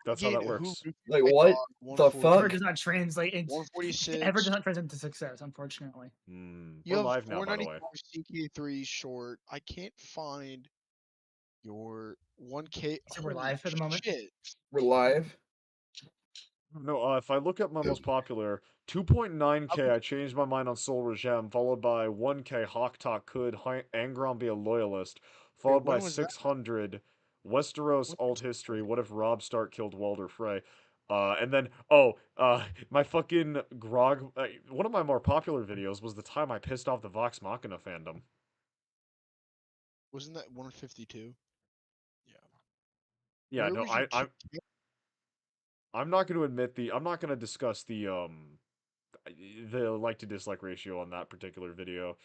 That's how that works. Like what the Ever fuck? does not translate into 146. ever does not translate into success, unfortunately. You We're have live now, by the way. 494 CK3 short. I can't find your 1K. So we're live for the moment. Shit. We're live. No, if I look at my most popular, 2.9k, I changed my mind on Soul Regime, followed by 1k, Hawk Talk Could, Angron Be a Loyalist, followed by when was that? 600, Westeros When Alt was History, that? What If Robb Stark Killed Walder Frey? And then, my fucking Grog, one of my more popular videos was the time I pissed off the Vox Machina fandom. Wasn't that 152? Yeah. Yeah, Where no, was your I'm not going to admit I'm not going to discuss the like to dislike ratio on that particular video.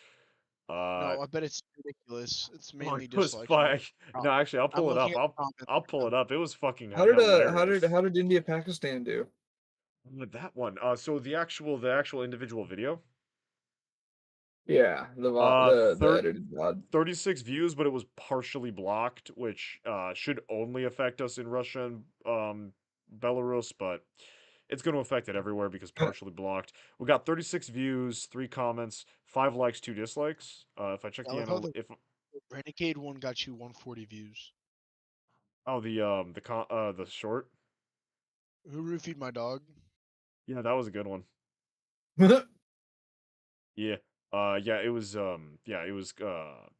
No, I bet it's ridiculous. It's Oh, mainly it was dislikes. No, actually, I'll I'm pull it looking up. at the comments I'll right pull it now. up. It was fucking How did hilarious. India Pakistan do? With that one. So the actual individual video. Yeah, the edited VOD. 36 views, but it was partially blocked, which should only affect us in Russia and Belarus, but it's going to affect it everywhere because partially blocked. We got 36 views, 3 comments, 5 likes, 2 dislikes. If I check I the love how anal, the Renegade one got you 140 views. the short. Who roofied my dog? Yeah, that was a good one. Yeah. It was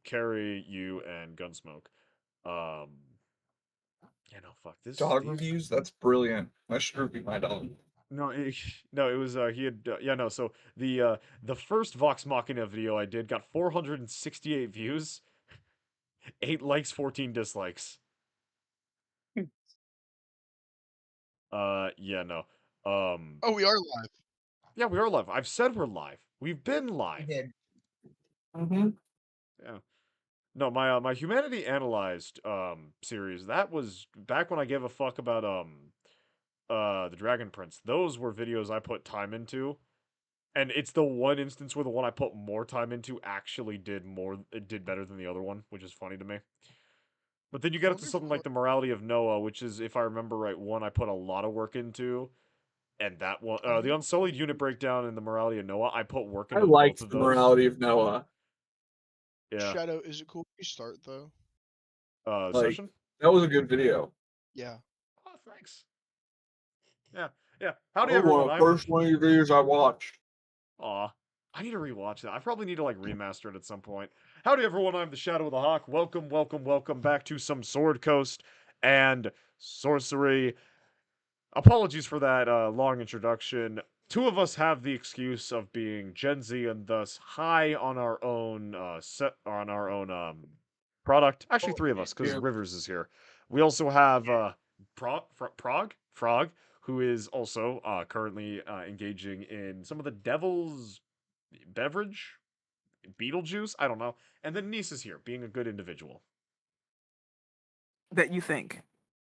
Carrie, you, and Gunsmoke. Yeah, no, fuck this. Dog reviews? That's brilliant. I should review my dog. No, it was he had yeah, no. So the first Vox Machina video I did got 468 views, 8 likes, 14 dislikes. Yeah, no. Oh, we are live. Yeah, we are live. I've said we're live. We've been We live. did. Yeah. No, my Humanity Analyzed series, that was back when I gave a fuck about the Dragon Prince. Those were videos I put time into. And it's the one instance where the one I put more time into actually did better than the other one, which is funny to me. But then you get I it to wonder if something like the Morality of Noah, which is, if I remember right, one I put a lot of work into, and that one, the Unsullied Unit Breakdown and the Morality of Noah, I put work I into both liked of the those. morality of Noah. Yeah. Shadow, is it cool if you start though? Like, Session? that was a good video. Yeah. Oh, thanks. Yeah, yeah. That Howdy was one everyone, of the I'm... first one of your videos I watched. Aw. I need to rewatch that. I probably need to, like, remaster it at some point. Howdy everyone, I'm the Shadow of the Hawk. Welcome, welcome, welcome back to some Sword Coast and Sorcery. Apologies for that long introduction. Two of us have the excuse of being Gen Z and thus high on our own product. Actually, three of us, because Yeah. Rivers is here. We also have Frog, who is also currently engaging in some of the Devil's beverage, Beetlejuice. I don't know. And then Niece is here, being a good individual. That you think.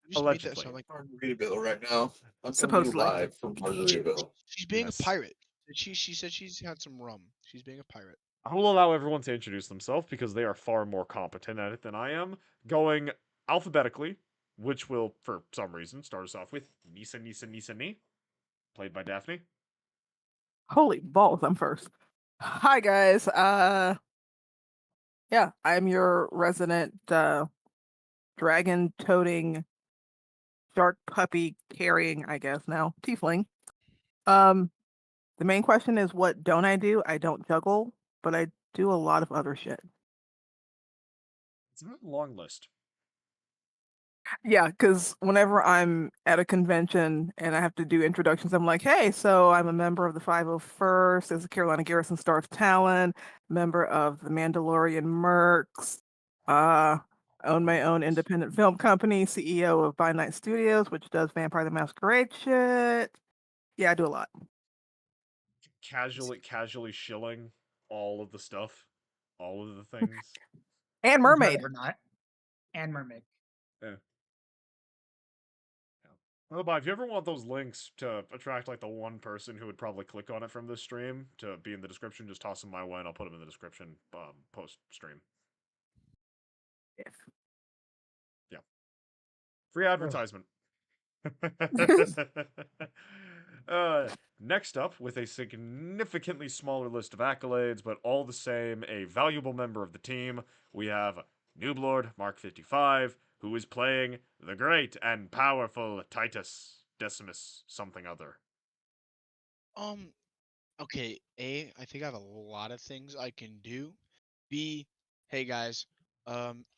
You just made that Allegedly. sound like Margaritaville right now. I'm Supposedly. live from Margaritaville. she's being Yes. a pirate. She said she's had some rum. She's being a pirate. I will allow everyone to introduce themselves because they are far more competent at it than I am. Going alphabetically, which will, for some reason, start us off with Nisa Ni, played by Daphne. Holy balls, I'm first. Hi guys. Yeah, I'm your resident dragon toting shark puppy carrying, I guess now, tiefling. The main question is, what don't I do? I don't juggle, but I do a lot of other shit. It's a very long list. Yeah, because whenever I'm at a convention and I have to do introductions, I'm like, hey, so I'm a member of the 501st, as a Carolina Garrison Star of Talon, member of the Mandalorian Mercs, own my own independent film company, CEO of By Night Studios, which does Vampire the Masquerade shit. Yeah, I do a lot. Casually shilling all of the stuff, all of the things. And Mermaid. Or not. And Mermaid. Yeah. Well, if you ever want those links to attract like the one person who would probably click on it from this stream to be in the description, just toss them my way and I'll put them in the description post stream. Yes. Yeah. Free advertisement. uh, next up, with a significantly smaller list of accolades, but all the same a valuable member of the team, we have Noob Lord Mark 55, who is playing the great and powerful Titus Decimus something other. Um, okay, A, I think I have a lot of things I can do. B, hey guys,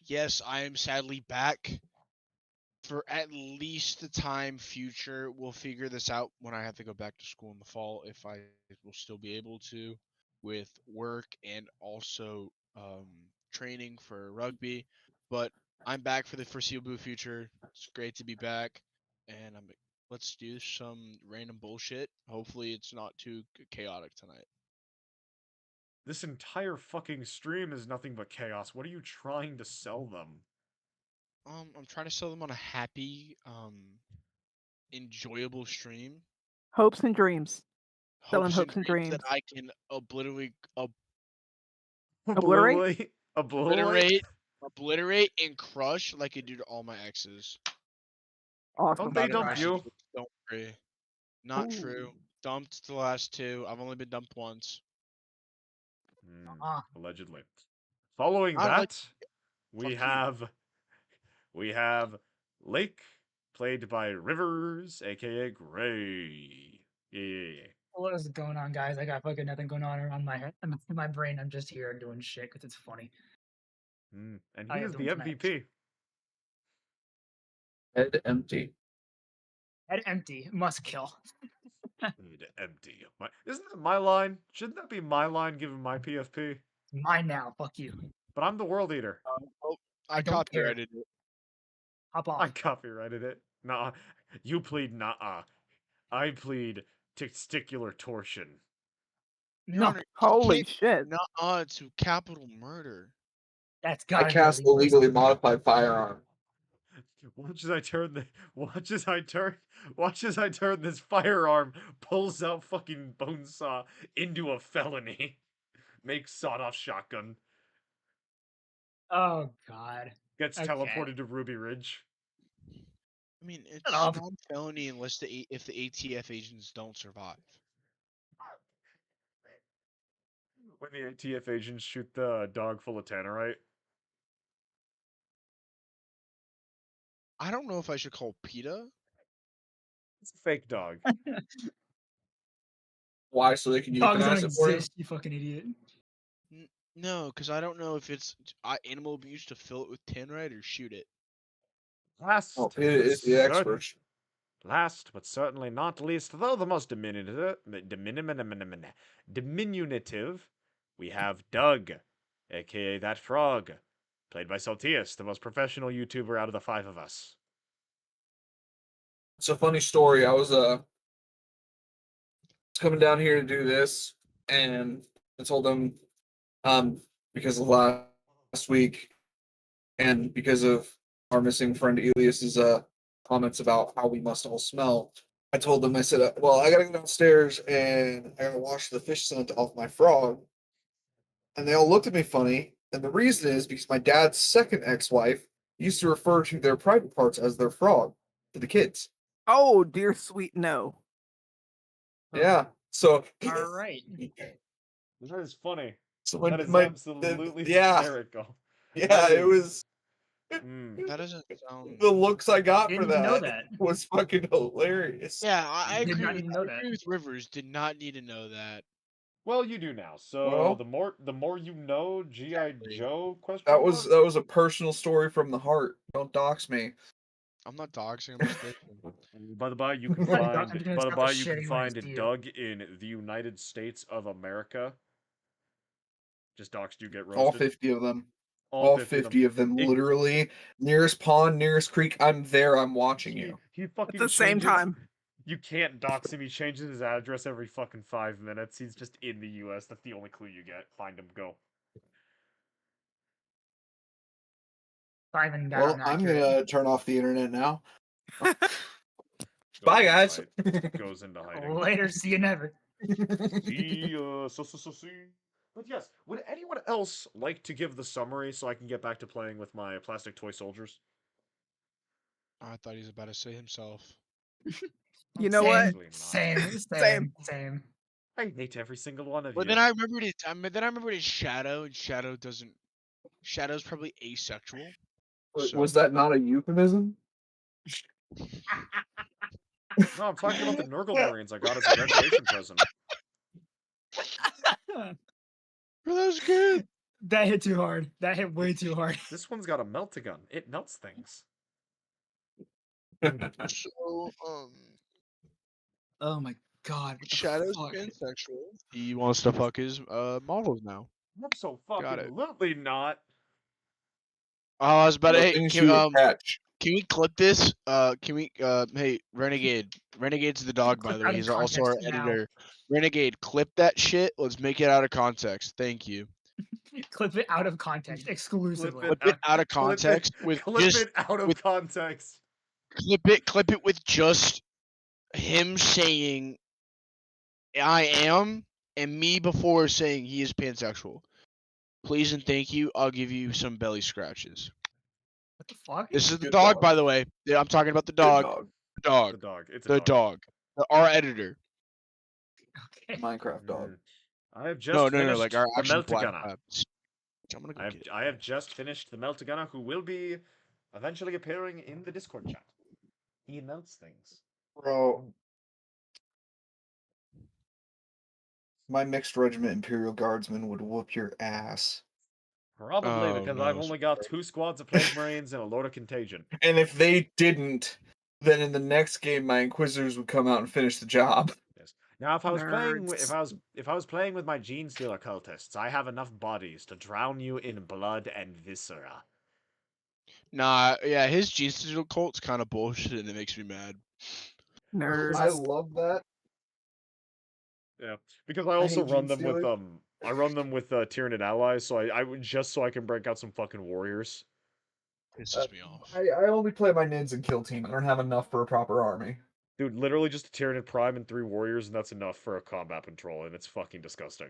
yes, I am sadly back for at least the time future. We'll figure this out when I have to go back to school in the fall, if I will still be able to, with work and also training for rugby. But I'm back for the foreseeable future. It's great to be back, and let's do some random bullshit. Hopefully, it's not too chaotic tonight. This entire fucking stream is nothing but chaos. What are you trying to sell them? I'm trying to sell them on a happy, enjoyable stream. Hopes and dreams. Selling Hopes and hopes and dreams that dreams. I can Obliterate? Obliterate? Obliterate? obliterate, obliterate, and crush like I do to all my exes. Don't Awesome. they About to dump crush. you? Don't worry. Not true. Ooh. Dumped the last two. I've only been dumped once. Allegedly. Following I like that, we fuck you. have Lake, played by Rivers, aka Gray. Yeah. What is going on, guys? I got fucking nothing going on around my head, in my brain. I'm just here doing shit because it's funny. And How he you is the doing tonight? MVP. Head empty. Head empty. Must kill. Need empty. Isn't that my line? Shouldn't that be my line given my PFP? Mine now. Fuck you. But I'm the world eater. Oh, I I don't care. copyrighted it. Hop I off. copyrighted it. Nah, you plead nah. I plead testicular torsion. Your No, Honor, you Holy can't shit. not to capital murder. that's I gotta be cast the illegal. legally modified firearm. Watch as I turn the watch as I turn this firearm pulls out fucking bonesaw into a felony. Make sawed off shotgun. Oh god. Gets Okay. teleported to Ruby Ridge. I mean, Shut it's up. not a felony unless if the ATF agents don't survive. When the ATF agents shoot the dog full of tannerite. I don't know if I should call PETA. It's a fake dog. Why? So they can Dogs don't euthanize it for you? exist, you fucking idiot. No, because I don't know if it's animal abuse to fill it with tannerite or shoot it. Last, Oh, but it is the certain- expert. Last, but certainly not least, though the most diminutive, we have Doug, aka That Frog, played by Saltius, the most professional YouTuber out of the five of us. It's a funny story. I was coming down here to do this, and I told them because of last week, and because of our missing friend Elias's comments about how we must all smell. I told them, I said, well, I gotta go downstairs and I gotta wash the fish scent off my frog. And they all looked at me funny. And the reason is because my dad's second ex-wife used to refer to their private parts as their frog to the kids. Oh, dear sweet no. Yeah. So All right. That is funny. so That when is my absolutely yeah, hysterical. yeah, That it is- was That doesn't sound. the looks I got for Didn't even know that that. was fucking hilarious. Yeah, I Did agree not with even know that. Rivers. Did not need to know that. Well, you do now. So Well- the more you know, G.I. Exactly. Joe question That mark? was a personal story from the heart. Don't dox me. I'm not doxing. I'm just thinking. By the by, you can Like, find I'm just gonna by the stop by the you can shitting when I find see you. Doug in the United States of America. Just doxed you get All roasted. 50 of them. All All 50 50 of them. It- Literally. Nearest pond, nearest creek. I'm there. I'm watching you. He fucking At the same changes- time. You can't dox him. He changes his address every fucking 5 minutes. He's just in the U.S. That's the only clue you get. Find him. Go. Not even that Well, I'm inaccurate. gonna turn off the internet now. Goes Bye, into guys. Goes into hiding. Later, see you never. See, see. But yes, would anyone else like to give the summary so I can get back to playing with my plastic toy soldiers? I thought he was about to say himself. You know what? Actually not. Same. I hate every single one of But you. then I remembered it. Then I remembered it's Shadow, and Shadow doesn't. Shadow's probably asexual. So Was that not a euphemism? No, I'm talking about the Nurgle Marines I got as a graduation present. that was good. That hit too hard. That hit way too hard. This one's got a melt-a-gun. It melts things. So Oh my god. What the Shadow's fuck? pansexual. He wants to fuck his models now. Got it. Absolutely not. Oh, I was about to. Well, Hey, things can, you attach. can we clip this? Can we? Hey, Renegade. Renegade's the dog, by Clip the out way. of He's also our context now. editor. Renegade, clip that shit. Let's make it out of context. Thank you. Clip it out of context exclusively. Clip it out of Clip it- context with clip just it out of with- context. clip it with just him saying I am and me before saying he is pansexual. Please and thank you. I'll give you some belly scratches. What the fuck? This is the Good dog, dog. by the way. Yeah, I'm talking about the Good dog. dog. The dog. The dog. It's a The dog. dog. Our editor. Okay. Minecraft dog. Mm. I have just No, finished like our the actual black Meltagunna. labs. I'm gonna go get it. I have just finished the Meltagunna, who will be eventually appearing in the Discord chat. He melts things. Bro. My mixed regiment Imperial Guardsmen would whoop your ass. Probably Oh, because no, I've only got 2 squads of Plague Marines and a load of Contagion. And if they didn't, then in the next game my Inquisitors would come out and finish the job. Yes. Now, if I was playing, Nerds. if I was playing with my Gene Stealer cultists, I have enough bodies to drown you in blood and viscera. Nah, yeah, his Gene Stealer cult's kind of bullshit and it makes me mad. Nerds. I love that. Yeah, because I also hate run Gene them with Stealers. I run them with Tyranid allies, so I would just so I can break out some fucking warriors. Pisses me off. I only play my Nids and kill team. I don't have enough for a proper army. Dude, literally just a Tyranid Prime and 3 warriors, and that's enough for a combat patrol, and it's fucking disgusting.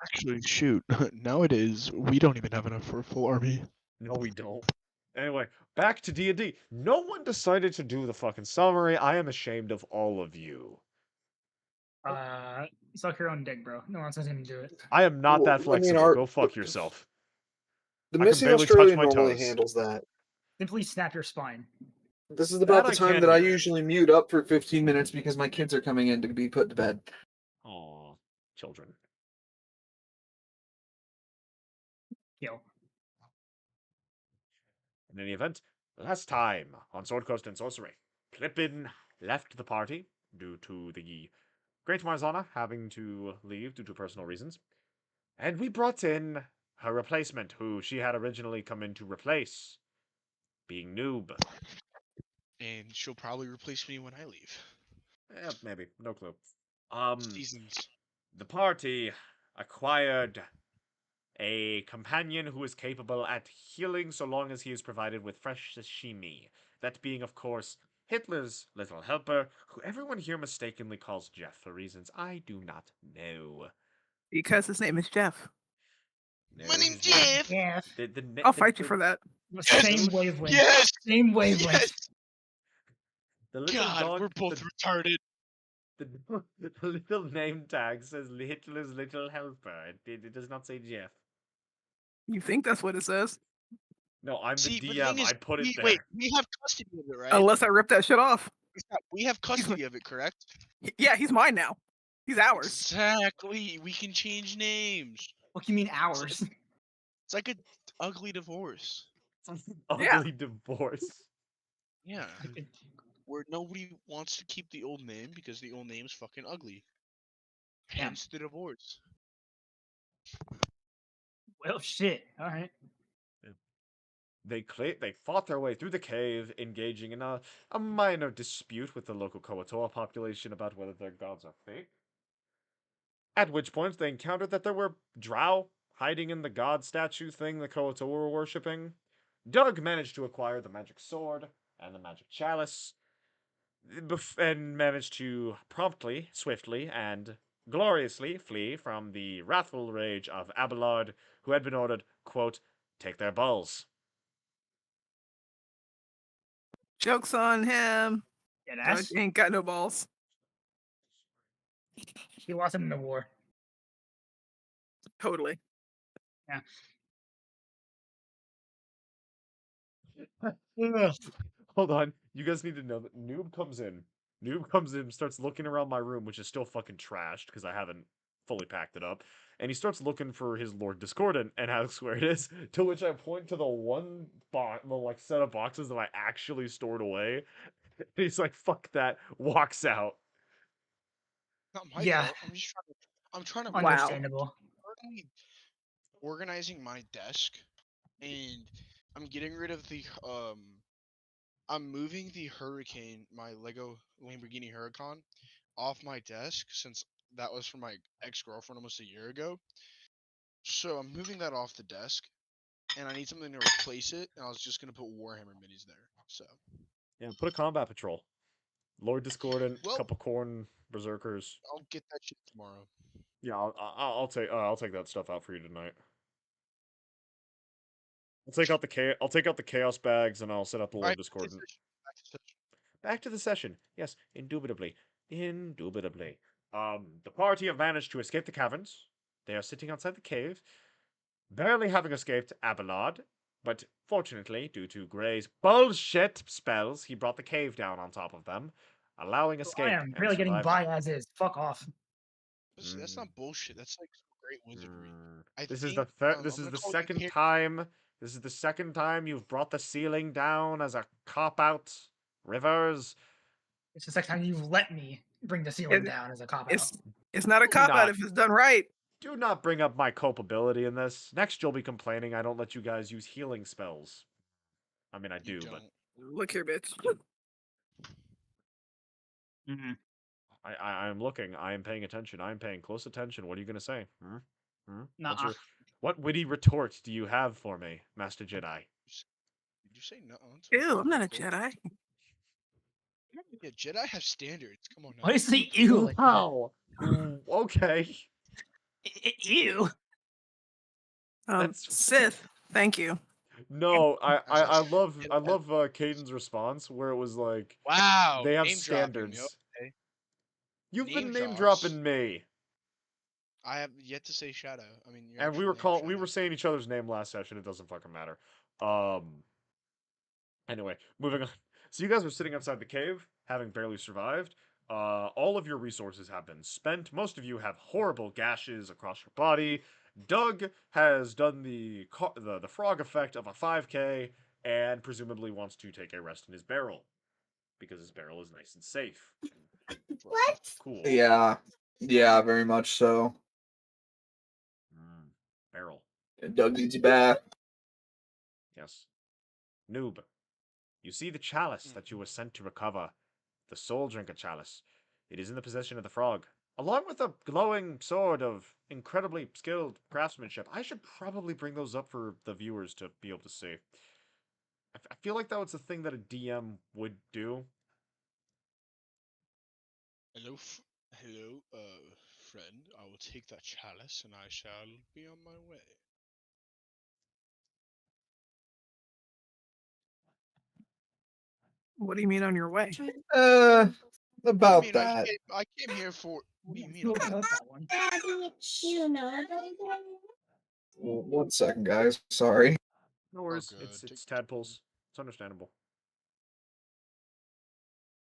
Actually, shoot. Nowadays, we don't even have enough for a full army. No, we don't. Anyway, back to D&D. No one decided to do the fucking summary. I am ashamed of all of you. Suck your own dick, bro. No one says him to do it. I am not that Well, I mean, flexible. Go fuck yourself. The I can missing barely touch Australian my normally toes. handles that. Simply snap your spine. This is about That the I time can that I do. usually mute up for 15 minutes because my kids are coming in to be put to bed. Aw, children. Kill. In any event, last time on Sword Coast and Sorcery, Pippin left the party due to the Great Marzana having to leave due to personal reasons, and we brought in her replacement, who she had originally come in to replace, being Noob. And she'll probably replace me when I leave. Maybe, no clue. Seasons. The party acquired a companion who is capable at healing so long as he is provided with fresh sashimi. That being, of course, Hitler's little helper, who everyone here mistakenly calls Jeff for reasons I do not know. Because his name is Jeff. No, My name's his name- Jeff. Yeah. I'll fight you for that. Same wavelength. Yes! Same wavelength. Yes! The little God, dog, we're both retarded. the little name tag says Hitler's little helper. It does not say Jeff. You think that's what it says? No, I'm the See, but the DM. thing is, I put it there. wait, we have custody of it, right? Unless I rip that shit off. We have custody of it, correct? Yeah, he's mine now. He's ours. Exactly. We can change names. What do you mean ours? It's like a ugly divorce. Ugly divorce. Yeah. Where nobody wants to keep the old name because the old name's fucking ugly. Yeah. Hence the divorce. Well, shit. All right. They fought their way through the cave, engaging in a minor dispute with the local Koatoa population about whether their gods are fake. At which point they encountered that there were drow hiding in the god statue thing the Koatoa were worshipping. Doug managed to acquire the magic sword and the magic chalice, and managed to promptly, swiftly, and gloriously flee from the wrathful rage of Abelard, who had been ordered, quote, take their balls. Joke's on him. Dead Judge ass. ain't got no balls. He lost him in the war. Totally. Yeah. Hold on. You guys need to know that Noob comes in. Noob comes in, starts looking around my room, which is still fucking trashed because I haven't fully packed it up. And he starts looking for his Lord Discordant and asks where it is. To which I point to the one box, the like set of boxes that I actually stored away. And he's like, "Fuck that!" Walks out. Not my Yeah. fault. I'm trying to Wow. Understandable. currently organizing my desk, and I'm getting rid of the I'm moving the Hurricane, my Lego Lamborghini Huracan, off my desk since that was from my ex-girlfriend almost a year ago. So I'm moving that off the desk, and I need something to replace it. And I was just gonna put Warhammer minis there. So Yeah, put a combat patrol. Lord Discordant, well, couple corn berserkers. I'll get that shit tomorrow. Yeah, I'll take that stuff out for you tonight. I'll take out the chaos bags and I'll set up the All Lord right, back to Discordant. session, back to session. Back to the session. Yes, indubitably. Indubitably. The party have managed to escape the caverns. They are sitting outside the cave, barely having escaped Abelard, but fortunately, due to Gray's bullshit spells, he brought the cave down on top of them, allowing So escape I am and really getting survival. by as is. Fuck off. That's not bullshit. That's like some great wizardry. I This think is the I'm this is gonna the call you second Karen. time. This is the second time you've brought the ceiling down as a cop out. Rivers, It's the second time you've let me bring the ceiling It- down as a cop out. It's not a Do cop out not. if it's done right. Do not bring up my culpability in this. Next, you'll be complaining I don't let you guys use healing spells. I mean, I You do, but don't. Look here, bitch. Mm-hmm. I am looking. I am paying attention. I am paying close attention. What are you gonna say? What's Nuh-uh. your what witty retort do you have for me, Master Jedi? Did you say no? Ew, I'm not a Jedi. Yeah, Jedi have standards. Come on now. Why is he ew like that? Wow. Okay. Ew. That's Sith, thank you. no. I love Jedi I have- love Caden's response where it was like Wow. they have Name dropping. standards. Okay. You've Name been name drops. dropping me, I have yet to say Shadow. I mean, your and actual name, we Shadow. were saying each other's name last session. It doesn't fucking matter. Um. Anyway, moving on. So you guys are sitting outside the cave, having barely survived. All of your resources have been spent. Most of you have horrible gashes across your body. Doug has done the frog effect of a 5K and presumably wants to take a rest in his barrel because his barrel is nice and safe. What? Cool. Yeah, yeah, very much so. Barrel. Doug needs you back. Yes. Noob. You see the chalice that you were sent to recover. The soul drinker chalice. It is in the possession of the frog, along with a glowing sword of incredibly skilled craftsmanship. I should probably bring those up for the viewers to be able to see. I feel like that was a thing that a DM would do. Hello, hello, friend. I will take that chalice and I shall be on my way. What do you mean on your way? What do you About mean? that. I came here for. What do you mean? Who about about that? that one? One second, guys. Sorry. No worries. good. It's tadpoles. It's understandable.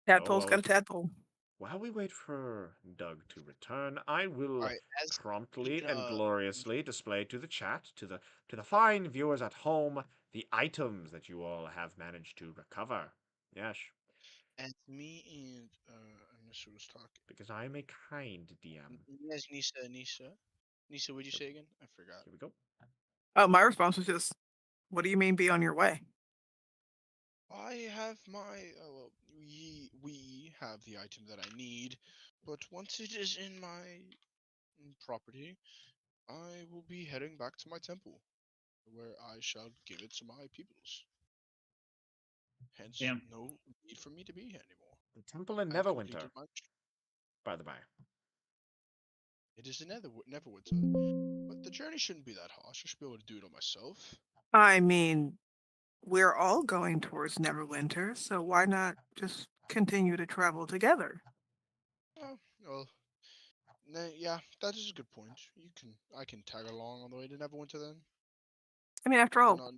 Tadpole's Oh, got a tadpole. while we wait for Doug to return, I will Alright, as promptly in, and gloriously display to the chat, to the fine viewers at home, the items that you all have managed to recover. Yes, as me and Nissa was talking. because I am a kind DM. Yes, Nissa, what'd you say again? I forgot. Here we go. Oh, my response was just, what do you mean be on your way? I have my well, we have the item that I need, but once it is in my property, I will be heading back to my temple, where I shall give it to my peoples. Hence, Damn. no need for me to be here anymore. The Temple in I have Neverwinter, completed my mission. by the by. It is in Neverwinter, but the journey shouldn't be that harsh. I should be able to do it on myself. I mean, we're all going towards Neverwinter, so why not just continue to travel together. Oh, well, yeah, that is a good point. I can tag along on the way to Neverwinter then. I mean, after But all, not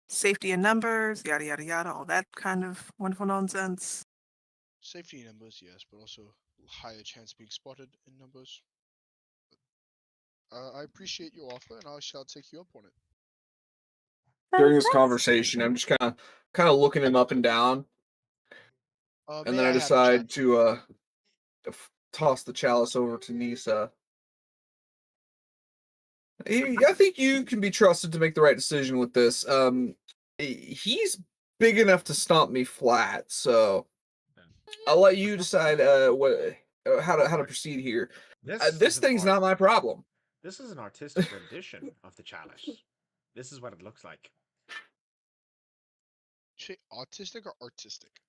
safety in numbers, yada yada yada, all that kind of wonderful nonsense. safety in numbers, yes, but also higher chance of being spotted in numbers. I appreciate your offer, and I shall take you up on it. During this That's- conversation, I'm just kind of looking him up and down, and May then I I have the decide to toss the chalice over to Nisa. I think you can be trusted to make the right decision with this. He's big enough to stomp me flat, so I'll let you decide how to proceed here. This is an thing's not my problem. This is an artistic rendition of the chalice. This is what it looks like. autistic or artistic?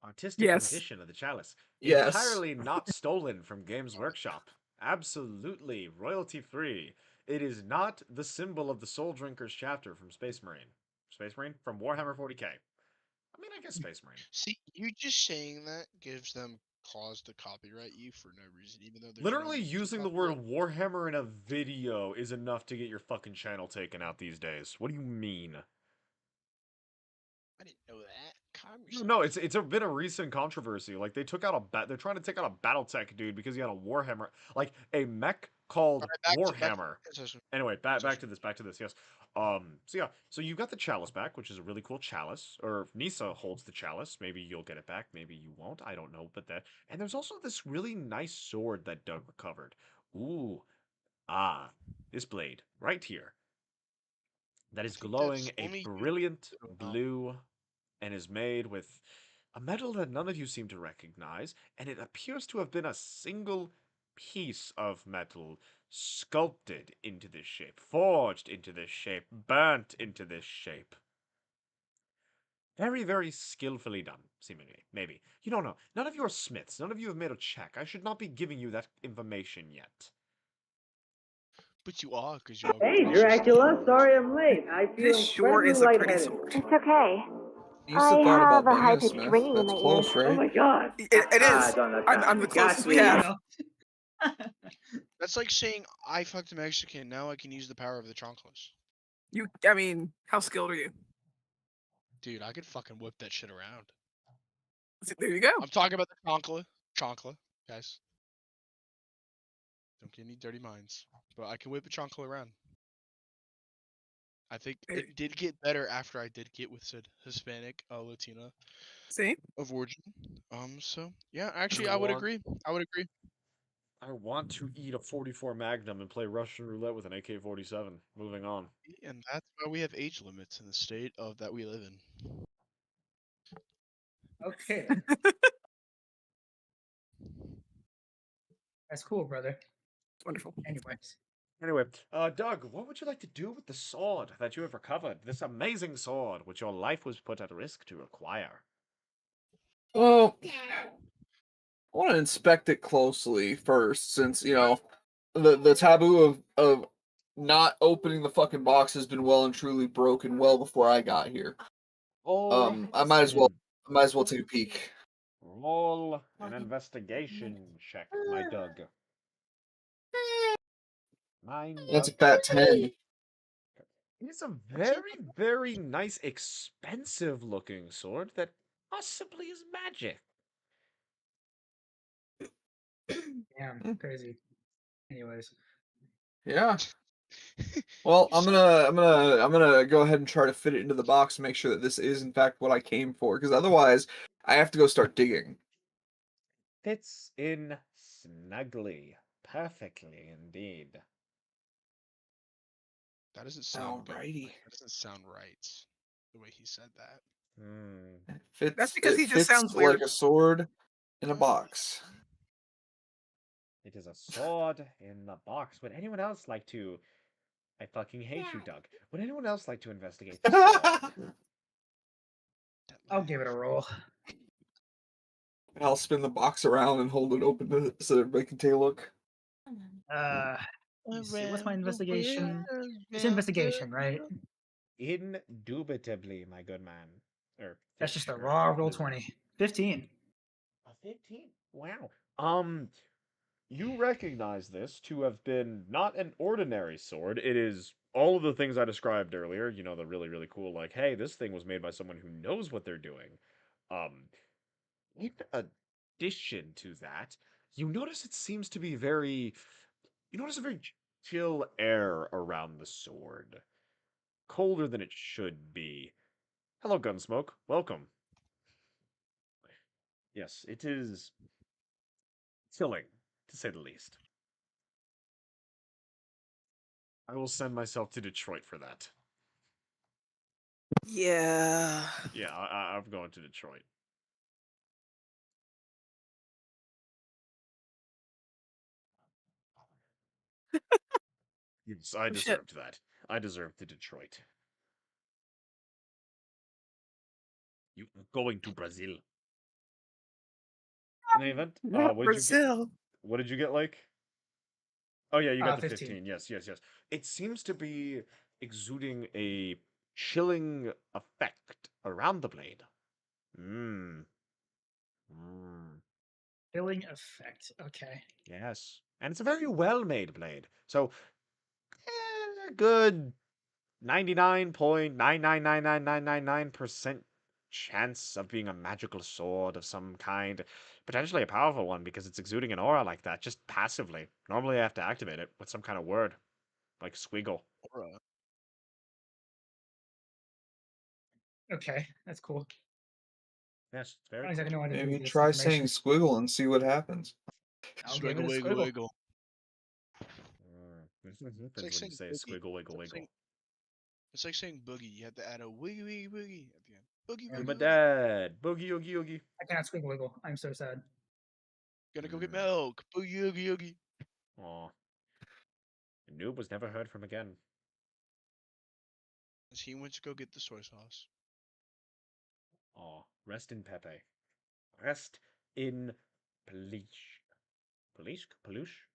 Artistic Yes. rendition of the chalice. Yes. Entirely not stolen from Games Workshop. Absolutely royalty free. It is not the symbol of the Soul Drinkers chapter from Space Marine. Space Marine? From Warhammer 40k. I mean, I guess Space Marine. See, you just saying that gives them cause to copyright you for no reason, even though there's Literally no reason to using the word copyright. Warhammer in a video is enough to get your fucking channel taken out these days. What do you mean? I didn't know that. Calm No, yourself. no, it's been a recent controversy. Like they took out they're trying to take out a BattleTech dude because he had a Warhammer, like a mech called Alright, back to Warhammer. the session. Anyway, back to this. Yes. So yeah, so you got the chalice back, which is a really cool chalice. Or if Nisa holds the chalice, maybe you'll get it back, maybe you won't. I don't know, but that. And there's also this really nice sword that Doug recovered. Ooh, this blade right here that is I think glowing that's a only brilliant amount. blue and is made with a metal that none of you seem to recognize, and it appears to have been a single piece of metal sculpted into this shape, forged into this shape, burnt into this shape. Very, very skillfully done, seemingly. Maybe. You don't know. None of you are smiths. None of you have made a check. I should not be giving you that information yet. But you are, because you are Hey, graciously Dracula. yours. Sorry I'm late. I feel This sure incredibly is a pretty lightheaded. sword. It's okay. Nisa I thought have about a being a high-pitched smith. ringing in That's my close, ears. Oh right? my god. It is. Don't know, I'm the closest we have. That's like saying I fucked a Mexican. Now I can use the power of the chanclas. I mean, how skilled are you? Dude, I could fucking whip that shit around. See, there you go. I'm talking about the chancla, guys. Don't get any dirty minds. But I can whip a chancla around. I think Hey. it did get better after I did get with said Hispanic Latina See? of origin. So yeah, actually I would agree. I would agree. I want to eat a 44 Magnum and play Russian roulette with an AK-47. Moving on. And that's why we have age limits in the state of that we live in. Okay. That's cool, brother. Wonderful. Anyways. Anyway, Doug, what would you like to do with the sword that you have recovered? This amazing sword, which your life was put at risk to acquire. Well, I want to inspect it closely first, since the taboo of not opening the fucking box has been well and truly broken well before I got here. I might as well take a peek. Roll an investigation check, my Doug. That's a fat 10. It's a very, very nice, expensive looking sword that possibly is magic. Damn, crazy. Anyways. Yeah. Well, I'm gonna go ahead and try to fit it into the box and make sure that this is in fact what I came for, because otherwise I have to go start digging. Fits in snugly. Perfectly indeed. That doesn't sound good. Alrighty. That doesn't sound right. The way he said that. Hmm. That's because he just fits sounds like weird. a sword in a box. It is a sword in the box. Would anyone else like to... I fucking hate you, Doug. Would anyone else like to investigate the sword? I'll give it a roll. I'll spin the box around and hold it open so everybody can take a look. Let me see. What's my investigation? It's investigation, right? Indubitably, my good man. That's just a fish, raw or roll wizard. 20. 15. A 15. Wow. You recognize this to have been not an ordinary sword. It is all of the things I described earlier. You know, the really, really cool, like, hey, this thing was made by someone who knows what they're doing. Um, in addition to that, you notice it seems to be very. You notice a very chill air around the sword. Colder than it should be. Hello, Gunsmoke. Welcome. Yes, it is chilling, to say the least. I will send myself to Detroit for that. Yeah. Yeah, I'm going to Detroit. Yes, I Oh, shit. deserved that. I deserved the Detroit. You going to Brazil? In any event, Not what did you get? Brazil. What did you get like? Oh yeah, you got the 15. 15. Yes, yes, yes. It seems to be exuding a chilling effect around the blade. Mmm. Mmm. Filling effect. Okay. Yes. And it's a very well-made blade. So, good 99.9999999% chance of being a magical sword of some kind. Potentially a powerful one because it's exuding an aura like that, just passively. Normally I have to activate it with some kind of word, like squiggle. Aura. Okay. That's cool. Yes, it's I very don't exactly cool. know how to do Maybe this try saying information. squiggle and see what happens. I'll give it Squiggle, a wiggle, squiggle. wiggle. This is what It's like happens when you saying say boogie. squiggle, wiggle, It's like wiggle. saying, it's like saying boogie. You have to add a wiggy, wiggy, wiggy at the end. Boogie, Yeah. You're woogie, my woogie. dad. Boogie, oogie, oogie. I cannot squiggle wiggle. I'm so sad. Gonna go get Mm. milk. Boogie, oogie, oogie. Aw. Noob was never heard from again. As he went to go get the soy sauce. Aw. Rest in Pepe. Rest in Polish. Polish? Palush?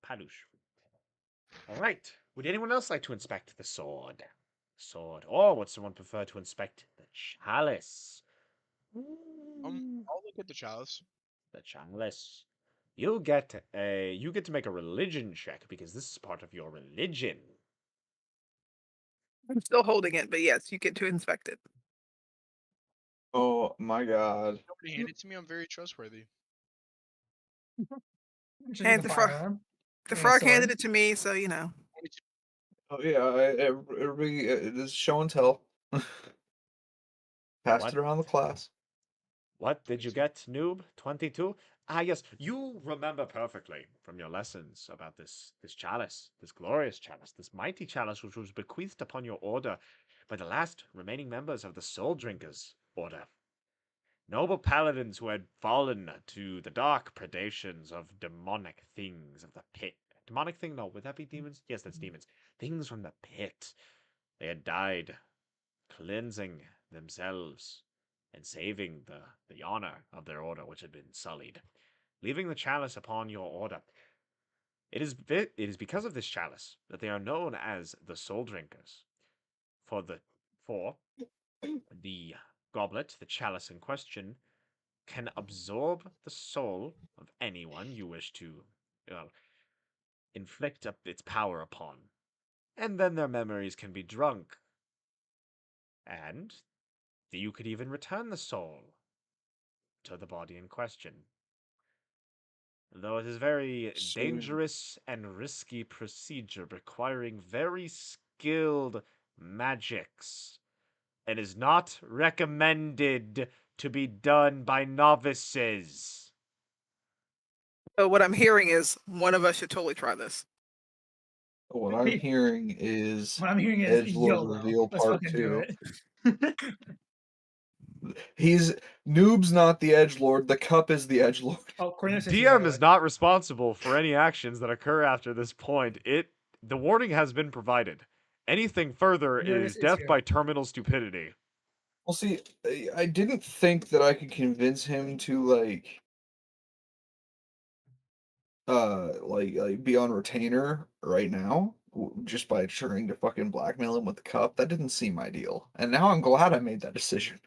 Palush. Alright. Would anyone else like to inspect the sword? Sword. Or would someone prefer to inspect the chalice? Ooh. I'll look at the chalice. The chalice. You get to make a religion check because this is part of your religion. I'm still holding it, but yes, you get to inspect it. Oh my god. Nobody hand it to me. I'm very trustworthy. It's just And like a the frog, firearm. the I mean, a frog handed sword. it to me, so you know. Oh yeah, everybody, this is show and tell. Passed What? it around the class. What did you 22. get, noob? 22? Ah, yes, you remember perfectly from your lessons about this chalice, this glorious chalice, this mighty chalice which was bequeathed upon your order by the last remaining members of the Soul Drinkers order. Noble paladins who had fallen to the dark predations of demonic things of the pit. Demonic thing? No, would that be demons? Yes, that's demons. Things from the pit. They had died, cleansing themselves and saving the honor of their order, which had been sullied. Leaving the chalice upon your order. It is because of this chalice that they are known as the Soul Drinkers. For the goblet, the chalice in question, can absorb the soul of anyone you wish to inflict its power upon, and then their memories can be drunk, and you could even return the soul to the body in question. Though it is very So dangerous and risky procedure requiring very skilled magics, and is not recommended to be done by novices. So what I'm hearing is one of us should totally try this. what I'm hearing is What I'm hearing is Edgelord YOLO. reveal Let's part fucking do 2. it. He's Noob's not the Edgelord, the cup is the Edgelord. Oh, Cornelius is here, by DM the is way. not responsible for any actions that occur after this point. The warning has been provided. Anything further Cornelius is is death here. by terminal stupidity. Well, see, I didn't think that I could convince him to like be on retainer right now just by trying to fucking blackmail him with the cup. That didn't seem ideal, and now I'm glad I made that decision.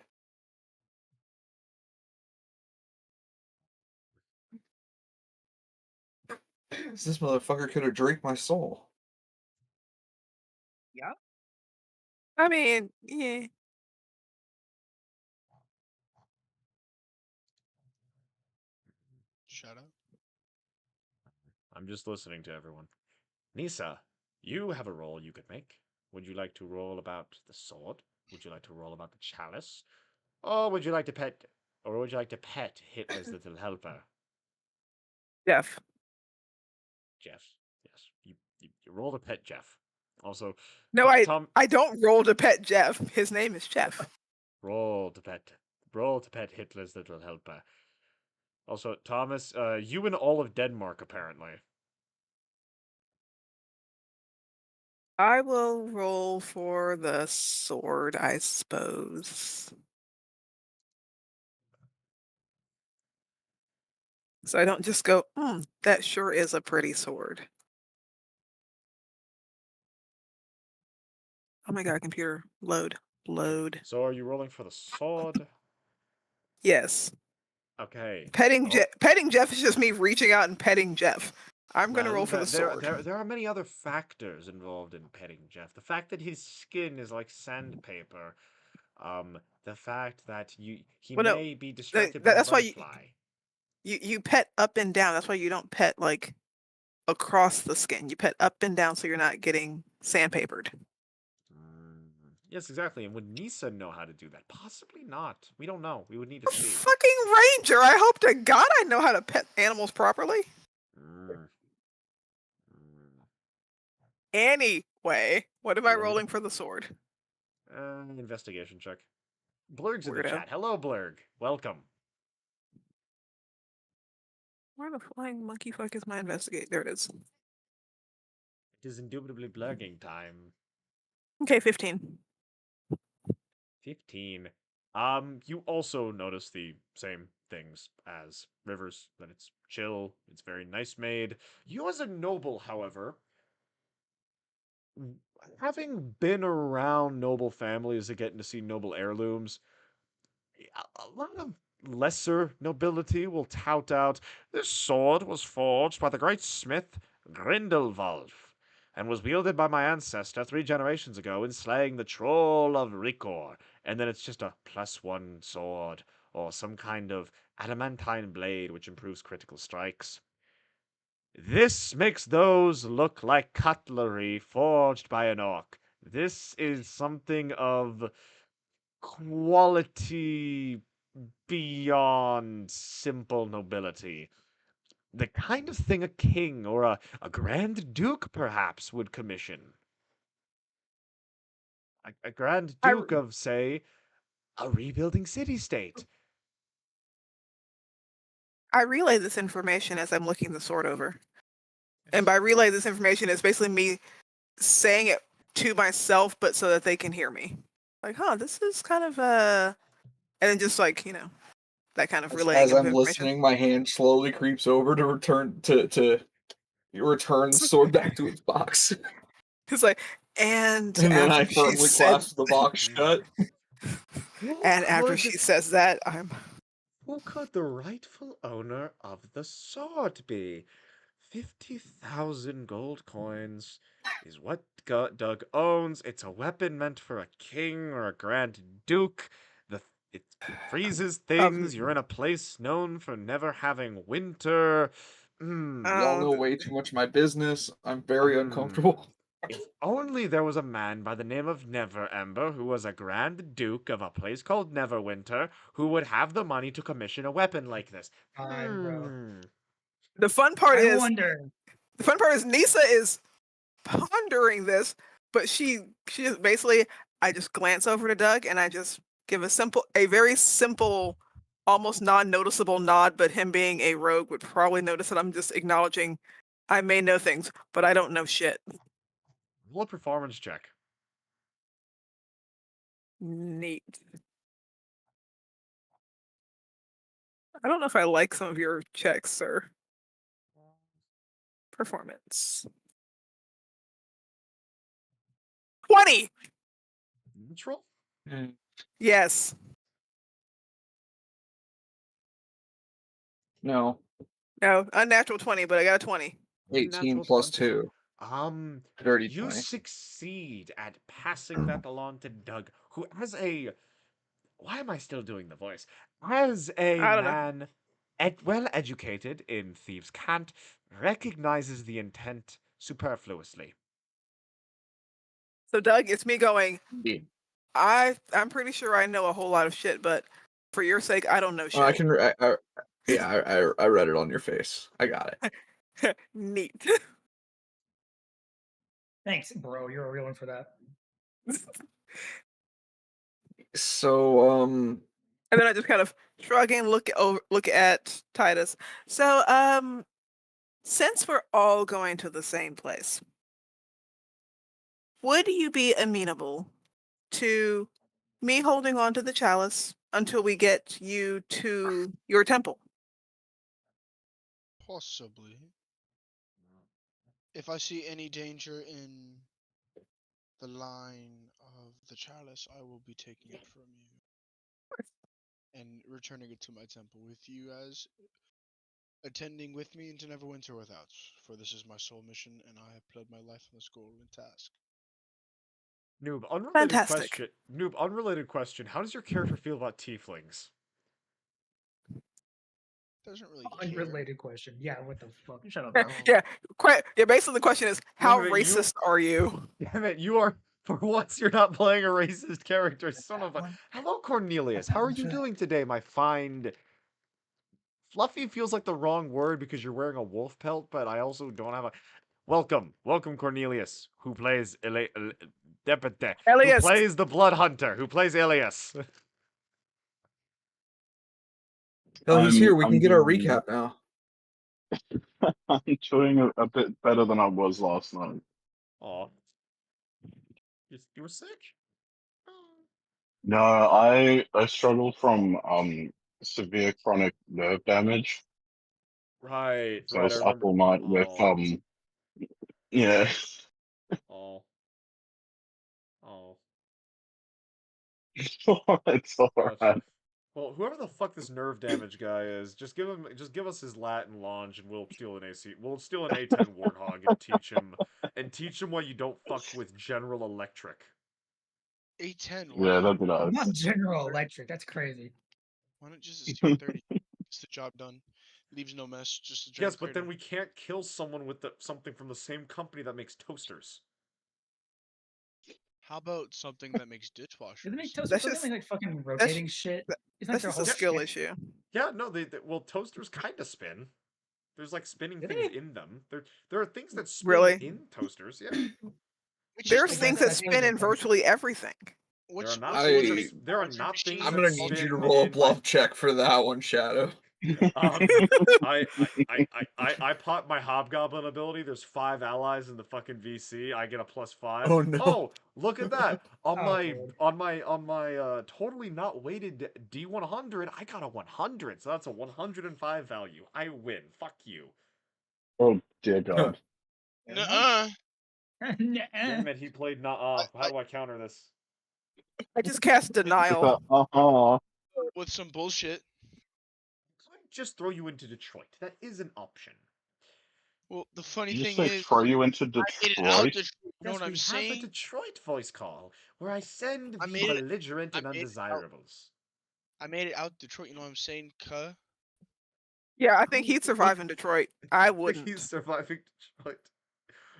This motherfucker could have drank my soul. Yeah. I mean, yeah. Shut up. I'm just listening to everyone. Nisa, you have a roll you could make. Would you like to roll about the sword? Would you like to roll about the chalice? Or would you like to pet Hitler's little helper? Jeff. Jeff. Yes. You roll to pet Jeff. Also, No, Tom, I don't roll to pet Jeff. His name is Jeff. roll to pet Hitler's little helper. Also, Thomas, you and all of Denmark apparently. I will roll for the sword, I suppose. So I don't just go, that sure is a pretty sword. Oh my god, computer. Load. So are you rolling for the sword? Yes. Okay. Petting Oh, petting Jeff is just me reaching out and petting Jeff. I'm gonna well, roll for the sword. there are many other factors involved in petting Jeff. The fact that his skin is like sandpaper. The fact that he Well, no, may be distracted by a that's why butterfly. you pet up and down. That's why you don't pet like across the skin. You pet up and down so you're not getting sandpapered. Yes, exactly. And would Nisa know how to do that? Possibly not. We don't know. We would need to see. Fucking ranger! I hope to God I know how to pet animals properly. Mm. Anyway, what am I Blurg? rolling for the sword? Investigation check. Blurg's in the Weirdo. chat. Hello, Blurg. Welcome. Where the flying monkey fuck is my investigate? There it is. It is indubitably blurging time. Okay, 15. 15. You also notice the same things as Rivers, that it's chill, it's very nice made. You as a noble, however, having been around noble families and getting to see noble heirlooms, a lot of lesser nobility will tout out this sword was forged by the great smith Grindelwald and was wielded by my ancestor 3 generations ago in slaying the troll of Ricor. And then it's just a +1 sword or some kind of adamantine blade which improves critical strikes. This makes those look like cutlery forged by an orc. This is something of quality beyond simple nobility. The kind of thing a king or a grand duke perhaps would commission. A grand I, duke of, say, a rebuilding city-state. I relay this information as I'm looking the sword over. And by relay this information, it's basically me saying it to myself, but so that they can hear me. Like, this is kind of and then just like, that kind of relaying As of I'm information. listening, my hand slowly creeps over to return the sword back to its box. It's like, and And then I after she firmly said, clasp the box shut. and after she says that, I'm Who could the rightful owner of the sword be? 50,000 gold coins is what Doug owns. It's a weapon meant for a king or a grand duke. It freezes things. You're in a place known for never having winter. Y'all know way too much of my business. I'm very Hmm. uncomfortable. If only there was a man by the name of Neverember who was a grand duke of a place called Neverwinter who would have the money to commission a weapon like this. God, bro. the fun part I is wonder. Nisa is pondering this, but she just basically I just glance over to Doug and I just give a very simple, almost non-noticeable nod, but him being a rogue would probably notice that I'm just acknowledging I may know things, but I don't know shit. Roll a performance check. Neat. I don't know if I like some of your checks, sir. Performance. 20! Neutral? Yes. No. No, unnatural 20, but I got a 20. with a 18 natural plus 20. 2. Um, Dirty you 20. succeed at passing that along to Doug, who has a. Why am I still doing the voice? As a I don't know. man well educated in thieves' cant, recognizes the intent superfluously. So Doug, it's me going. Indeed. I'm pretty sure I know a whole lot of shit, but for your sake, I don't know Oh, I shit. can. I read it on your face. I got it. Neat. Thanks, bro. You're a real one for that. So, And then I just kind of shrug and look at Titus. So, since we're all going to the same place, would you be amenable to me holding on to the chalice until we get you to your temple? Possibly. If I see any danger in the line of the chalice, I will be taking it from you and returning it to my temple with you guys attending with me into Neverwinter without. For this is my sole mission, and I have pled my life on this goal and task. Noob, unrelated Fantastic. question. Noob, unrelated question. How does your character feel about tieflings? Doesn't really care. Unrelated question. Yeah, what the fuck? Shut up, Yeah, bro. yeah. Basically, the question is, how Damn it, racist are you? Damn it, you are. For once, you're not playing a racist character, son of a. one. Hello, Cornelius. That How are one you for that. doing today, my fine? Fluffy feels like the wrong word because you're wearing a wolf pelt, but I also don't have a. Welcome, Cornelius, who plays Depete, who Elias. plays the Blood Hunter, who plays Elias. hell, he's here. We I'm can get our doing- recap now. I'm doing a bit better than I was last night. Aw. You were sick? No, I struggle from severe chronic nerve damage, Right, so I right, I was up remember. all night with Oh, yeah. oh, oh. It's Gotcha. alright. Well, whoever the fuck this nerve damage guy is, just give us his Latin launch, and we'll steal an AC. We'll steal an A10 Warthog and teach him why you don't fuck with General Electric. A10. Yeah, that'd be Not nice. General Electric. That's crazy. Why not just a tier 30? Gets the job done. Leaves no mess. Just a giant Yes, but crater. then we can't kill someone with something from the same company that makes toasters. How about something that makes dishwashers? Do they make toasters? That's Don't just- they make like fucking rotating shit? Isn't like That's their just a whole skill shit? issue. Yeah, no, well, toasters kind of spin. There's like spinning Do things they? in them. There are things that spin Really? in toasters. Yeah, Which There's is I things guess that that's spin in everything. virtually everything. there are What's not what's I- one things that that makes there are what's a not machine things I'm that gonna spin need you to roll a in my bluff check for that one, Shadow. Um, I pop my hobgoblin ability. There's 5 allies in the fucking VC. I get a +5. Oh, no. Oh, look at that! On Oh, my Lord. on my totally not weighted D100, I got a 100. So that's a 105 value. I win. Fuck you. Oh dear God. Nuh-uh. Nuh-uh. Damn it, he played not off. How do I counter this? I just cast denial. With some bullshit. Could just throw you into Detroit. That is an option. Well, the funny You just thing say is, throw you into I made it out Detroit? Detroit. You know Yes, what I'm we have a saying? Detroit voice call where I send I the made it- belligerent I and made it out. undesirables. I made it out Detroit. You know what I'm saying? Cuh. Yeah, I think he'd survive in Detroit. I He's wouldn't. surviving Detroit.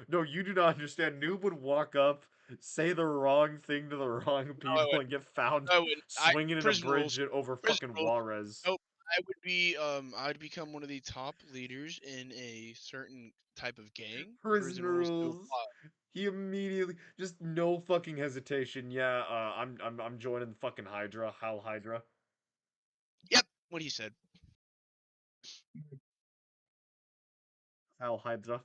No, you do not understand. Noob would walk up, say the wrong thing to the wrong people, wouldn't. and get found I wouldn't. swinging in a Prison rules. bridge over Prison fucking rules. Juarez. Nope. I would be I'd become one of the top leaders in a certain type of gang. Prison do rules. apply. He immediately, just no fucking hesitation. Yeah, I'm joining the fucking Hydra, Hal Hydra. Yep, what he said. Hal Hydra.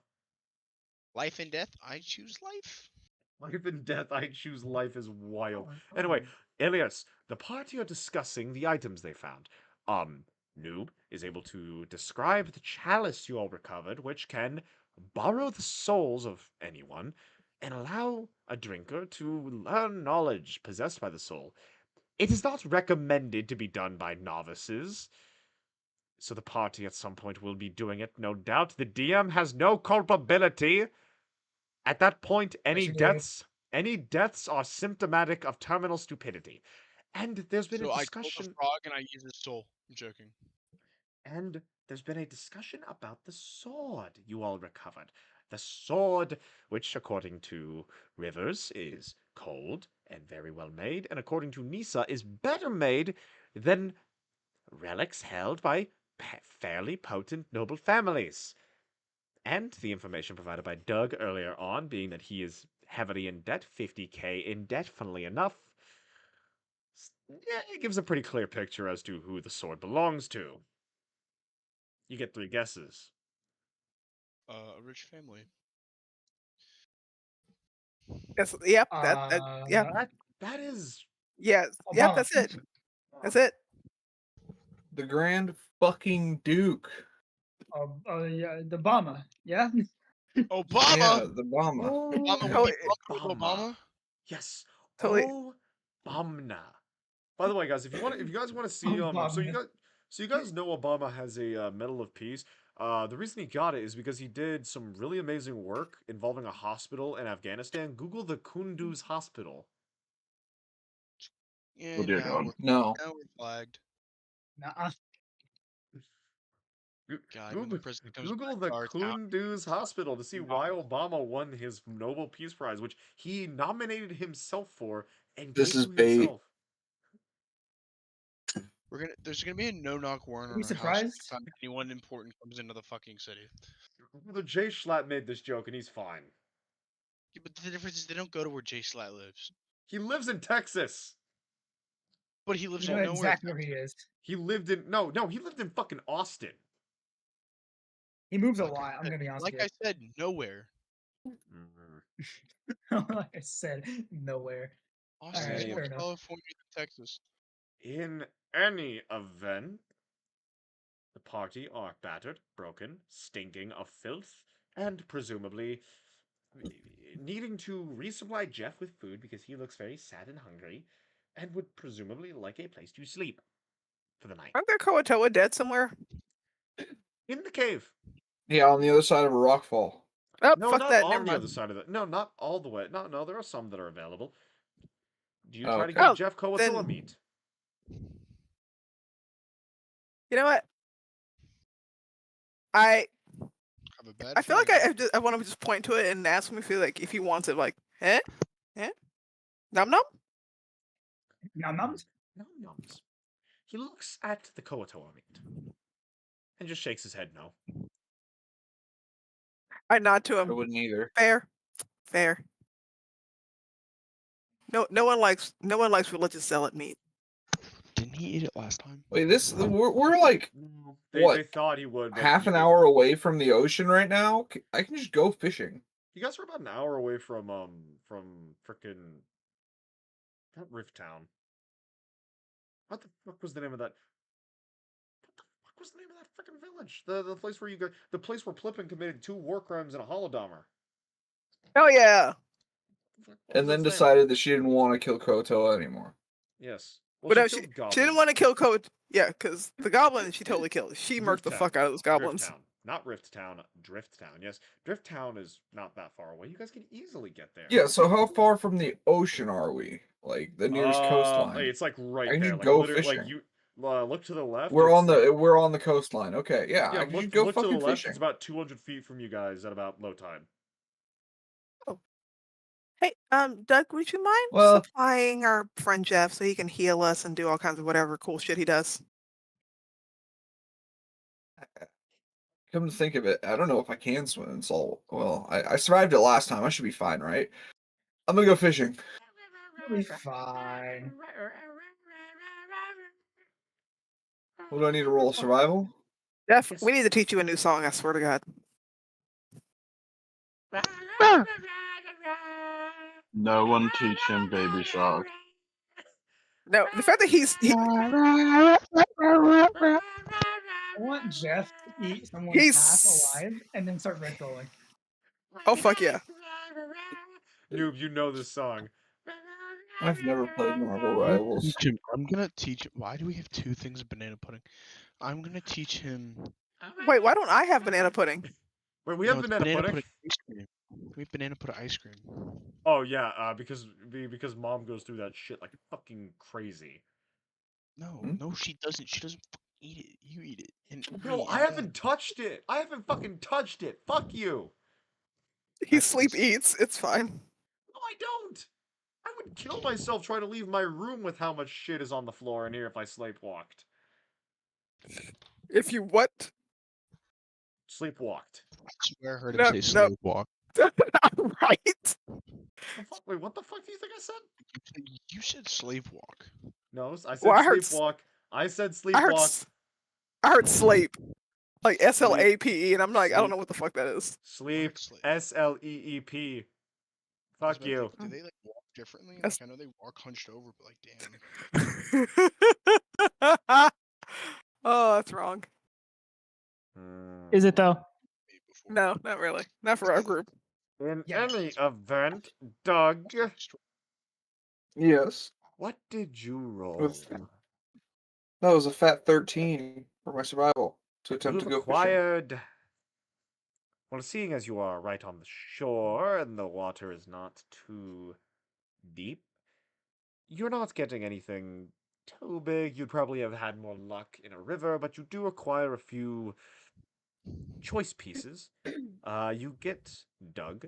Life and death, I choose life. Life and death, I choose life is wild. Anyway, Elias, the party are discussing the items they found. Noob is able to describe the chalice you all recovered, which can borrow the souls of anyone and allow a drinker to learn knowledge possessed by the soul. It is not recommended to be done by novices, So the party at some point will be doing it, no doubt. The DM has no culpability. At that point, Yes, you do. any deaths are symptomatic of terminal stupidity. And there's been a So I killed a discussion frog and I used his soul. I'm joking. and there's been a discussion about the sword you all recovered. The sword, which according to Rivers is cold and very well made, and according to Nisa is better made than relics held by fairly potent noble families. And the information provided by Doug earlier on, being that he is heavily in debt, 50K in debt, funnily enough, yeah, it gives a pretty clear picture as to who the sword belongs to. You get 3 guesses. A rich family. Yes, yep, yep, That is yes, yep, Obama. that's it. That's it. The Grand fucking Duke. Yeah, the Obama. Yeah. Obama. Yeah, the Obama. Obama Oh, would be it- fucking with Obama. Yes. Totally. Obama. By the way, guys, if you guys want to see Obama. so you guys know Obama has a Medal of Peace. The reason he got it is because he did some really amazing work involving a hospital in Afghanistan. Google the Kunduz Hospital. Yeah, Oh dear now God. we're No. flagged. Nuh-uh. God, when the president comes Google back the to our town, Kunduz Hospital to see why Obama won his Nobel Peace Prize, which he nominated himself for and This gave is to bait. himself. there's gonna be a no-knock warrant Are on we our house surprised? anytime anyone important comes into the fucking city. The Jay Schlatt made this joke and he's fine. Yeah, but the difference is they don't go to where Jay Slat lives. He lives in Texas. But he lives You know in nowhere. exactly where he is. He lived in he lived in fucking Austin. He moves a Like I lot. I'm said- gonna be honest Like with I said, nowhere. you. Like I said, nowhere. Austin's Alright, more fair enough. California than Texas. In any event, the party are battered, broken, stinking of filth, and presumably needing to resupply Jeff with food because he looks very sad and hungry, and would presumably like a place to sleep for the night. Aren't there Koatoa dead somewhere? In the cave. Yeah, on the other side of a rock fall. Oh, No, fuck not that. on Never the mind. other side of it. No, not all the way. No, there are some that are available. Do you Oh, try to okay. give Oh, Jeff Koatoa then- meat? You know what? I Have a bad I feel like feeling. I want to just point to it and ask him if he wants it. Like, eh, nom nom. Nom noms? No nums. He looks at the Koatoa meat and just shakes his head no. I nod to I him. wouldn't either. Fair. No one likes religious zealot meat. Didn't he eat it last time? Wait, we're like No, What? they thought he would. But half he an didn't. hour away from the ocean right now. I can just go fishing. You guys are about an hour away from frickin' not Rift Town. What the fuck was the name of that? What the fuck was the name of that frickin' village? The place where the place where Plippin committed 2 war crimes and a holodommer. Oh yeah. What was And then its name? decided that she didn't want to kill Kotoa anymore. Yes. Well, But no, she she killed goblins. didn't want to kill Coach. Yeah, because the goblin she totally killed. She murked the Drift fuck out of those goblins. Drift Town. Not Rift Town, Drift Town. Yes, Drift Town is not that far away. You guys can easily get there. Yeah, so how far from the ocean are we? Like the nearest coastline? It's like right I can there. just Like go literally, like fishing. you look to the left. We're it's on like- the coastline. Okay, yeah, I can just go look to the fucking left. fishing. It's about 200 feet from you guys at about low tide. Hey, Doug, would you mind Well- supplying our friend Jeff so he can heal us and do all kinds of whatever cool shit he does? Come to think of it, I don't know if I can swim in salt. Well, I survived it last time. I should be fine, right? I'm gonna go fishing. You'll be fine. What do I need to roll? Survival? Jeff, Yes. we need to teach you a new song. I swear to God. No one teach him Baby Shark. No, the fact that he I want Jeff to eat someone half He's- alive and then start red rolling. Oh fuck yeah. Noob, you know this song. I've never played Marvel Rivals. I'm gonna teach him. Why do we have 2 things of banana pudding? I'm gonna teach him. Wait, why don't I have banana pudding? Wait, we No, have it's banana pudding. ice cream. We have banana pudding ice cream. Oh yeah, because mom goes through that shit like fucking crazy. No, no, she doesn't. She doesn't eat it. You eat it. And No, me I and haven't Dad. touched it. I haven't fucking touched it. Fuck you. He That's sleep dis- eats. It's fine. No, I don't. I would kill myself trying to leave my room with how much shit is on the floor in here if I sleepwalked. If you what? Sleepwalked. I swear I heard him No, say no. slave walk. Right? The fuck? Wait, what the fuck do you think I said? You said slave walk. No, I said Well, I heard sleepwalk. I said I heard sleepwalk. I heard sleep. Like Sleep. SLAPE, and I'm like, I don't Sleep. know what the fuck that is. Sleep. Slave. SLEEP. I was Fuck about to you. think, do they like walk differently? That's- Like I know they walk hunched over, but like damn. Oh, that's wrong. Is it though? Before. No, not really. Not for our group. In Yeah, any event, Doug, Yes. what did you roll? With- That was a fat 13 for my survival to attempt You've to go fishing. acquired. Well, seeing as you are right on the shore and the water is not too deep, you're not getting anything too big. You'd probably have had more luck in a river, but you do acquire a few choice pieces. You get Doug.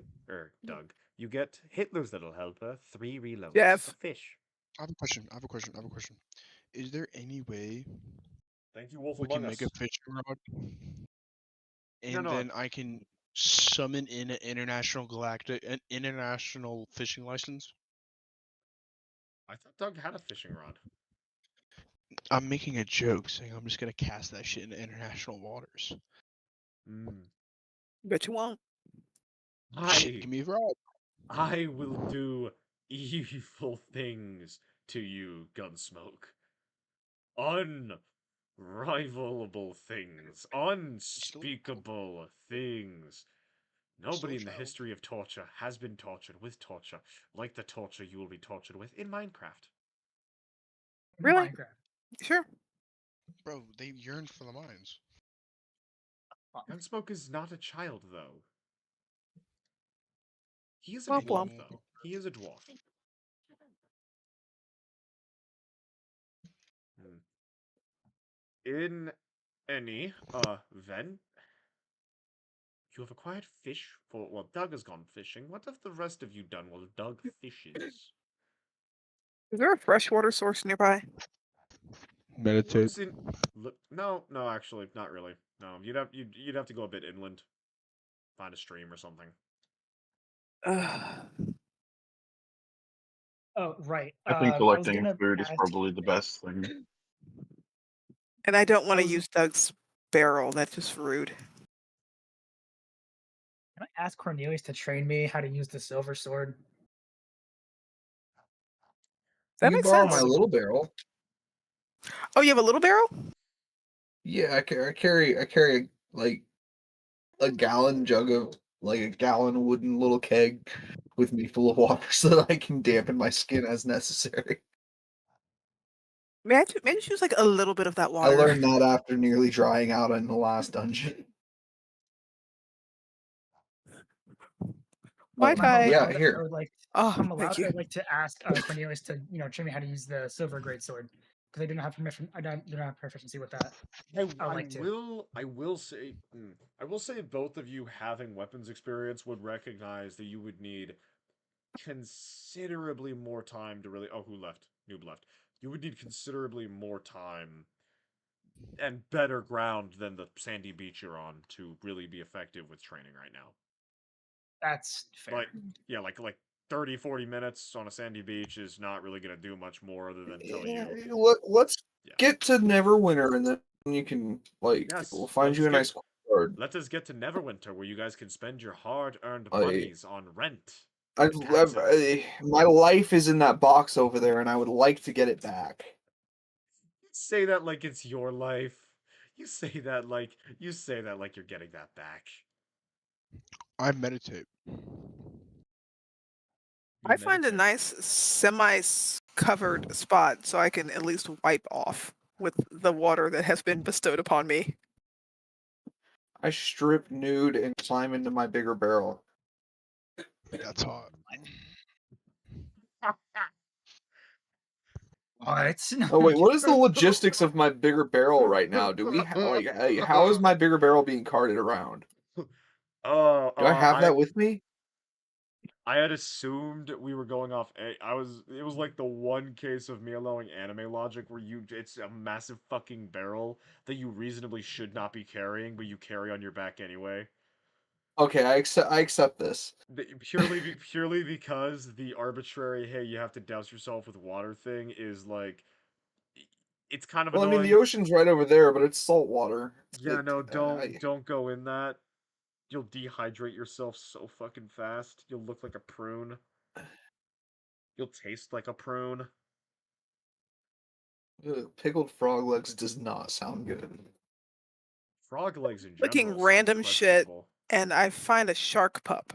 You get Hitler's Little Helper, 3 reloads Jeff. of fish. I have a question. Is there any way Thank you, Wolf we Among can make a Us. fishing rod, No, and no. then I can summon in an international fishing license? I thought Doug had a fishing rod. I'm making a joke, saying I'm just gonna cast that shit into international waters. Bet you won't. Shit, give me a rod. I will do evil things to you, Gunsmoke. Unrivalable things. Unspeakable things. Nobody in the child. history of torture has been tortured with torture like the torture you will be tortured with in Minecraft. Really? Minecraft. Sure. Bro, they yearn for the mines. Gunsmoke is not a child, though. He is a Womp dwarf, womp. though. He is a dwarf. In any event, you have acquired fish for, well, Doug has gone fishing. What have the rest of you done while Doug fishes? Is there a freshwater source nearby? Meditate. Looks in, no, actually, not really. No, you'd have to go a bit inland, find a stream or something. Oh, right. I think I was collecting gonna food is ask- probably the best thing. And I don't want to was- use Doug's barrel. That's just rude. Can I ask Cornelius to train me how to use the silver sword? That You makes borrow sense. my little barrel. Oh, you have a little barrel? Yeah, I carry like a gallon jug of like a gallon wooden little keg with me full of water so that I can dampen my skin as necessary. May I just use like a little bit of that I water? learned that after nearly drying out in the last dungeon. Might If I'm I? Yeah, allowed, here. I would like. Oh, If I'm thank allowed, you. I'd like to ask Cornelius to train me how to use the silver greatsword because I do not have permission. I don't have proficiency with that. I would like to. I will say both of you having weapons experience would recognize that you would need considerably more time to really. Oh, who left? Noob left. You would need considerably more time and better ground than the sandy beach you're on to really be effective with training right now. That's fair. Like 30, 40 minutes on a sandy beach is not really going to do much more other than tell Yeah, you. let's Yeah. get to Neverwinter, and then you can Yes, we'll find let's you a get- nice card. Let us get to Neverwinter, where you guys can spend your hard-earned I- monies on rent. My life is in that box over there, and I would like to get it back. You say that like it's your life. You say that like you're getting that back. I meditate. You I find a meditate? nice semi-covered spot so I can at least wipe off. with the water that has been bestowed upon me. I strip nude and climb into my bigger barrel. That's hot. What? Oh wait, what is the logistics of my bigger barrel right now? Do we how is my bigger barrel being carted around? Uh, Do I have I that with me? I had assumed we were going off. It was like the one case of me allowing anime logic where it's a massive fucking barrel that you reasonably should not be carrying, but you carry on your back anyway. Okay, I accept this. Purely because the arbitrary, hey, you have to douse yourself with water thing is like, it's kind of Well, I mean, annoying. the ocean's right over there, but it's salt water. Yeah, no, don't go in that. You'll dehydrate yourself so fucking fast. You'll look like a prune. You'll taste like a prune. Pickled frog legs does not sound good. Frog legs in Looking general sound random shit, questionable. and I find a shark pup.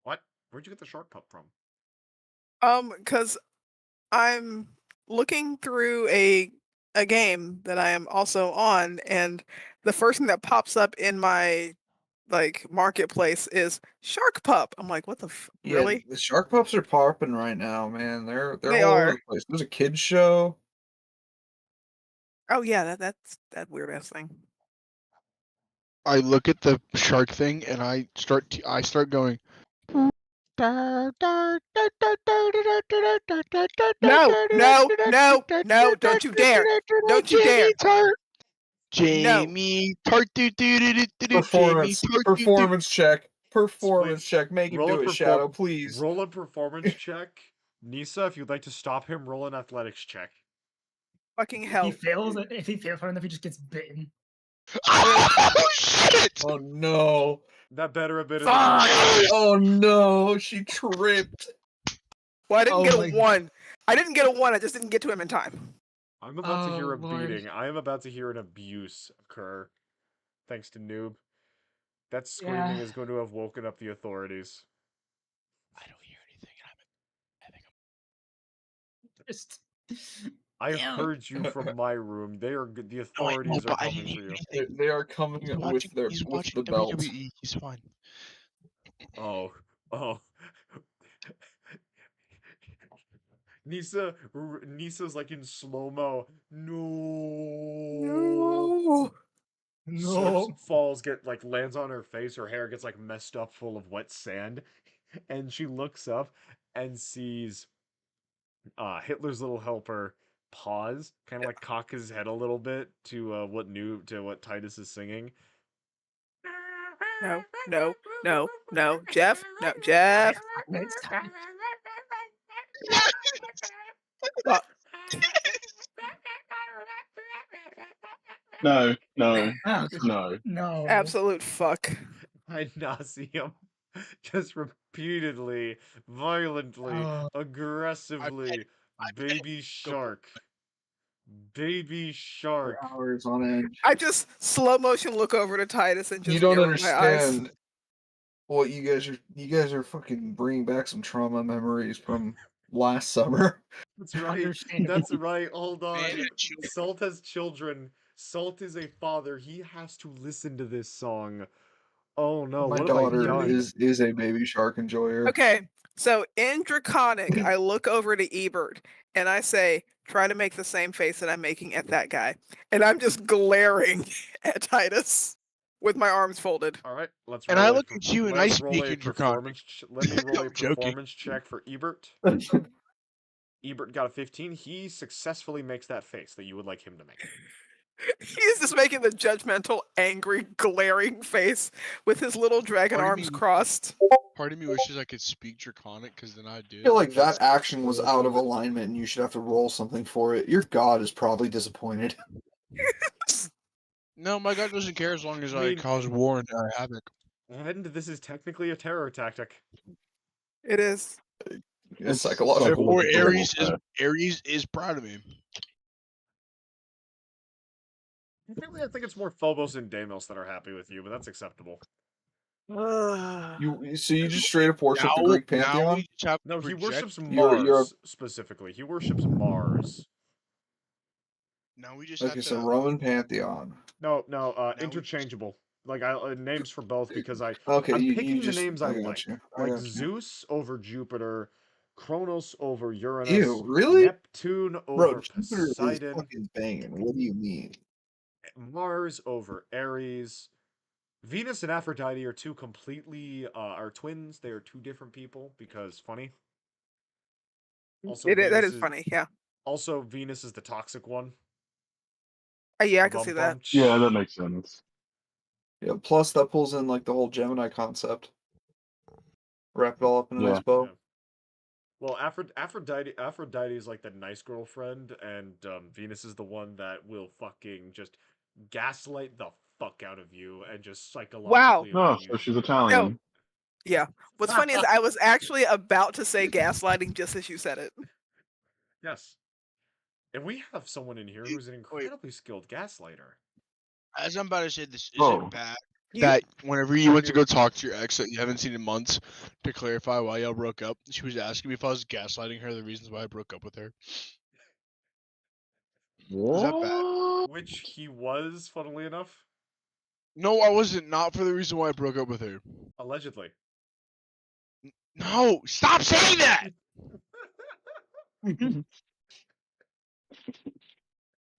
What? Where'd you get the shark pup from? Because I'm looking through a game that I am also on, and the first thing that pops up in my marketplace is shark pup. I'm like, what the Yeah, really? the shark pups are popping right now, man. They're They all over are. the place. There's a kids show. Oh yeah, that's that weird ass thing. I look at the shark thing and I start going. No, no, no, no! Don't you dare! Don't you dare! Jamie Tart. No. Jamie Tart. Jamie Tart. Performance check. Performance Please, check. Make him roll a do it, Shadow, please. roll a performance check. Nisa, if you'd like to stop him, roll an athletics check. Fucking If he hell. fails, if he fails hard enough, he just gets bitten. Oh shit! Oh no. That better have been in Fuck! the Oh no, she tripped. Well, I didn't Oh get my- a 1. I didn't get a 1. I just didn't get to him in time. I'm about to hear Oh, a Lord. beating. I am about to hear an abuse occur. Thanks to Noob. That screaming Yeah. is going to have woken up the authorities. I don't hear anything. I think Just. I Damn. heard you from my room. The no, authorities are but I coming didn't for hear you. anything. They are coming He's with watching the belt. WWE. He's fine. Oh, oh. Nisa's like in slow-mo. No. Slips, No. falls, lands on her face. Her hair gets like messed up, full of wet sand, and she looks up and sees Hitler's little helper pause, kind of like cock his head a little bit to what Titus is singing. No, no, no, no, Jeff, no, Jeff. Fuck. No, no, Oh, no. no. Absolute fuck. I nauseum, just repeatedly, violently, Oh. aggressively, I baby Go for it. shark, baby For shark. hours on end. I just slow motion look over to Titus and just You don't narrow my eyes. understand what you guys are fucking bringing back some trauma memories from last summer. That's right. Understandable. That's right. Hold on. Man and children. Salt has children. Salt is a father. He has to listen to this song. Oh no, My what have I daughter done? is a baby shark enjoyer. Okay, so in Draconic, I look over to Ebert and I say, try to make the same face that I'm making at that guy. And I'm just glaring at Titus with my arms folded. All right, let's And roll I a look per- at you and let's I roll speak a in Draconic. performance. Let me roll a I'm joking. performance check for Ebert. Ebert got a 15. He successfully makes that face that you would like him to make. He's just making the judgmental, angry, glaring face with his little dragon Part of arms me- crossed. Part of me wishes I could speak Draconic, because then I'd do I it. feel like that action was out of alignment and you should have to roll something for it. Your god is probably disappointed. No, my god doesn't care as long as I I mean- cause war and havoc. And this is technically a terror tactic. It is. It's psychological. Therefore, Psychological Ares is proud of me. I think it's more Phobos and Deimos that are happy with you, but that's acceptable. So you just straight up worship the Greek Now pantheon? we just have to No, he project. worships You're Mars specifically. He worships Mars. Now we just okay. have So to. Roman pantheon. No, Now we interchangeable. Like names for both because Okay, I'm you picking the just names I got like. you. I Like got you. Zeus over Jupiter, Kronos over Uranus, Ew, really? Neptune Bro, over Jupiter is Poseidon, fucking banging. What do you mean? Mars over Ares. Venus and Aphrodite are two completely are twins. They are two different people because funny. Also, That is funny. Yeah. Also, Venus is the toxic one. Yeah, I can see that. Yeah, that makes sense. Yeah. Plus, that pulls in like the whole Gemini concept. Wrap it all up in a Yeah. nice bow. Yeah. Well, Aphrodite is like the nice girlfriend, and Venus is the one that will fucking just gaslight the fuck out of you and just Wow. psychologically No, abuse so she's you. Italian. Yeah. What's funny is I was actually about to say gaslighting just as you said it. Yes. And we have someone in here who's an incredibly skilled gaslighter. As I'm about to say this, is Oh. it bad You- that whenever you went to go talk to your ex that you haven't seen in months to clarify why y'all broke up, she was asking me if I was gaslighting her the reasons why I broke up with her. Is that bad? What? Which he was, funnily enough. No, I wasn't. Not for the reason why I broke up with her. Allegedly. No, stop saying that.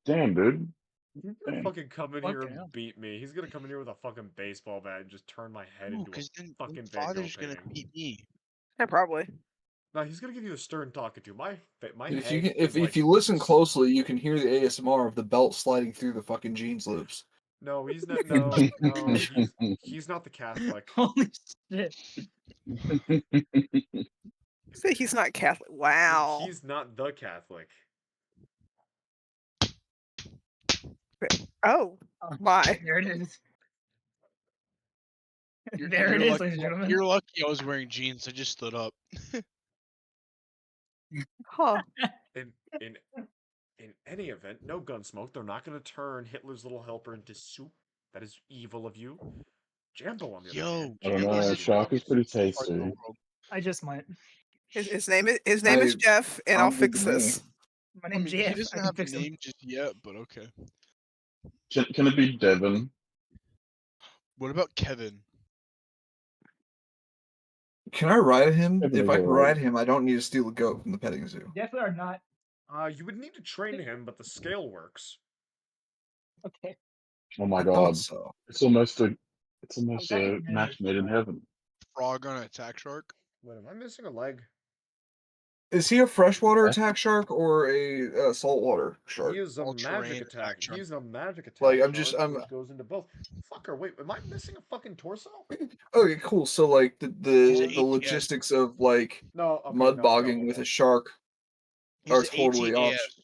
Damn, dude. He's gonna Dang. fucking come in here Fucking and hell. beat me. He's gonna come in here with a fucking baseball bat and just turn my head No, into because a then fucking Van Gogh father's gonna painting. beat me. Yeah, probably. No, he's gonna give you a stern talking to. My If head you can, is like if you listen closely, you can hear the ASMR of the belt sliding through the fucking jeans loops. No, he's not. No, no, he's not the Catholic. Holy shit. Say he's not Catholic. Wow. He's not the Catholic. Oh, my. There it is. You're, There you're it is, lucky, ladies and gentlemen. You're lucky I was wearing jeans. I just stood up. Huh. In any event, no gun smoke. They're not gonna turn Hitler's little helper into soup. That is evil of you. Jambo, on the other Yo, hand. I don't Jambo know. is the Shock is pretty best part in the tasty. world. I just might. His name is Jeff, and I'll Sounds good fix to me. this. My I name's mean, he JF. I doesn't can have a fix him. name just yet, but okay. Can it be Devin? What about Kevin? Can I ride him? Kevin If is I can alright. ride him, I don't need to steal a goat from the petting zoo. Definitely are not. You would need to train him, but the scale works. Okay. Oh my I god. thought so. It's almost a getting match made in heaven. Frog on an attack shark? Wait, am I missing a leg? Is he a freshwater Huh? attack shark or a saltwater shark? He is a magic All-terrain attack. attack shark. He's a magic attack. Like, shark, which goes into both. Fucker, wait, am I missing a fucking torso? Okay, cool. So like He's the an ATS. logistics of like No, okay, mud no, bogging no, with no. a shark He's are an totally off. ATAS.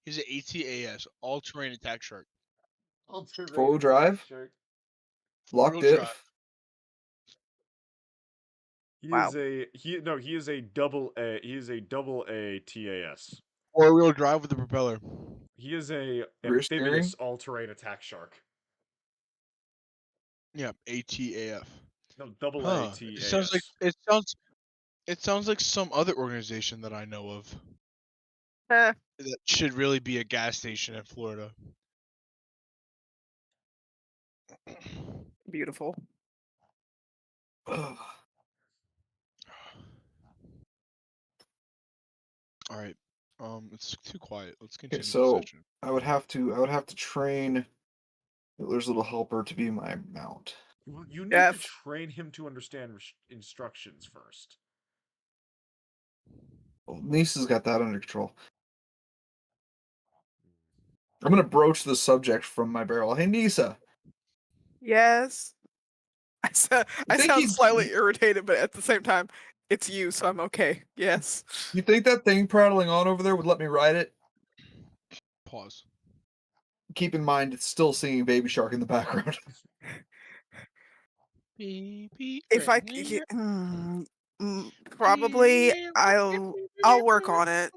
He's an ATAS, all-terrain attack shark. All-terrain Full attack drive? shark. Locked Four-wheel it. drive. He Wow. is a he is a double A TAS. Four-wheel drive with the propeller. He is a Rear amphibious steering? all-terrain attack shark. Yeah, ATAF. No, double Huh. A It sounds like TAS. it sounds like some other organization that I know of Eh, that should really be a gas station in Florida. beautiful. Ugh. All right. It's too quiet. Let's Okay, continue the so session. I would have to train Hitler's little helper to be my mount. You need to F. train him to understand instructions first. Well, Nisa's got that under control. I'm gonna broach the subject from my barrel. Hey Nisa, Yes. I think sound he's- slightly irritated, but at the same time, it's you, so I'm okay. Yes. you think that thing prattling on over there would let me ride it? Pause. Keep in mind, it's still singing Baby Shark in the background. If I probably I'll work on it.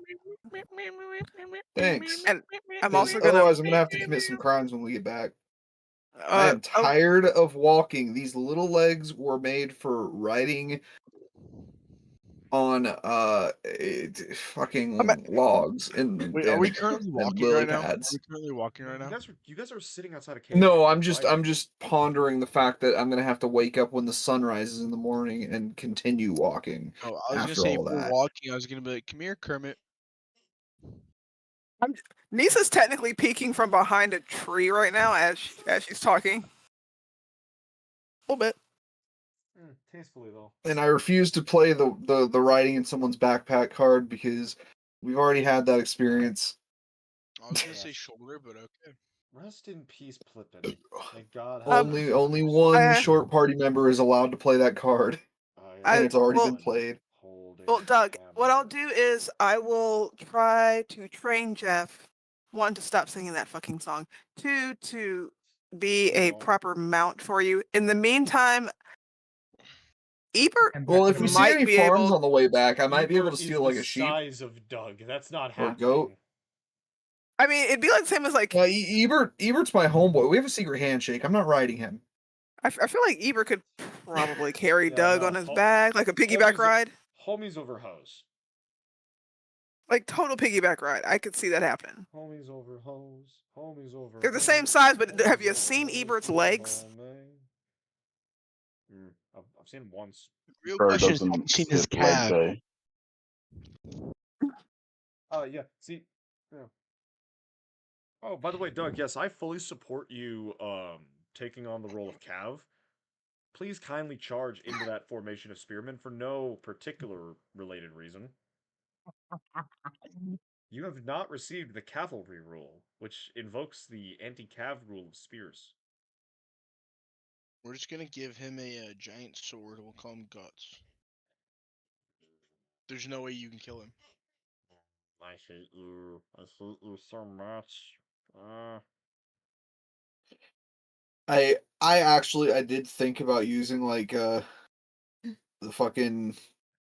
Thanks. And I'm 'Cause also gonna otherwise, I'm gonna have to commit some crimes when we get back. I am Oh, tired of walking. These little legs were made for riding on fucking logs and Wait, are we currently and walking lily right now? Are pads. we currently walking right now? You guys are sitting outside a cave. No, right? I'm just pondering the fact that I'm gonna have to wake up when the sun rises in the morning and continue walking Oh, I was gonna after say if all we're that. walking, I was gonna be like, "Come here, Kermit." Nisa's technically peeking from behind a tree right now as she's talking. A little bit. Tastefully though. And I refuse to play the riding in someone's backpack card because we've already had that experience. I was gonna say shoulder, but okay. Rest in peace, Plippin. May God have Um, mercy Only on your one I- short party member is allowed to play that card, soul. and it's already well- been played. Well, Doug, what I'll do is I will try to train Jeff, one, to stop singing that fucking song, two, to be a No. proper mount for you. In the meantime, Ebert And Well, back if to we the see might any be farms able- on the way back, I might be able to Ebert steal is like the a sheep size of Doug. That's not or happening. goat. I mean, it'd be like the same as like Ebert's my homeboy. We have a secret handshake. I'm not riding him. I feel like Ebert could probably carry Yeah, Doug no, on his back, like a piggyback homies- ride, Homies over hose. like total piggyback ride. I could see that happen. Homies over hose. Homies over. They're the same hose, size, but have homies you over seen hose, Ebert's come legs? on, man. I've seen him once. Real Bird question is, have doesn't you seen his skip leg calf? day. Yeah. See. Yeah. Oh, by the way, Doug. Yes, I fully support you. Taking on the role of Cav. Please kindly charge into that formation of spearmen for no particular related reason. You have not received the cavalry rule, which invokes the anti-cav rule of spears. We're just gonna give him a giant sword. We'll call him Guts. There's no way you can kill him. I hate you. I hate you so much. I did think about using like the fucking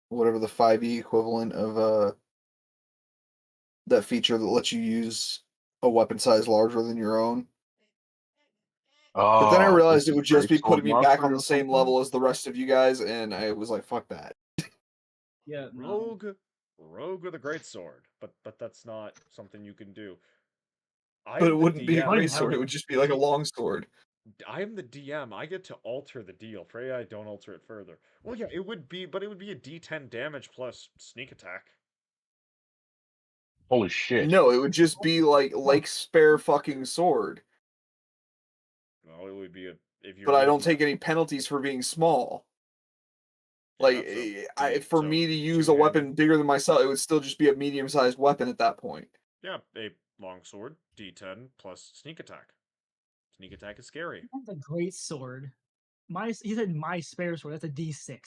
whatever the 5e equivalent of that feature that lets you use a weapon size larger than your own. But then I Oh, realized this it is would just be Great putting Sword me back Mastery on or the same something? level as the rest of you guys, and I was like, fuck that. Yeah, no. Rogue with a great sword, but that's not something you can do. I But am it the wouldn't be a DM. great sword, it would just be like a long sword. I am the DM. I get to alter the deal. Pray I don't alter it further. Well, yeah, it would be a D10 damage plus sneak attack. Holy shit. No, it would just be like spare fucking sword. No, it would be if you're. But I don't making take any penalties for being small. Yeah, Like, for me to use a weapon bigger than myself, it would still just be a medium-sized weapon at that point. Yeah, a longsword, D10 plus sneak attack. Sneak attack is scary. That's a great sword. He said my spare sword. That's a D6.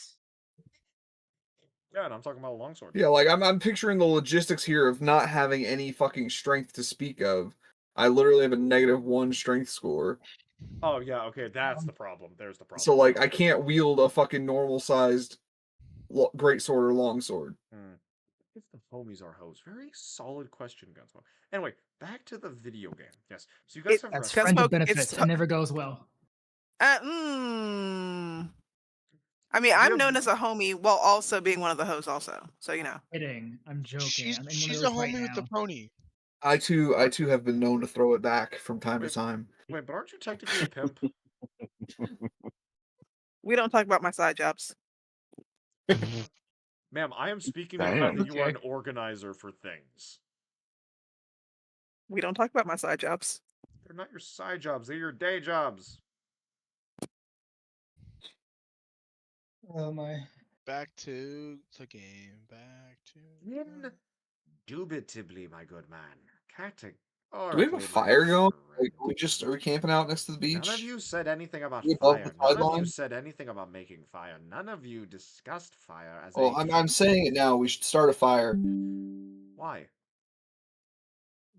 Yeah, and I'm talking about a longsword. Yeah, like I'm picturing the logistics here of not having any fucking strength to speak of. I literally have a -1 strength score. Oh yeah, okay, that's the problem. There's the problem. So like I can't wield a fucking normal sized great sword or long sword. If the homies are hoes, very solid question, Gunsmoke. Anyway, back to the video game. Yes, so you guys have That's wrestled. friends with Gunsmoke, benefits. It never goes well. I mean, I'm have- known as a homie while also being one of the hosts, also. So you know. Kidding. I'm joking. I'm in one of She's a those right homie with the now. pony. I too have been known to throw it back from time to time. Wait, but aren't you technically a pimp? We don't talk about my side jobs. Ma'am, I am speaking of the fact Damn. that you are Okay. an organizer for things. We don't talk about my side jobs. They're not your side jobs, they're your day jobs. Oh my. Back to the game. Back to. Indubitably, my good man. Do we have a fire going? Like, are we camping out next to the beach? None of you said anything about We above fire. the None of you sideline? said anything about making fire. None of you discussed fire as Well, I'm saying it now. We should start a fire. Why?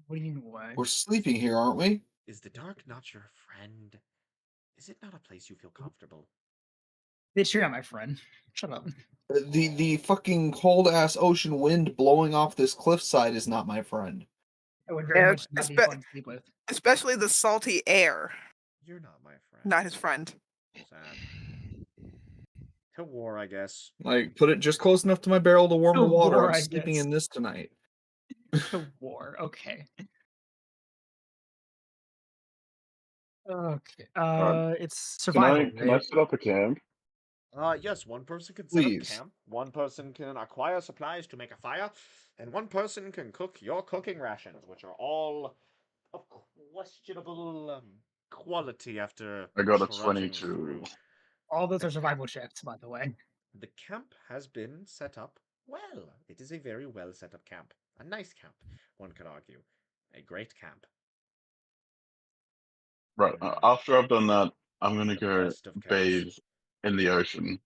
What do you mean why? We're sleeping here, aren't we? Is the dark not your friend? Is it not a place you feel comfortable? Bitch, you're not my friend. Shut up. The fucking cold ass ocean wind blowing off this cliffside is not my friend. It would very Yeah, much not be fun to sleep with. Especially the salty air. You're not my friend. Not his friend. Sad. To war, I guess. Like, put it just close enough to my barrel to warm To the water. war, I'm I sleeping guess. in this tonight. To war. Okay. Okay. It's Can survival, I right? set up a camp? Yes, one person can set up Please. camp, one person can acquire supplies to make a fire, and one person can cook your cooking rations, which are all of questionable quality after I got a trudging 22. through. All those The are survival checks, by the way. The camp has been set up well. It is a very well set up camp. A nice camp, one could argue. A great camp. Right. After I've done that, I'm gonna The go best of camps. bathe in the ocean.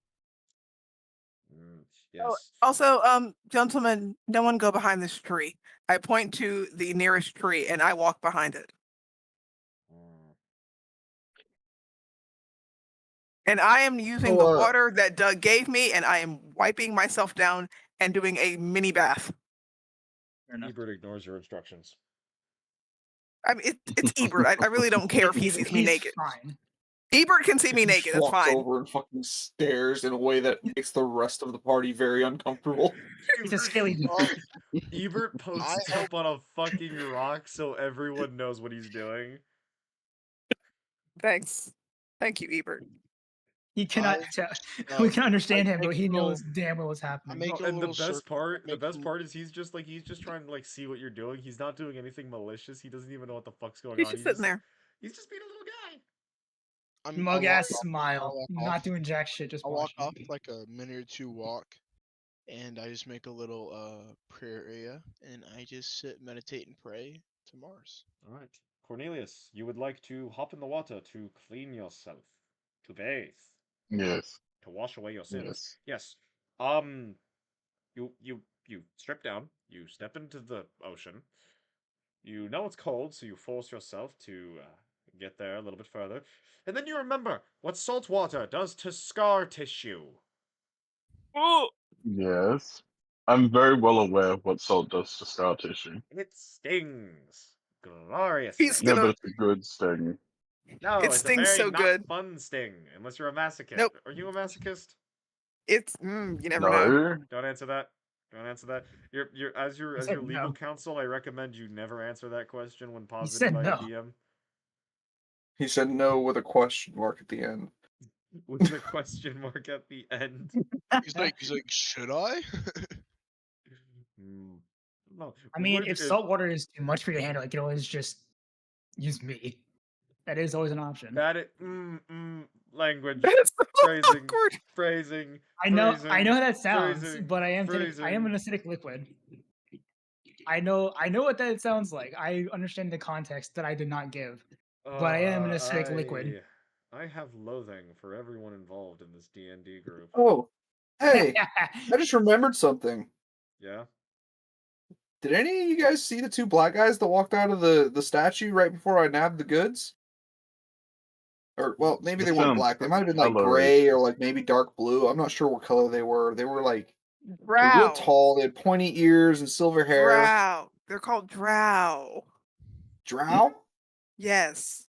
Oh, Yes. also, gentlemen, no one go behind this tree. I point to the nearest tree and I walk behind it. Mm. And I am using the water that Doug gave me, and I am wiping myself down and doing a mini bath. Fair enough. Ebert ignores your instructions. I mean, it's Ebert. I really don't care if he sees me He's naked. fine. Ebert can see me He naked. That's walks fine. over and fucking stares in a way that makes the rest of the party very uncomfortable. He's a scaly dude. Ebert posts up on a fucking rock so everyone knows what he's doing. Thanks. Thank you, Ebert. He cannot tell. We can understand him, but he knows damn well what's happening. make a And the little best part, the make best a- part is he's just trying to like see what you're doing. He's not doing anything malicious. He doesn't even know what the fuck's going He's on. just sitting there. He's just being a little guy. Mug ass I'll smile. walk Not off. doing jack shit, just I'll walk watching. off like a minute or two walk, and I just make a little prayer area, and I just sit, meditate, and pray to Mars. All right, Cornelius, you would like to hop in the water to clean yourself, to bathe, Yes. to wash away your sins. Yes. Yes. You strip down. You step into the ocean. You know it's cold, so you force yourself to get there a little bit further, and then you remember what salt water does to scar tissue. Oh, Yes. I'm very well aware of what salt does to scar tissue. It stings gloriously. he's Yeah, gonna. but it's a good sting. No, It it's a stings very so not good. fun sting, unless you're a masochist. Nope. Are you a masochist? It's you never know. No. Don't answer that. Don't answer that. As your said legal no. counsel, I recommend you never answer that question when He posited said by no. a DM. He said no with a question mark at the end. With a question mark at the end. He's like, should I? No. I mean, would if it- salt water is too much for you to handle, you can always just use me. That is always an option. that it language That's so phrasing awkward. phrasing. I know how phrasing, that sounds, phrasing, but I am an phrasing. acidic liquid. I know what that sounds like. I understand the context that I did not give, but I am an acidic liquid. I have loathing for everyone involved in this D&D group. Oh, hey, I just remembered something. Yeah? Did any of you guys see the two black guys that walked out of the statue right before I nabbed the goods? Or, well, maybe The they weren't film black. They might have been like color gray is- or like maybe dark blue. I'm not sure what color they were. They were like they're real Drow. tall. They had pointy ears and silver hair. Drow. They're called drow. Drow? Yes.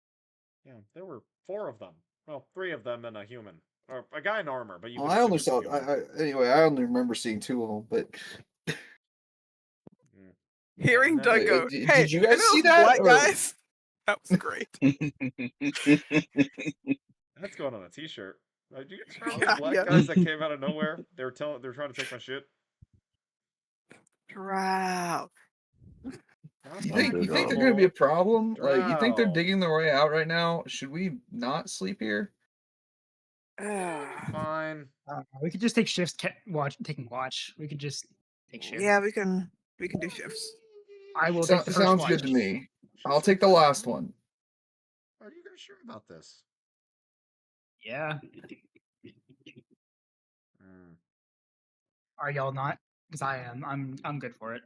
Yeah, there were 4 of them. Well, 3 of them and a human. Or a guy in armor, but you Well, could I only assume saw. it's a human. Anyway, I only remember seeing 2 of them. But Hearing And then- Doug go, Did hey, you guys know see those that, black or- guys? That was great. That's going on a t-shirt. Do you guys remember Yeah, the black yeah. guys that came out of nowhere? They were trying to take my shit. Drow. You think- think you they're going to be a problem? Like, you think they're Drow. digging their way out right now? Should we not sleep here? Fine. We could just take shifts, taking watch. We could just take shifts. Yeah, we can do shifts. I will take the first Sounds watch. good to me. I'll take the last one. Are you guys sure about this? Yeah. Mm. Are y'all not? Because I am. I'm good for it.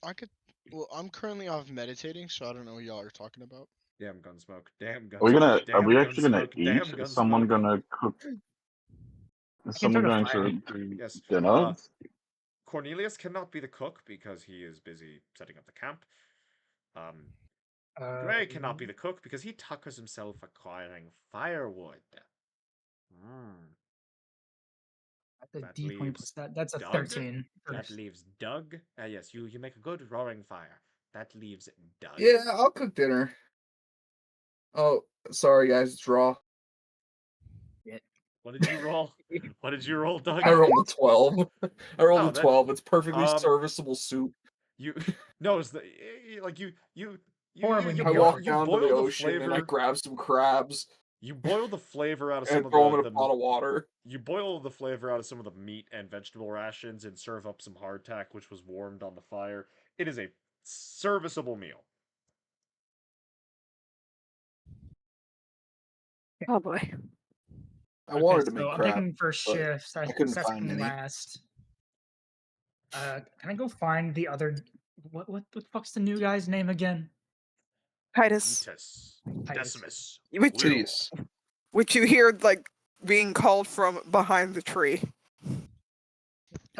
I could. Well, I'm currently off meditating, so I don't know what y'all are talking about. Damn Gunsmoke. Damn Gunsmoke. Are we gonna? Damn Are we actually gonna Gunsmoke, eat? Damn Is someone Gunsmoke. gonna cook? Is someone throw the going fire. to do Yes. dinner? Cornelius cannot be the cook because he is busy setting up the camp. Gray cannot be Um, the cook because he tuckers himself acquiring firewood. Hmm. That's a That D20 leaves plus that. That's a Doug. 13. That First. leaves Doug. Yes, you make a good roaring fire. That leaves Doug. Yeah, I'll cook dinner. Oh, sorry guys, it's raw. What did you roll? What did you roll, Doug? I rolled a 12. I rolled Oh, a 12. It's perfectly um, serviceable soup. You no, it's like Horribly I mediocre. walk you down to the boil the ocean and I flavor. grab some crabs You boil the flavor out of some and of throw them in a pot of water. you boil the flavor out of some of the meat and vegetable rations and serve up some hardtack which was warmed on the fire. It is a serviceable meal. Oh boy. I wanted to so make I'm crab, taking first but shift. I couldn't find Second any. last. Can I go find the other? What the fuck's the new guy's name again? Titus, Titus, Titus. Decimus, which Will. Tedious. which you hear like being called from behind the tree.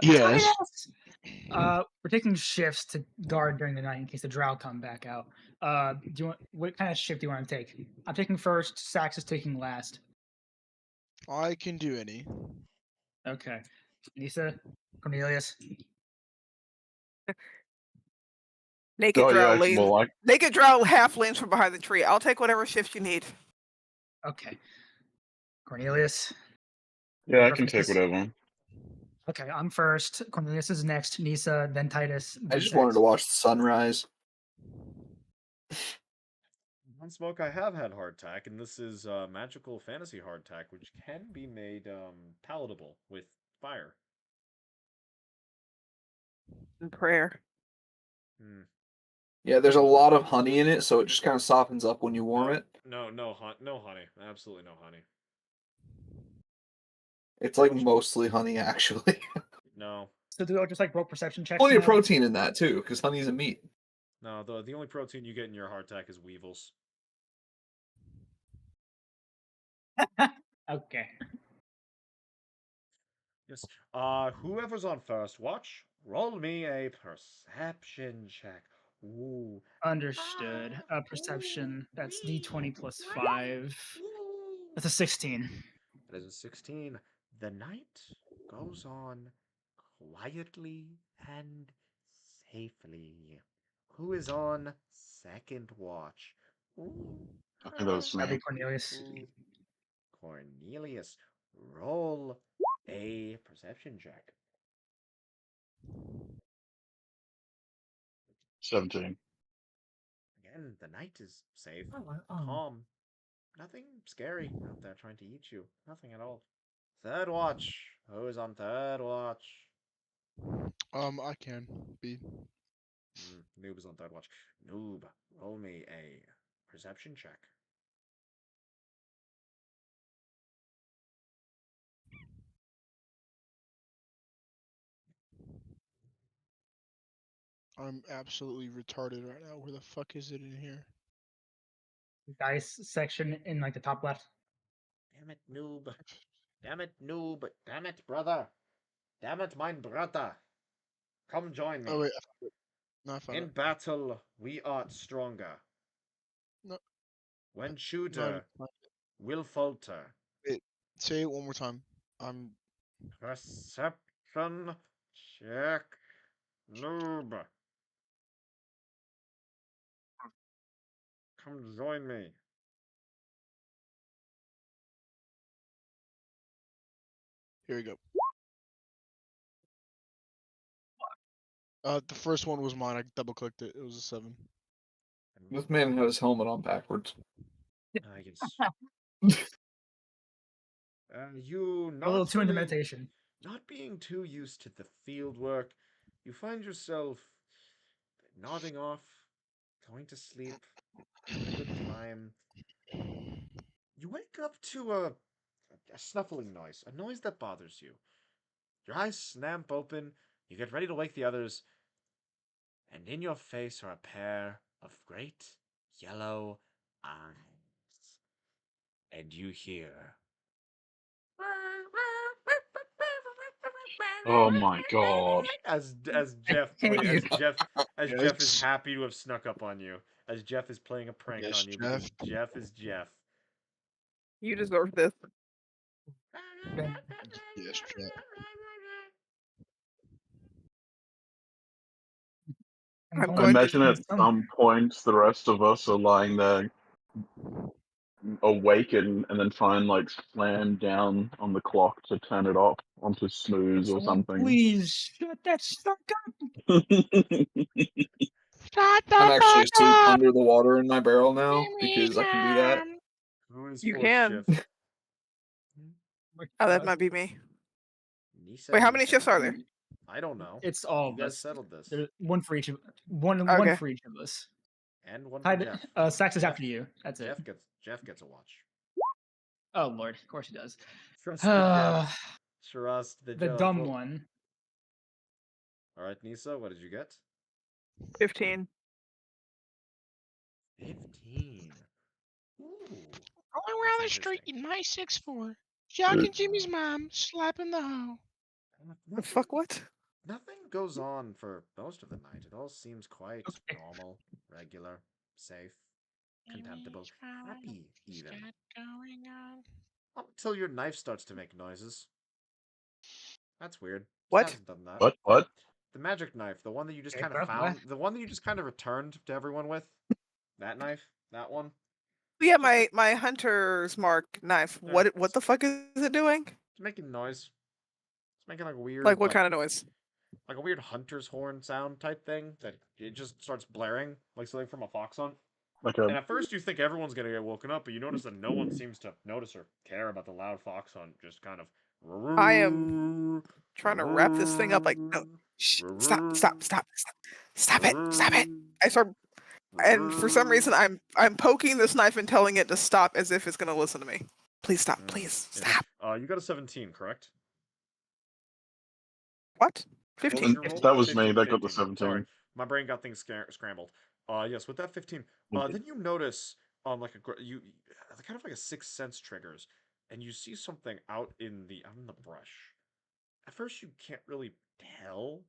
Yes. Titus! We're taking shifts to guard during the night in case the drow come back out. Do you want what kind of shift do you want to take? I'm taking first. Sax is taking last. I can do any. Okay. Nisa, Cornelius. Naked Oh drow yeah, lean. well I Naked drow half leans from behind the tree. I'll take whatever shift you need. Okay. Cornelius. yeah I can take Preferences? whatever. Okay, I'm first. Cornelius is next. Nisa, then Titus. I Then just wanted Sax. to watch the sunrise. On Smoke, I have had hardtack, and this is magical fantasy hardtack, which can be made palatable with fire. And prayer. Hmm. Yeah, there's a lot of honey in it, so it just kind of softens up when you warm it. No, no honey. Absolutely no honey. It's like mostly honey, actually. No, So do I just like roll perception checks Plenty of now? protein in that too, because honey's a meat. no. The only protein you get in your hardtack is weevils. Okay. Yes. Whoever's on first watch, roll me a perception check. Ooh. Understood. Perception. That's D20 plus 5. That's a 16. That is a 16. The night goes on quietly and safely. Who is on second watch? Ooh. I think that's That'd be me. Cornelius. Ooh. Cornelius, roll a perception check. 17. Again, the night is safe, calm. Nothing scary out there trying to eat you. Nothing at all. Third watch. Who is on third watch? I can be. Noob is on third watch. Noob, roll me a perception check. I'm absolutely retarded right now. Where the fuck is it in here? Dice section in like the top left. Damn it, noob. Damn it, noob. Damn it, brother. Damn it, mein brother. Come join me. Oh wait, no, I found In it. battle, we are stronger. No, When no, I shooter didn't find will falter. it. Wait, say it one more time. I'm. Perception check. Noob. Come join me. Here we go. The first one was mine. I double clicked it. It was a 7. This man had his helmet on backwards. I guess. You A little not too into really, meditation. not being too used to the field work, you find yourself nodding off, going to sleep, having a good time. You wake up to a snuffling noise, a noise that bothers you. Your eyes snap open, you get ready to wake the others, and in your face are a pair of great yellow eyes. And you hear. Oh my god. As Jeff hate wait you. as Jeff is Yikes. happy to have snuck up on you. as Jeff is playing a prank Yes, on you because Jeff. Jeff is Jeff. You deserve this. Yes, Jeff. I'm I'm going I going to. imagine at some point the rest of us are lying there awaken and then try and like slam down on the clock to turn it up onto snooze or Someone something. please shut that suck up. Shut I'm the actually fuck asleep up! under the water in my barrel now Give me because I can do that. some. Who is You fourth can. shift? Oh, that might be me. Nisa, Wait, how many Nisa. shifts are there? I don't know. It's all You of guys us. settled this. There's one for each of one Okay. for each of us. And one for Tide, Jeff. Sax is Jeff- after you. That's it. Jeff gets a watch. Oh lord, of course he does. Trust the Jeff. Trust the The Jeff. dumb Well, one. all right, Nisa, what did you get? 15. 15. Ooh. Going around the street interesting. in my 6'4", jocking Jimmy's mom, slapping the hoe. The fuck what? Nothing goes on for most of the night. It all seems quite Okay. normal, regular, safe, contemptible, happy even. Going on. Up until your knife starts to make noises. That's weird. It What? hasn't done that. What? The magic knife, the one that you just Okay, kind of what? found, the one that you just kind of returned to everyone with. That knife, that one. Yeah, my hunter's mark knife. Yeah. What the fuck is it doing? It's making noise. It's making like a weird, Like what kind of noise? like a weird hunter's horn sound type thing that it just starts blaring like something from a fox hunt. Like And a at first you think everyone's gonna get woken up, but you notice that no one seems to notice or care about the loud fox hunt. Just kind of. I am trying to wrap this thing up like no. Shh, stop it. I start, and for some reason I'm poking this knife and telling it to stop as if it's gonna listen to me. Please stop, please stop. You got a 17, correct? What? What was 15. your roll? that was me. 15, That got the 15. 17. Sorry, my brain got things scrambled. Yes, with that 15. Then you notice like you kind of like a sixth sense triggers, and you see something out in the brush. At first, you can't really tell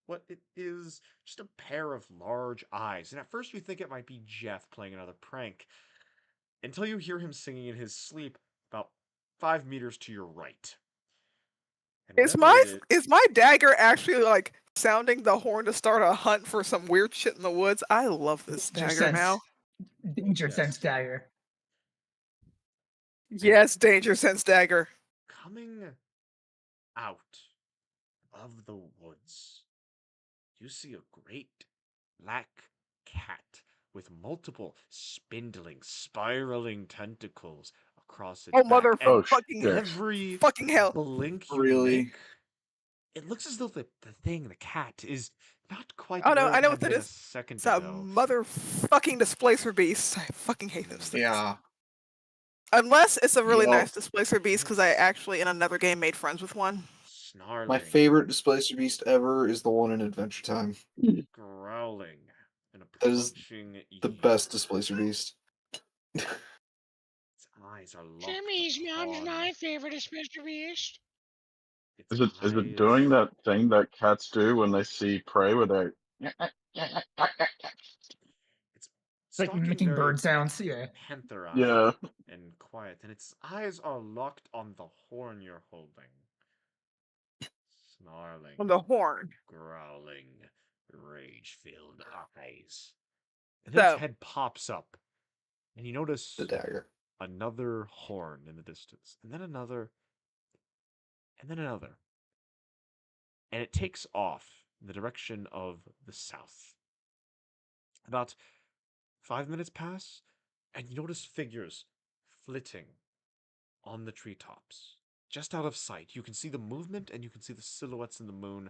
what it is. Just a pair of large eyes, and at first you think it might be Jeff playing another prank, until you hear him singing in his sleep about 5 meters to your right. And Is whatever it is my dagger actually like sounding the horn to start a hunt for some weird shit in the woods? I love this dagger now. Danger Yes. sense dagger. Yes, danger sense dagger. coming out of the woods, you see a great black cat with multiple spindling, spiraling tentacles across its Oh back. mother And fucking shit. every fucking hell. blink you Really? make, it looks as though the cat, is not quite Oh no, where I it know had what that been a is. second It's a ago. motherfucking displacer beast. I fucking hate those things. Yeah. Unless it's a really Yo. nice displacer beast, because I actually in another game made friends with one. Snarling. My favorite displacer beast ever is the one in Adventure Time. Growling and That is approaching The you. best displacer beast. Its eyes are locked Jimmy's mom's upon my favorite Mr. Beast. its Is it eyes. doing that thing that cats do when they see prey where they It's It's like stalking making very bird sounds. Yeah. panther-eyed Yeah. and quiet, and its eyes are locked on the horn you're holding. Snarling, On the horn. growling, rage-filled eyes. And then its So head pops up, and you notice The dagger. another horn in the distance, and then another, and then another. And it takes off in the direction of the south. About 5 minutes pass, and you notice figures flitting on the treetops. Just out of sight. You can see the movement and you can see the silhouettes in the moon,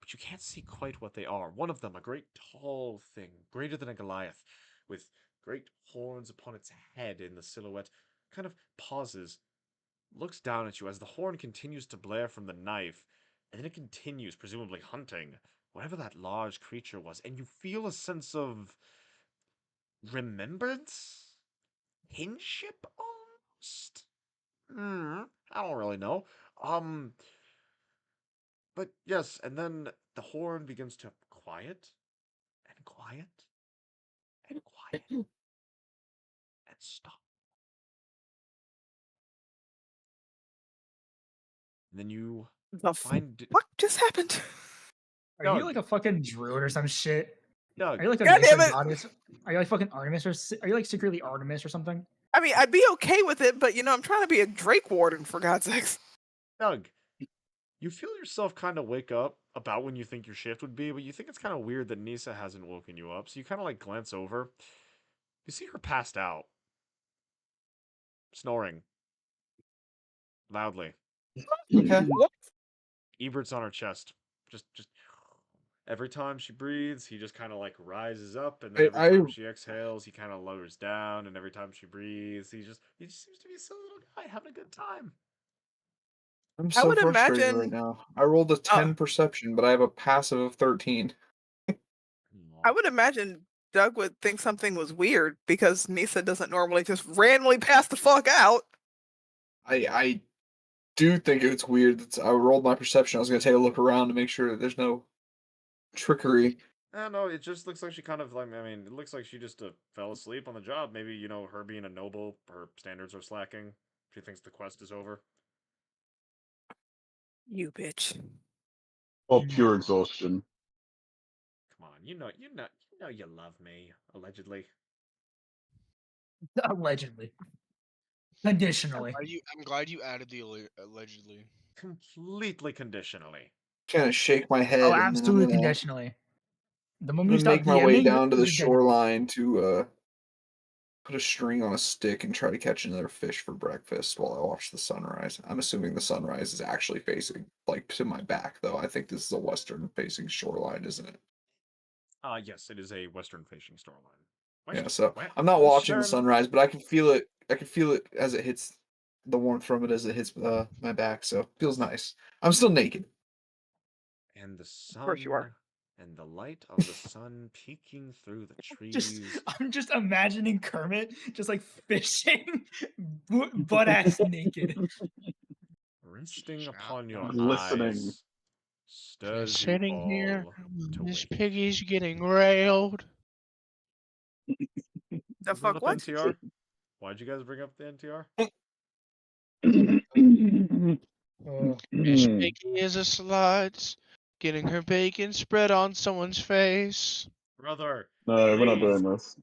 but you can't see quite what they are. One of them, a great tall thing, greater than a Goliath, with great horns upon its head in the silhouette, kind of pauses, looks down at you as the horn continues to blare from the knife, and then it continues, presumably hunting whatever that large creature was, and you feel a sense of remembrance? Kinship almost? I don't really know. But yes, and then the horn begins to quiet and quiet Get quiet. And stop. And then you The find what just happened? Are you Doug. like a fucking druid or some shit? Doug. Are you like a God mixed damn it! goddess? Are you like fucking Artemis or are you like secretly Artemis or something? I mean, I'd be okay with it, but I'm trying to be a Drake warden for God's sakes. Doug, you feel yourself kind of wake up about when you think your shift would be, but you think it's kind of weird that Nisa hasn't woken you up. So you kind of like glance over. You see her passed out, snoring loudly. Okay. What? Ebert's on her chest. Just every time she breathes, he just kind of like rises up, and then every time she exhales, he kind of lowers down, and every time she breathes, he just seems to be a silly little guy having a good time. I'm I so would frustrated right imagine. now. I rolled a 10 perception, but I have a passive of 13. I would imagine Doug would think something was weird because Nisa doesn't normally just randomly pass the fuck out. I do think it's weird that I rolled my perception. I was going to take a look around to make sure that there's no trickery. I don't know. It just looks like she kind of like. I mean, it looks like she just fell asleep on the job. Maybe her being a noble, her standards are slacking. She thinks the quest is over. You bitch. Or pure exhaustion. Come on, you know you love me. Allegedly. Allegedly. I'm Conditionally. glad you added the allegedly. Completely conditionally. Kind of shake my head, Oh, and then absolutely I'm gonna conditionally. The moment you stop make my way DMing, down to the you're getting- shoreline to put a string on a stick and try to catch another fish for breakfast while I watch the sunrise. I'm assuming the sunrise is actually facing like to my back, though. I think this is a western-facing shoreline, isn't it? Yes, it is a western-facing shoreline. Yeah, so I'm not watching the sunrise, but I can feel it. I can feel it as it hits the warmth from it as it hits my back. So it feels nice. I'm still naked. And the sun, course you are. and the light of the sun peeking through the trees. I'm just imagining Kermit just like fishing, butt ass naked. Resting upon your Listening. eyes, stirs you Sitting all here, to Miss wake. Piggy's getting railed. The Bring fuck up what? NTR? Why'd you guys bring up the NTR? Miss Piggy is a slut, getting her bacon spread on someone's face. Brother, No, we're not please. doing this.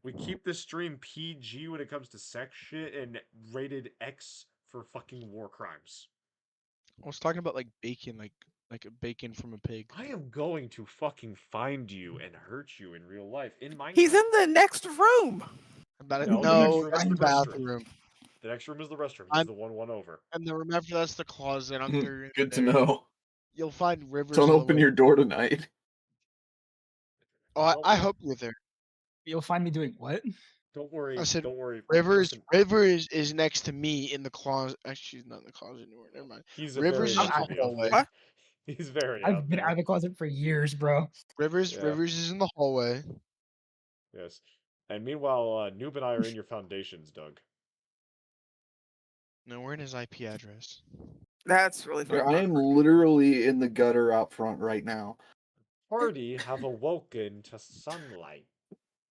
We keep this stream PG when it comes to sex shit and rated X for fucking war crimes. I was talking about like bacon, like a bacon from a pig. I am going to fucking find you and hurt you in real life in Minecraft. He's in the next room. No, No, the next room is that's the the restroom. bathroom. The next room is the restroom. He's the one over. And then remember, that's the closet. I'm through. Good to know. You'll find Rivers. Don't on the open way. your door tonight. Oh, I hope you're there. You'll find me doing what? Don't worry. I said, don't worry. Rivers. Listen, Rivers is next to me in the closet. Actually, he's not in the closet anymore. Never mind. he's Rivers very is out in to the be out hallway. there. He's very out I've been there. out of the closet for years, bro. Rivers. Yeah. Rivers is in the hallway. Yes. And meanwhile, Noob and I are in your foundations, Doug. No, we're in his IP address. That's really Yeah, funny. I am literally in the gutter out front right now. Party have awoken to sunlight.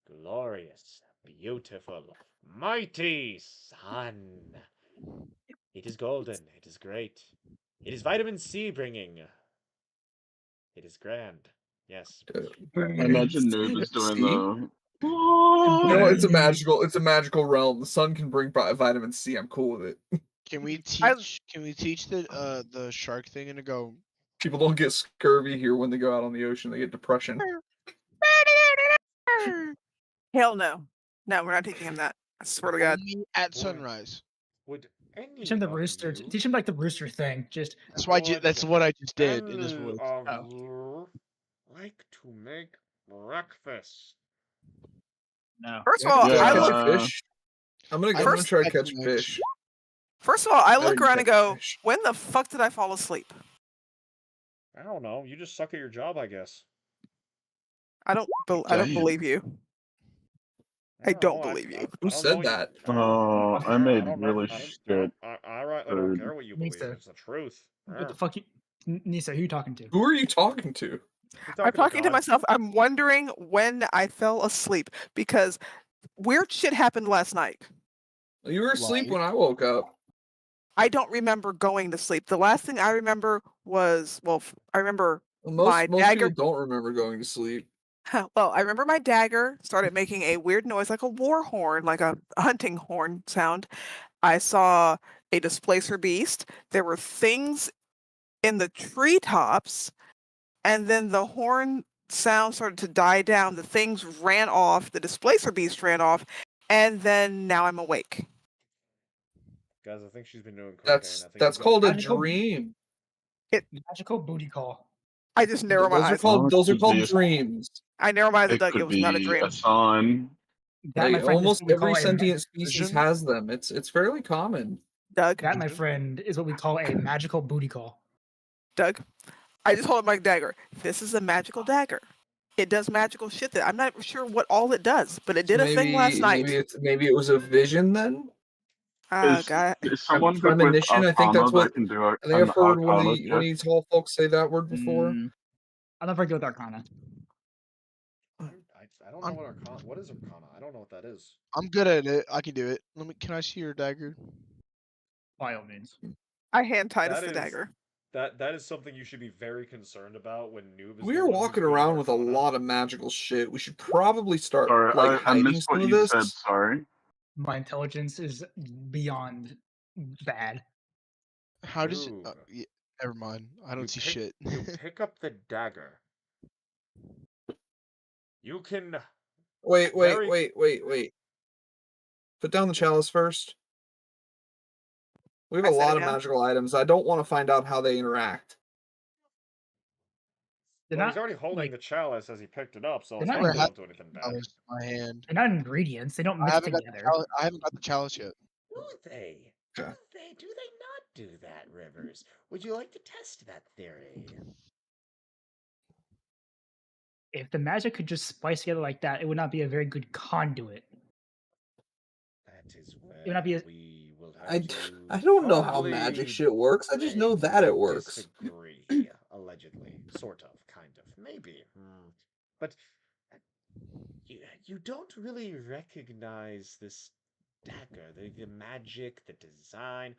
Glorious, beautiful, mighty sun. It is golden. It is great. It is vitamin C bringing. It is grand. Yes. I imagine Noob is doing See? the. No, it's a magical realm. The sun can bring vitamin C. I'm cool with it. Can we teach? Can we teach the shark thing and to go? People don't get scurvy here when they go out on the ocean. They get depression. Hell no. No, we're not teaching him that. I swear to God. Only at Boy. sunrise. Would any Teach him the of rooster. you- Teach him like the rooster thing. Just That's why. would That's what I just did in this any voice. of Oh. you like to make breakfast? no. First of all, Yeah. I Catch look. a fish. I'm gonna First- try to Catch catch a fish. First of all, I look Better around and catch go, fish. "When the fuck did I fall asleep?" I don't know. You just suck at your job, I guess. I don't Damn. believe you. I don't believe you. Who said that? Oh, I made really I shit. don't food. care what you Needs believe. to- It's the truth. What the fuck? Nisa, who you talking to? Who are you talking to? I'm talking to myself. I'm wondering when I fell asleep because weird shit happened last night. You were asleep Like- when I woke up. I don't remember going to sleep. The last thing I remember was, I remember my Most dagger. people don't remember going to sleep. Well, I remember my dagger started making a weird noise like a war horn, like a hunting horn sound. I saw a displacer beast. There were things in the treetops, and then the horn sound started to die down. The things ran off, the displacer beast ran off, and then now I'm awake. Guys, I think she's been doing cocaine. That's called a Magical- dream. Magical booty call. I just narrow my Those are eyes. called Oh, dreams. I narrow my eyes. It Doug, could it was not a be dream. a sign. That, my Like, friend, is almost what we every call a sentient species vision? has them. It's fairly common. Doug, That, my friend, is what we call a magical booty call. Doug, I just hold up my dagger. This is a magical dagger. It does magical shit. That I'm not sure what all it does, but it did a thing last night. Maybe it was a vision then. Oh god. Is someone good with Premonition. I think Arcana that's what that can do I think an I've heard one of Arcana the these tall folks say that word before. I'm not very good with Arcana. I don't know what Arcana. What is Arcana? I don't know what that is. I'm good at it. I can do it. Can I see your dagger? By all means. I hand Titus That the is- dagger. That is something you should be very concerned about when Noob is. We the are one who's walking good at around with a Arcana. lot of magical shit. We should probably start Sorry, I hiding missed some what of you this. said. Sorry. My intelligence is beyond bad. How does it? Noob. Yeah, never mind. I don't see shit. You pick up the dagger. You can. Wait. Very- Put down the chalice first. We have I a set it lot of down. magical items. I don't want to find out how they interact. They're Well, not he's already holding like the chalice as he picked it up, so they're it's not not in- going to do anything bad. Chalice in my hand. they're not ingredients. They don't I mix haven't got together. I haven't got the chalice yet. Do they? Okay. Do they not do that, Rivers? Would you like to test that theory? If the magic could just splice together like that, it would not be a very good conduit. That is where would not be a- we will have I to don't know how probably magic shit works. I just know beg that to it works. Disagree, allegedly, sort of, kind of, maybe. But you don't really recognize this dagger, the magic, the design.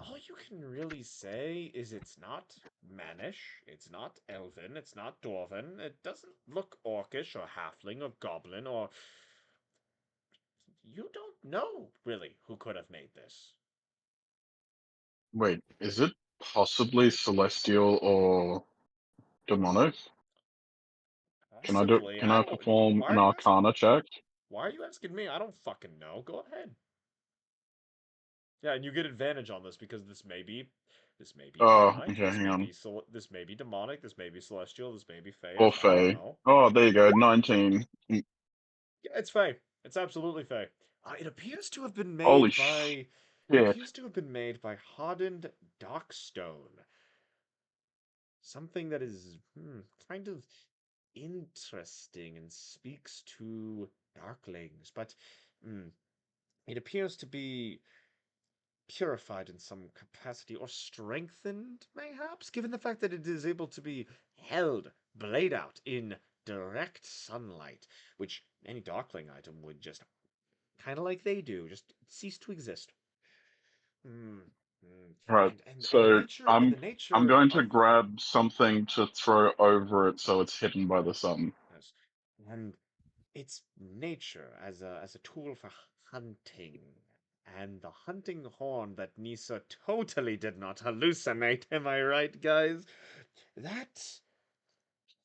All you can really say is it's not mannish, it's not elven, it's not dwarven, it doesn't look orcish or halfling or goblin or. You don't know, really, who could have made this. Wait, is it possibly celestial or demonic? Can I Possibly, Can I don't- perform why an are you asking- Arcana check? Why are you asking me? I don't fucking know. Go ahead. Yeah, and you get advantage on this because this may be Oh, demonic, okay, this hang may on. be this may be demonic, this may be celestial, this may be fey. Or I don't Fey. know. Oh, there you go, 19. Yeah, it's fey. It's absolutely fey. It appears to have been made Holy by. It shit. appears to have been made by hardened darkstone. Something that is kind of interesting and speaks to darklings, but it appears to be purified in some capacity or strengthened, mayhaps, given the fact that it is able to be held, blade out, in direct sunlight, which any darkling item would just, kind of like they do, just cease to exist. Right, And so the nature I'm going to of- grab something to throw over it so it's hidden by the sun. Yes. And its nature as a tool for hunting. And the hunting horn that Nisa totally did not hallucinate, am I right, guys? That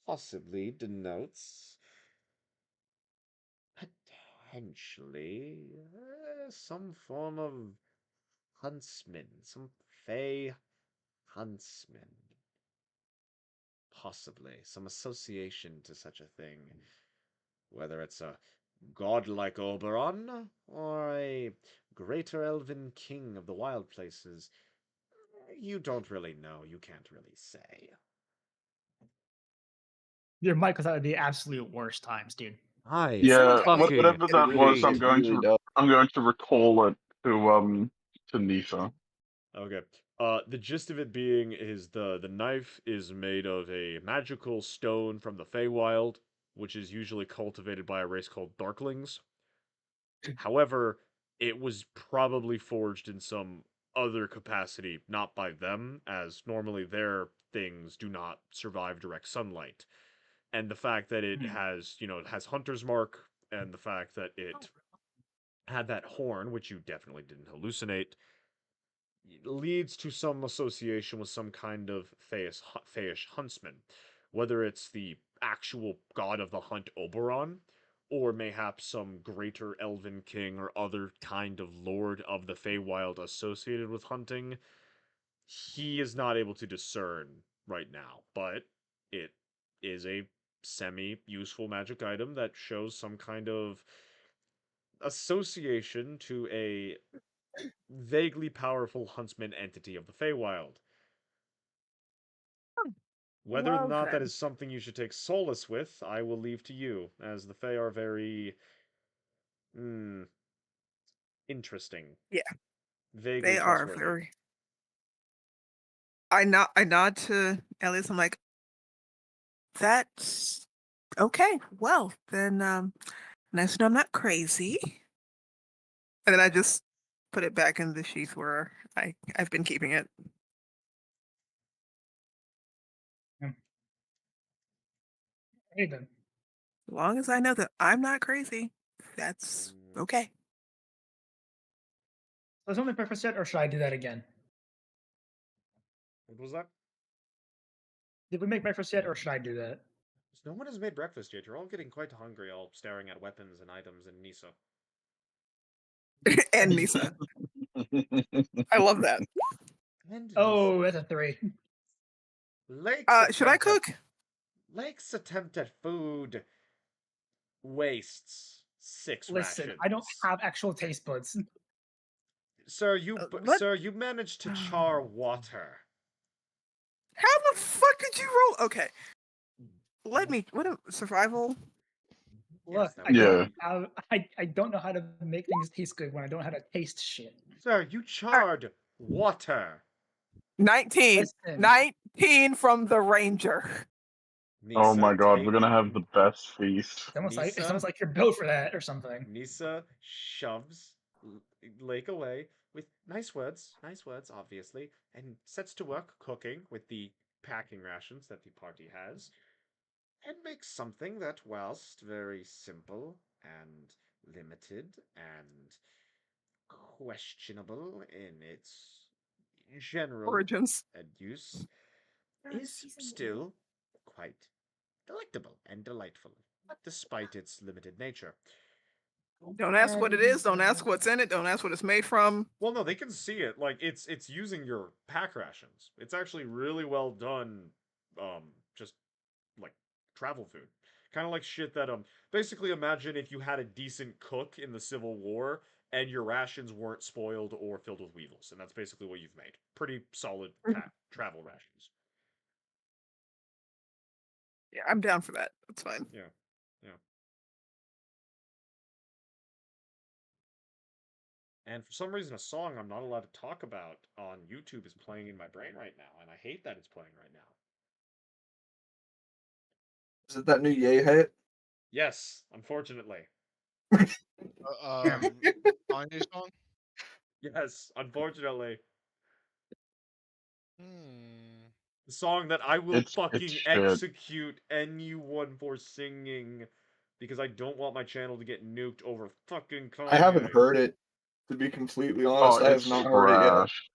possibly denotes potentially some form of huntsman, some fey huntsman. Possibly some association to such a thing. Whether it's a godlike Oberon or a greater elven king of the wild places, you don't really know. You can't really say. Your mic was at the absolute worst times, dude. Hi. Yeah, fucking whatever that was, I'm going really to does. I'm going to recall it to Nisa. Okay. The gist of it being is the knife is made of a magical stone from the Feywild, which is usually cultivated by a race called Darklings. However, it was probably forged in some other capacity, not by them, as normally their things do not survive direct sunlight. And the fact that it has, it has Hunter's Mark, and the fact that it had that horn, which you definitely didn't hallucinate, leads to some association with some kind of Fayish huntsman, whether it's the actual god of the hunt Oberon, or mayhaps some greater elven king or other kind of lord of the Feywild associated with hunting. He is not able to discern right now, but it is a semi-useful magic item that shows some kind of association to a vaguely powerful huntsman entity of the Feywild. Whether or Well, not that then. is something you should take solace with, I will leave to you, as the Fey are very interesting, Yeah, vaguely they are trustworthy. very. I nod to Elias. I'm like, that's okay. Well, then, nice to know I'm not crazy. And then I just put it back in the sheath where I've been keeping it. Hey then. As long as I know that I'm not crazy, that's okay. Was only breakfast yet, or should I do that again? What was that? Did we make breakfast yet, or should I do that? No one has made breakfast yet. You're all getting quite hungry, all staring at weapons and items and Nisa. And Nisa. I love that. And Nisa. Oh, that's a 3. Should I cook? Lake's attempt at food wastes 6 Listen, rations. I don't have actual taste buds. Sir, What? sir, you managed to char water. How the fuck did you roll? Okay. Let me. Survival? Look, Yes, that I was- don't have, I don't know how to make things taste good when I don't know how to taste shit. Sir, you charred water. 19. Listen. 19 from the ranger. Oh my Nisa, god, we're gonna have the best feast. It's almost like you're built for that or something. Nisa shoves Lake away with nice words, obviously, and sets to work cooking with the packing rations that the party has, and makes something that, whilst very simple and limited and questionable in its general Origins. use, is still quite delectable and delightful, despite its limited nature. Don't ask what it is. Don't ask what's in it. Don't ask what it's made from. Well, no, they can see it. Like it's using your pack rations. It's actually really well done. Just like travel food, kind of like shit that Basically, imagine if you had a decent cook in the Civil War and your rations weren't spoiled or filled with weevils, and that's basically what you've made. Pretty solid travel rations. Yeah, I'm down for that. That's fine. Yeah, yeah. And for some reason, a song I'm not allowed to talk about on YouTube is playing in my brain right now, and I hate that it's playing right now. Is it that new Yay hit? Yes, unfortunately. Kanye song? Yes, unfortunately. Hmm. The song that I will It's fucking shit. execute anyone for singing because I don't want my channel to get nuked over fucking Kanye. I haven't heard it. To be completely Oh, honest, I have it's not heard it yet. trash.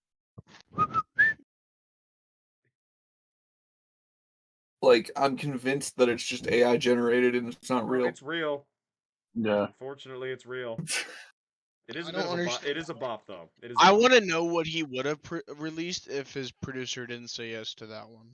Like, I'm convinced that it's just AI generated and it's not real. It's real. Yeah. Unfortunately, it's real. It is I a don't bit of a bop. understand. It is a bop, though. It is. I want to know what he would have released if his producer didn't say yes to that one.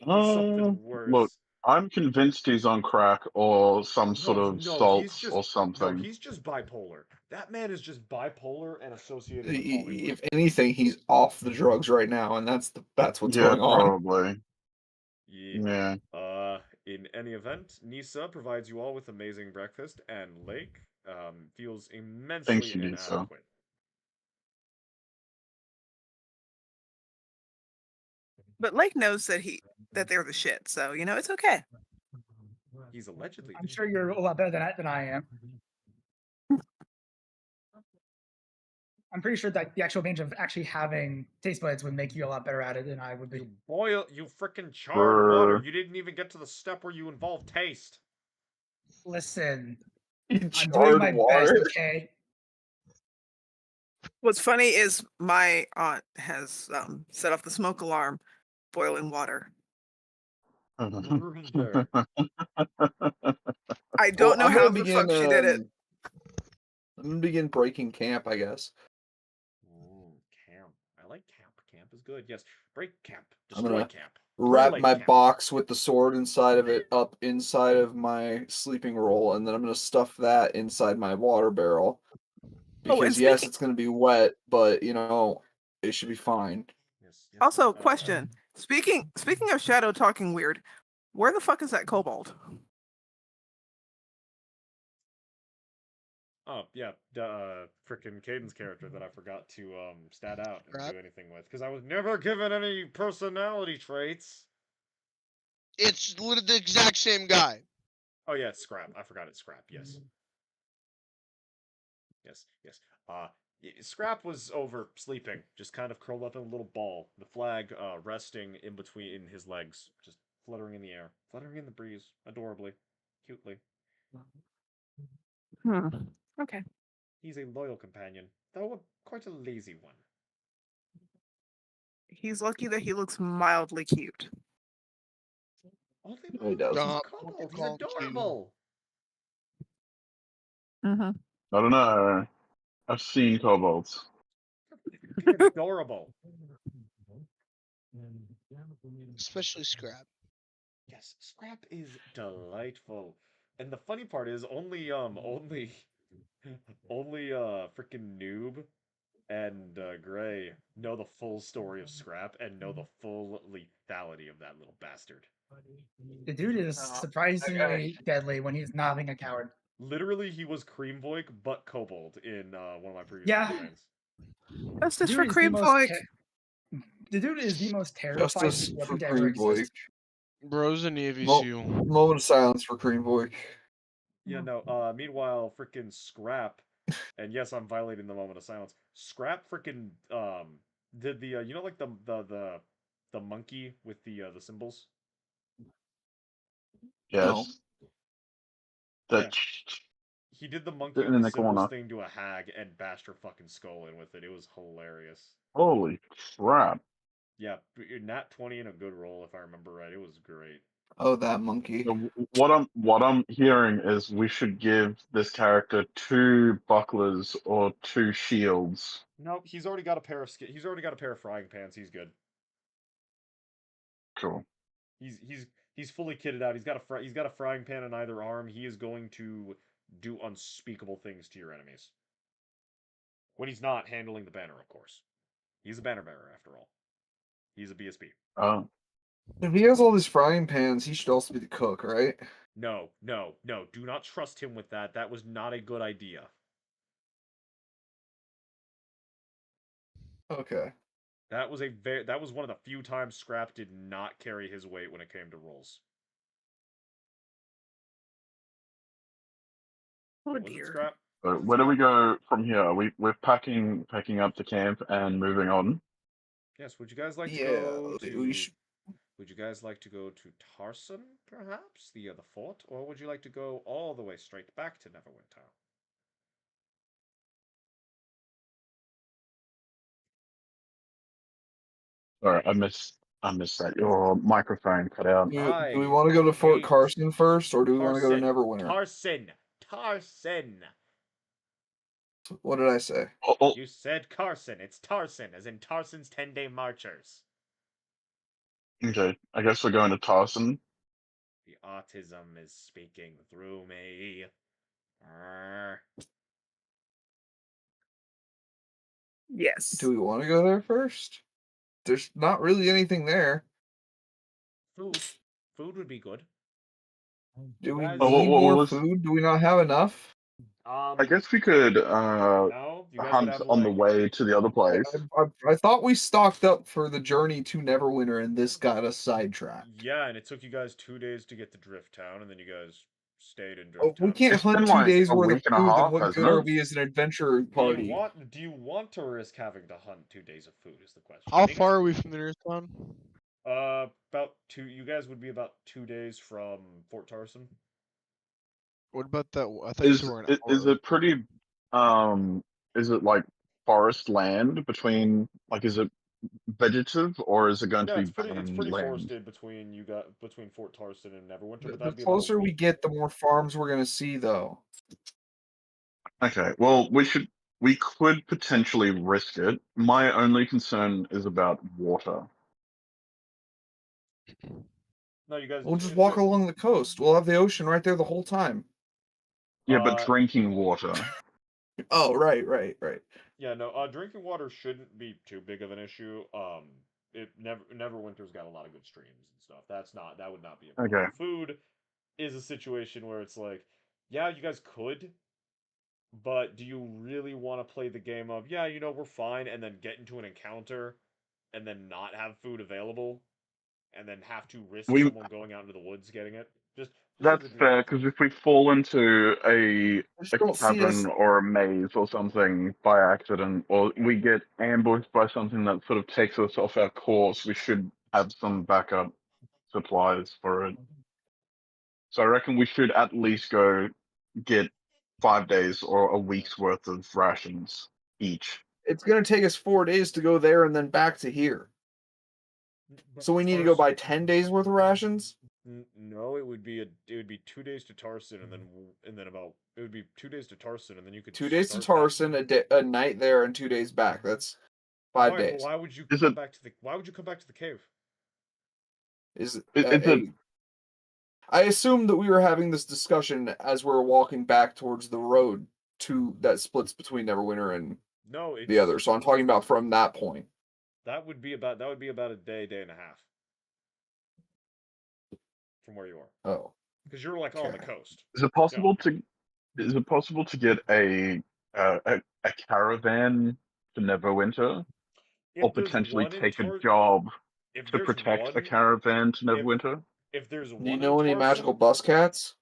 Something worse. Look, I'm convinced he's on crack or some sort No, of he's salts just or something. No, he's just bipolar. That man is just bipolar and associated with Hollywood. If anything, he's off the drugs right now, and that's what's Yeah, going on. probably. Yeah. Yeah. In any event, Nisa provides you all with amazing breakfast, and Lake feels immensely Thank you, Nisa. inadequate. But Lake knows that they're the shit, so it's okay. He's allegedly. I'm sure you're a lot better than I am. I'm pretty sure that the actual range of actually having taste buds would make you a lot better at it than I would be. You freaking charred water. Brr. You didn't even get to the step where you involve taste. Listen, You I'm doing charred my water? best, okay? What's funny is my aunt has set off the smoke alarm, boiling water. Brother. I don't know I'm how gonna the fuck she did it. I'm gonna begin breaking camp, I guess. Camp. I like camp. Camp is good. Yes. Break camp. I'm Destroy gonna camp. Wrap Correlate my camp. box with the sword inside of it up inside of my sleeping roll, and then I'm gonna stuff that inside my water barrel. Oh, and Because yes, speaking- it's gonna be wet, but it should be fine. Yes. Also, question. Speaking of Shadow talking weird, where the fuck is that kobold? Oh yeah, frickin' Caden's character that I forgot to stat out and Scrap? do anything with because I was never given any personality traits. It's literally the exact same guy. Oh yeah, it's Scrap. I forgot it's Scrap. Yes. Yes. Scrap was over sleeping, just kind of curled up in a little ball. The flag resting in between his legs, just fluttering in the air, fluttering in the breeze, adorably, cutely. Okay. He's a loyal companion, though quite a lazy one. He's lucky that he looks mildly cute. Only No, he doesn't. He's a Stop kobold. He's calling cute. adorable. Mm-hmm. I don't know. I've seen kobolds. They're adorable. Especially Scrap. Yes, Scrap is delightful. And the funny part is only freaking Noob and Gray know the full story of Scrap and know the full lethality of that little bastard. The dude is surprisingly deadly when he's not being a coward. Literally, he was Creamvoik but Kobold in one of my previous Yeah. campaigns. Justice Dude for is the most Creamvoik. The dude is the most terrifying Justice for weapon to ever Cream Boy. exist. Bro's a Navy Mo- SEAL. Moment of silence for Cream Boy. Yeah, no. Meanwhile, freaking Scrap, and yes, I'm violating the moment of silence. Scrap freaking did the like the monkey with the symbols. Yes. That He did the monkey sitting with in the the symbols corner. thing to a hag and bashed her fucking skull in with it. It was hilarious. Holy crap. Yeah, nat 20 in a good roll if I remember right. It was great. Oh, that monkey. So what I'm hearing is we should give this character 2 bucklers or 2 shields. Nope, he's already got a pair of he's already got a pair of frying pans. He's good. Cool. He's fully kitted out. He's got a frying pan in either arm. He is going to do unspeakable things to your enemies. When he's not handling the banner, of course. He's a banner bearer after all. He's a BSB. Oh. If he has all these frying pans, he should also be the cook, right? No. Do not trust him with that. That was not a good idea. Okay. That was one of the few times Scrap did not carry his weight when it came to rolls. Oh Was it dear. Scrap? So where do we go from here? We're packing up the camp and moving on. Yes, would you guys like to Yeah, go we to should. Would you guys like to go to Tarson, perhaps? The fort? Or would you like to go all the way straight back to Neverwinter? Sorry, I missed that. Your microphone cut out. Do we want to go to Fort hate Carson first, or do we want to go to Neverwinter? Tarson! What did I say? Oh, You said Carson. It's Tarson, as in Tarson's 10-day marchers. okay. I guess we're going to Tarson. The autism is speaking through me. Arr. Yes. Do we want to go there first? There's not really anything there. Food would be good. Do we Guys- need Oh, more let's- food? Do we not have enough? I guess we could. No, You guys would hunt have on the like way to the other place. I thought we stocked up for the journey to Neverwinter, and this got us sidetracked. yeah, and it took you guys 2 days to get to Drift Town, and then you guys stayed in Oh, Drift we Town. can't It's hunt been 2 like days a worth of week and a food. Then half, what hasn't good are it? we as an adventure party? Do you want to risk having to hunt 2 days of food? Is the question. How Because, far are we from the nearest town? about two. You guys would be about 2 days from Fort Tarson. What about that? I thought you said we're an Is hour. it pretty is it like forest land between, like, is it vegetative or is it going to No, be it's barren pretty land? forested between Fort Tarson and Neverwinter, but The that'd be about a closer we week. get, the more farms we're gonna see, though. Okay, well we could potentially risk it. My only concern is about water. No, you guys. We'll just If walk there, along the coast. We'll have the ocean right there the whole time. Yeah, but uh, drinking water. Oh, right. yeah, no. Drinking water shouldn't be too big of an issue. Neverwinter's got a lot of good streams and stuff. That would not be a problem. Okay. Food is a situation where it's like, yeah, you guys could, but do you really want to play the game of, yeah, we're fine, and then get into an encounter, and then not have food available, and then have to risk We someone going out into the woods getting it? Just as That's a direct fair, because if we fall into I just a don't see us. cavern or a maze or something by accident, or we get ambushed by something that sort of takes us off our course, we should have some backup supplies for it. So I reckon we should at least go get 5 days or a week's worth of rations each. It's gonna take us 4 days to go there and then back to here. So we need to go buy 10 days worth of rations. No, it would be 2 days to Tarson, and then about it would be 2 days to Tarson, and then you could 2 days to start that. Tarson, a night there, and 2 days back. That's 5 days. Why would you Is come it- back to the Why would you come back to the cave? Is It's a I assumed that we were having this discussion as we are walking back towards the road that splits between Neverwinter and No, the other. So I'm talking about from that point. that would be about a day and a half from where you are, Oh, because you're like on the Okay. coast. is it possible to get a caravan to Neverwinter, or If there's potentially one in take a Tar, job if to there's protect a one, caravan to if Neverwinter? if there's do you one in know any magical Tarson, bus cats?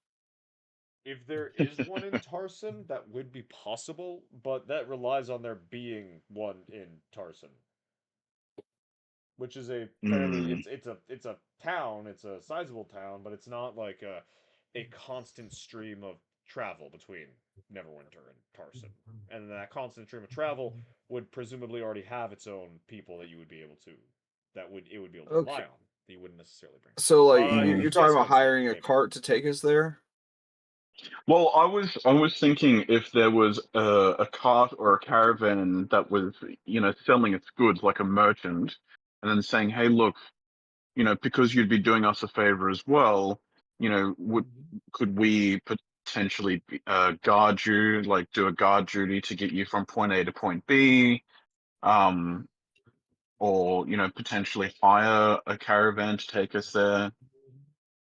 if there is one in Tarson, that would be possible, but that relies on there being one in Tarson, which is a fairly Hmm. it's a town, it's a sizable town, but it's not like a constant stream of travel between Neverwinter and Tarson. And that constant stream of travel would presumably already have its own people that you would be able to it would be able to rely Okay. on. That you wouldn't necessarily bring. So, like, Mm. you're talking about Yes, Hudson, hiring a maybe. cart to take us there? Well, I was thinking if there was a cart or a caravan that was, selling its goods like a merchant, and then saying, "Hey, look, because you'd be doing us a favor as well, could we potentially guard you, like do a guard duty to get you from point A to point B, um, or potentially hire a caravan to take us there,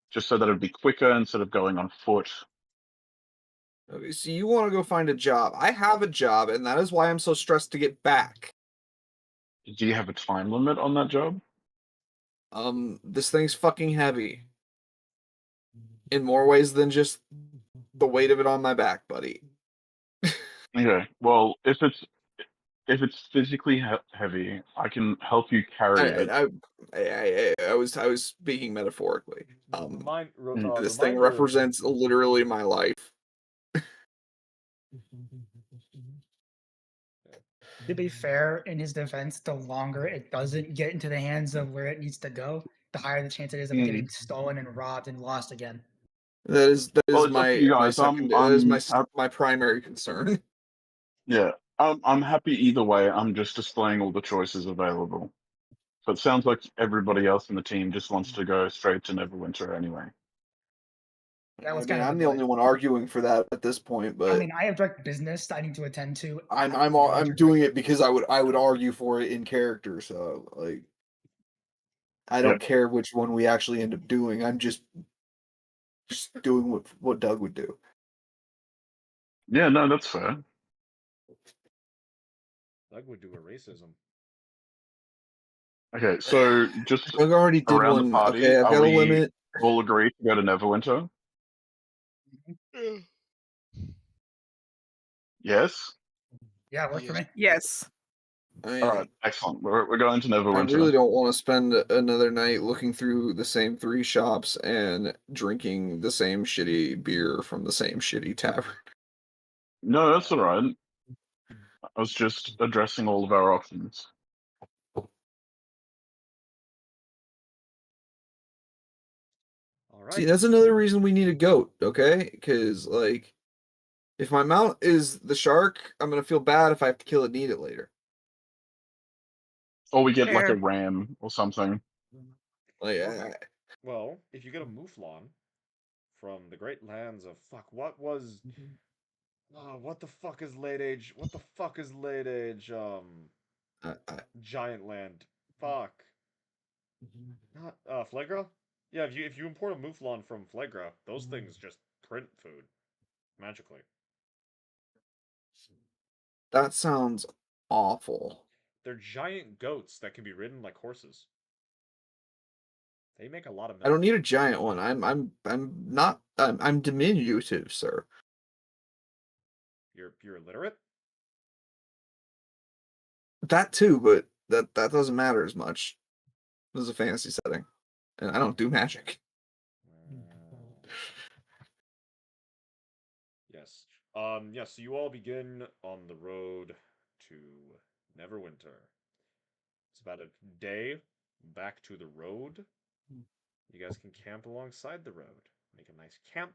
just so that it'd be quicker instead of going on foot." Okay, so you want to go find a job. I have a job, and that is why I'm so stressed to get back. Do you have a time limit on that job? This thing's fucking heavy. In more ways than just the weight of it on my back, buddy. Okay. Well, if it's physically heavy, I can help you carry it. I was speaking metaphorically. This thing Reminder. represents literally my life. To be fair, in his defense, the longer it doesn't get into the hands of where it needs to go, the higher the chance it is of Mm. getting stolen and robbed and lost again. That is Well, it's up to you my guys. second. That is my primary concern. Yeah. I'm happy either way. I'm just displaying all the choices available. So it sounds like everybody else in the team just wants to go straight to Neverwinter anyway. That was I mean, kind of I'm the the only one arguing for that at this point, but I mean, I have direct business I need to attend to. I'm doing it because I would argue for it in character. So like, I don't Yep. care which one we actually end up doing. I'm just doing what Doug would do. Yeah, no, that's fair. Doug would do a racism. Okay, so just Doug already did around the one. party, Okay, I've are got a we limit. all agreed to go to Neverwinter? Yes? Yeah, works for Yes. me. Yes. All right, excellent. We're going to I Neverwinter. really don't want to spend another night looking through the same 3 shops and drinking the same shitty beer from the same shitty tavern. No, that's all right. I was just addressing all of our options. All right. See, that's another reason we need a goat, okay? Because, like, if my mount is the shark, I'm going to feel bad if I have to kill it and eat it later. Or we get like a Fair. ram or something. Like, Well, if you get a mouflon from the great lands of fuck, what the fuck is late age? What the fuck is late age? Giant land. Fuck. Not Flegra? Yeah, if you import a mouflon from Flegra, those things just print food magically. that sounds awful. They're giant goats that can be ridden like horses. They make a lot of I don't milk. need a giant one. I'm diminutive, sir. You're illiterate? That too, but that doesn't matter as much. This is a fantasy setting, and I don't do magic. Yes. Yeah, so you all begin on the road to Neverwinter. It's about a day back to the road. You guys can camp alongside the road. Make a nice camp.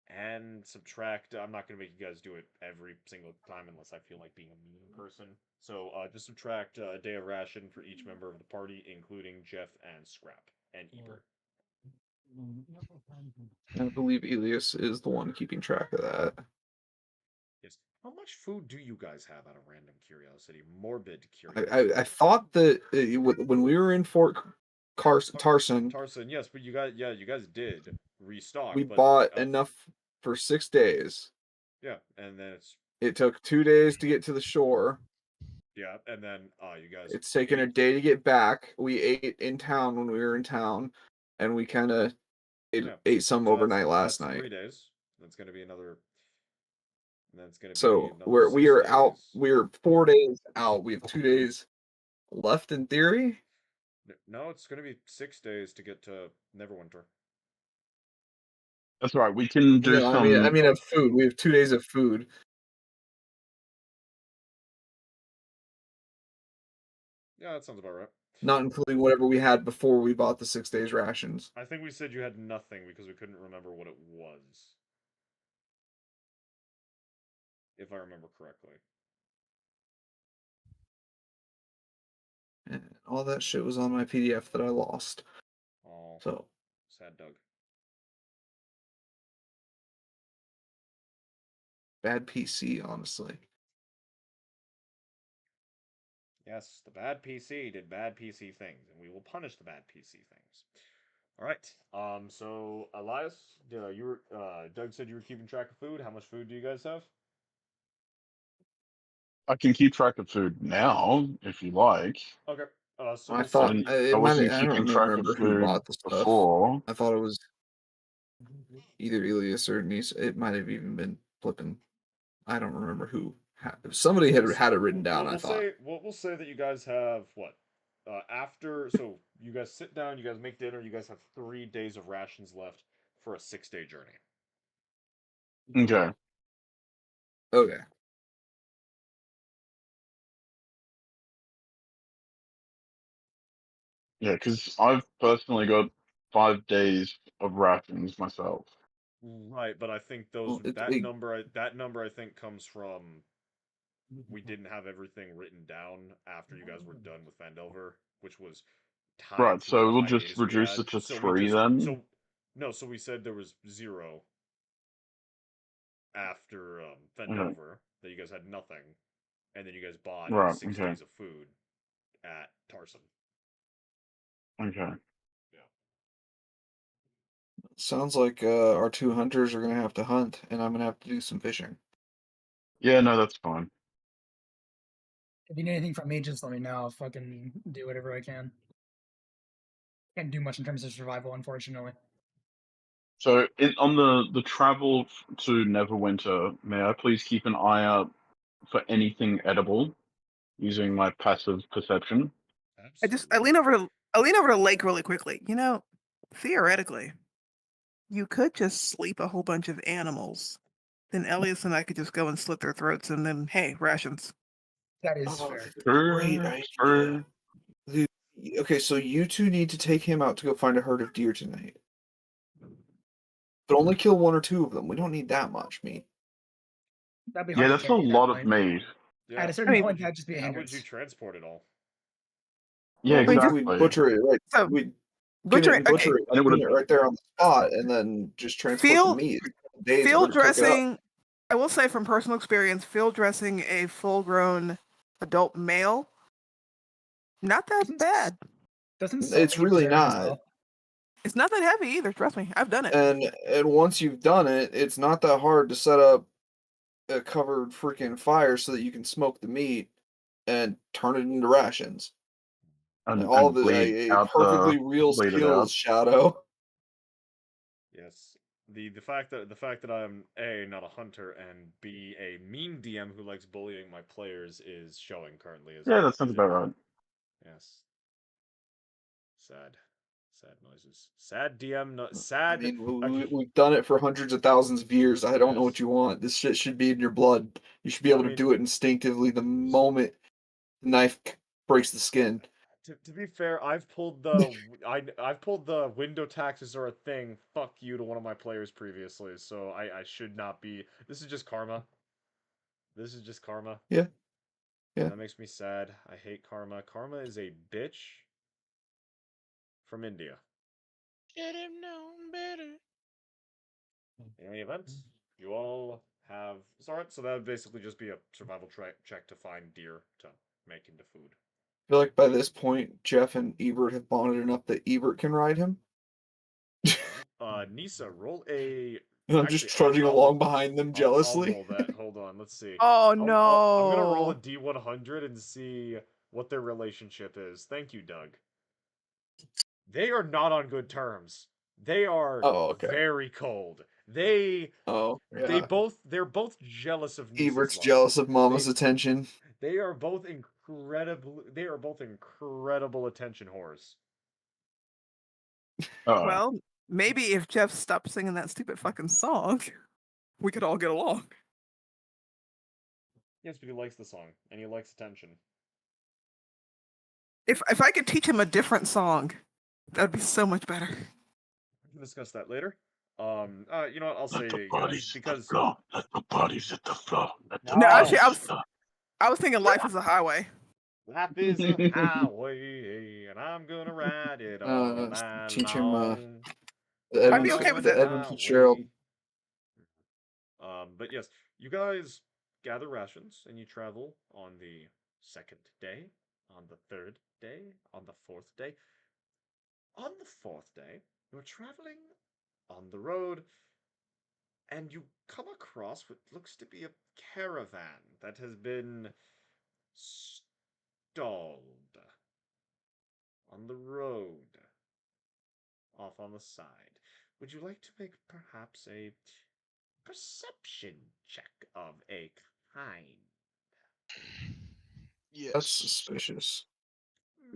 And subtract. I'm not going to make you guys do it every single time unless I feel like being a mean person. So just subtract a day of ration for each member of the party, including Jeff and Scrap and Ebert. I believe Elias is the one keeping track of that. Yes. How much food do you guys have out of random curiosity? Morbid I curiosity. I thought that when we were in Fort Tarson, Tarson, yes, but you guys did restock, we but bought enough for 6 days. yeah, and then it's It took 2 days to get to the shore. yeah, and then you guys It's taken a ate. day to get back. We ate in town when we were in town, and we kind of Yeah, ate some so overnight last that's night. 3 days. That's gonna be another. And that's gonna be So another we 6 are out. days. We're 4 days out. We have 2 days left in theory. No, it's gonna be 6 days to get to Neverwinter. That's right. We can do No, I some. mean of food. We have 2 days of food, Yeah, that sounds about right. not including whatever we had before we bought the 6 days rations. I think we said you had nothing because we couldn't remember what it was. If I remember correctly. And all that shit was on my PDF that I lost. Oh, So sad Doug. bad PC, honestly. Yes, the bad PC did bad PC things, and we will punish the bad PC things. All right. So Elias, you were Doug said you were keeping track of food. How much food do you guys have? I can keep track of food now if you like. Okay. So I we'll I thought say didn't. I it might. wasn't I keeping don't track of remember who food bought the stuff. before. I thought it was either Elias or Nice. It might have even been flipping. I don't remember who. Somebody had it written down. I thought. We'll say that you guys have what? After so you guys sit down, you guys make dinner, you guys have 3 days of rations left for a 6 day journey. Okay. Okay. Yeah, because I've personally got 5 days of rations myself. Right, but I think Well, that number I think comes from we didn't have everything written down after you guys were done with Vandelver, which was tied Right, to what so we'll just hiatus we reduce had. it to So we 3 just then. so no, so we said there was 0 after Okay. Vandelver, that you guys had nothing, and then you guys bought Right. six Okay. days of food at Tarson. Okay. Yeah. sounds like our 2 hunters are gonna have to hunt, and I'm gonna have to do some fishing. Yeah. No, that's fine. If you need anything from me, just let me know. I'll fucking do whatever I can. Can't do much in terms of survival, unfortunately. So, on the travel to Neverwinter, may I please keep an eye out for anything edible using my passive perception? Absolutely. I lean over to Lake really quickly. You know, theoretically, you could just sleep a whole bunch of animals. Then Elias and I could just go and slit their throats, and then hey, rations. That is Oh, fair. great idea. Dude, okay, so you two need to take him out to go find a herd of deer tonight. But only kill one or two of them. We don't need that much meat. That'd be Yeah, hard to that's a carry at that lot of point. meat. Yeah. At a certain mean, point, that'd just be a How would you hindrance. transport it all? Yeah, Well, we exactly. butcher it right. So, We butcher and it. Okay, butcher it, And it clean would it have. right there on the spot, and then just transport the field meat. Days we're field gonna cook it up. dressing. I will say from personal experience, field dressing a full-grown adult male, not that bad. Doesn't It's salting really preserve as not. well? It's not that heavy either. Trust me, I've done it. And once you've done it, it's not that hard to set up a covered freaking fire so that you can smoke the meat and turn it into rations. And all And the bleed a out perfectly real bleed it out. skills, Shadow. Yes. The fact that I'm A, not a hunter, and B, a mean DM who likes bullying my players is showing currently as Yeah, well. that sounds about right. Yes. Sad. Sad noises. Sad DM no I sad mean, okay. we've done it for hundreds of thousands of years. I don't know what Yes. you want. This shit should be in your blood. You should be able I to mean, do it instinctively the moment the knife breaks the skin. to be fair, I've pulled the window taxes are a thing. Fuck you to one of my players previously, so I should not be. This is just karma. This is just karma. Yeah, yeah. That makes me sad. I hate karma. Karma is a bitch from India. Should have known better. In any event, you all have. Sorry, so that would basically just be a survival check to find deer to make into food. I feel like by this point, Jeff and Ebert have bonded enough that Ebert can ride him. Nisa, roll a. And I'm just Actually, trudging along behind them I'll jealously. roll that. Hold on, let's see. Oh I'm gonna roll a no! D100 and see what their relationship is. Thank you, Doug. They are not on good terms. They are Oh, okay. very cold. They Oh, yeah. they're both jealous of Nisa's Ebert's love. jealous of Mama's attention. They are both incredible attention whores. Well, maybe if Jeff stopped singing that stupid fucking song, we could all get along. Yes, but he likes the song and he likes attention. If I could teach him a different song, that'd be so much better. We can discuss that later. You know what? I'll say Let the yes bodies because hit the floor. Let the bodies hit the floor. Let the No, actually, bodies hit the I was thinking life is a highway. life is a highway and I'm gonna ride it all night Teach him long. the I'd be Edmund, okay with the it. Edmund Fitzgerald. But yes, you guys gather rations and you travel on the second day, on the third day, on the fourth day. On the fourth day, you're traveling on the road and you come across what looks to be a caravan that has been stalled on the road off on the side. Would you like to make perhaps a perception check of a kind? That's Yes. suspicious.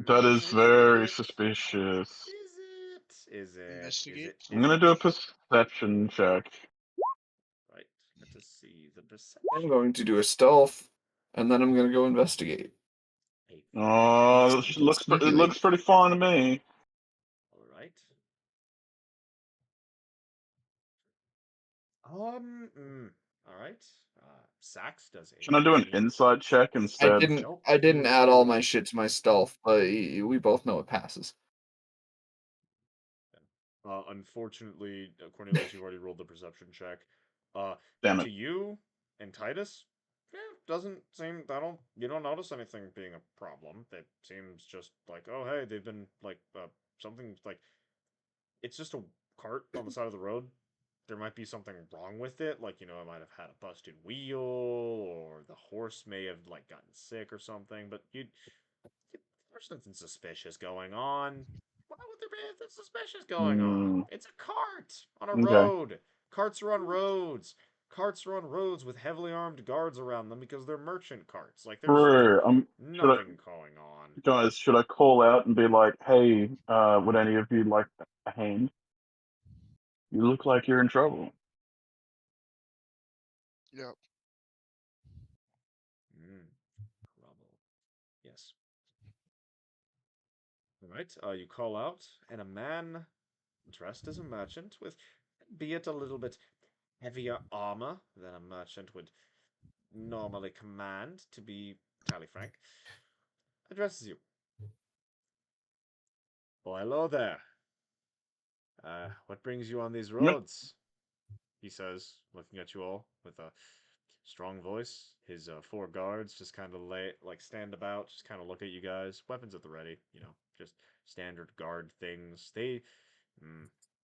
That is very suspicious. Is it? Is it? Investigate. I'm gonna do a perception check. Right. Let us see the perception. I'm going to do a stealth, and then I'm going to go investigate. Oh, it looks pretty fine to me. All right. All right. Sax does a. Can I do an insight check instead? Nope. I didn't add all my No. shit to my stealth, but we both know it passes. Unfortunately, Cornelius, you've already rolled the perception check. Damn To it. you and Titus, yeah, doesn't seem. You don't notice anything being a problem. It seems just like, oh, hey, they've been like something like. It's just a cart on the side of the road. there might be something wrong with it, like, you know, it might have had a busted wheel, or the horse may have, like, gotten sick or something, but there's nothing suspicious going on. Why would there be anything suspicious going on? Mm, It's a cart on a okay. road. Carts are on roads. Carts are on roads with heavily armed guards around them because they're merchant carts. Like, there's True. Should I, nothing going on. guys, should I call out and be like, hey, would any of you like a hand? You look like you're in trouble. Yep. Trouble. Yes. Alright, you call out, and a man dressed as a merchant with, be it a little bit heavier armor than a merchant would normally command, to be entirely frank, addresses you. Oh, hello there. What brings you on these Yep. roads? He says, looking at you all with a strong voice. His 4 guards just kind of stand about, just kind of look at you guys, weapons at the ready, you know, just standard guard things.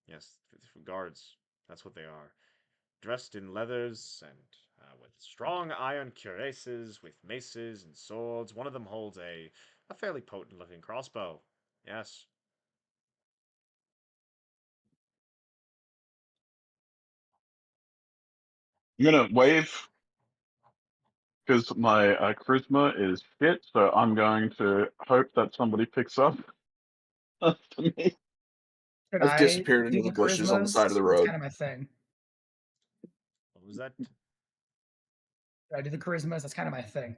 Yes, guards, that's what they are. Dressed in leathers and with strong iron cuirasses, with maces and swords. One of them holds a fairly potent-looking crossbow. Yes. I'm gonna wave because my charisma is shit, so I'm going to hope that somebody picks up after me. Should I've I disappeared do into the the bushes on the side of charismas? the That's road. kind of my thing. What was that? Should I do the charismas? That's kind of my thing.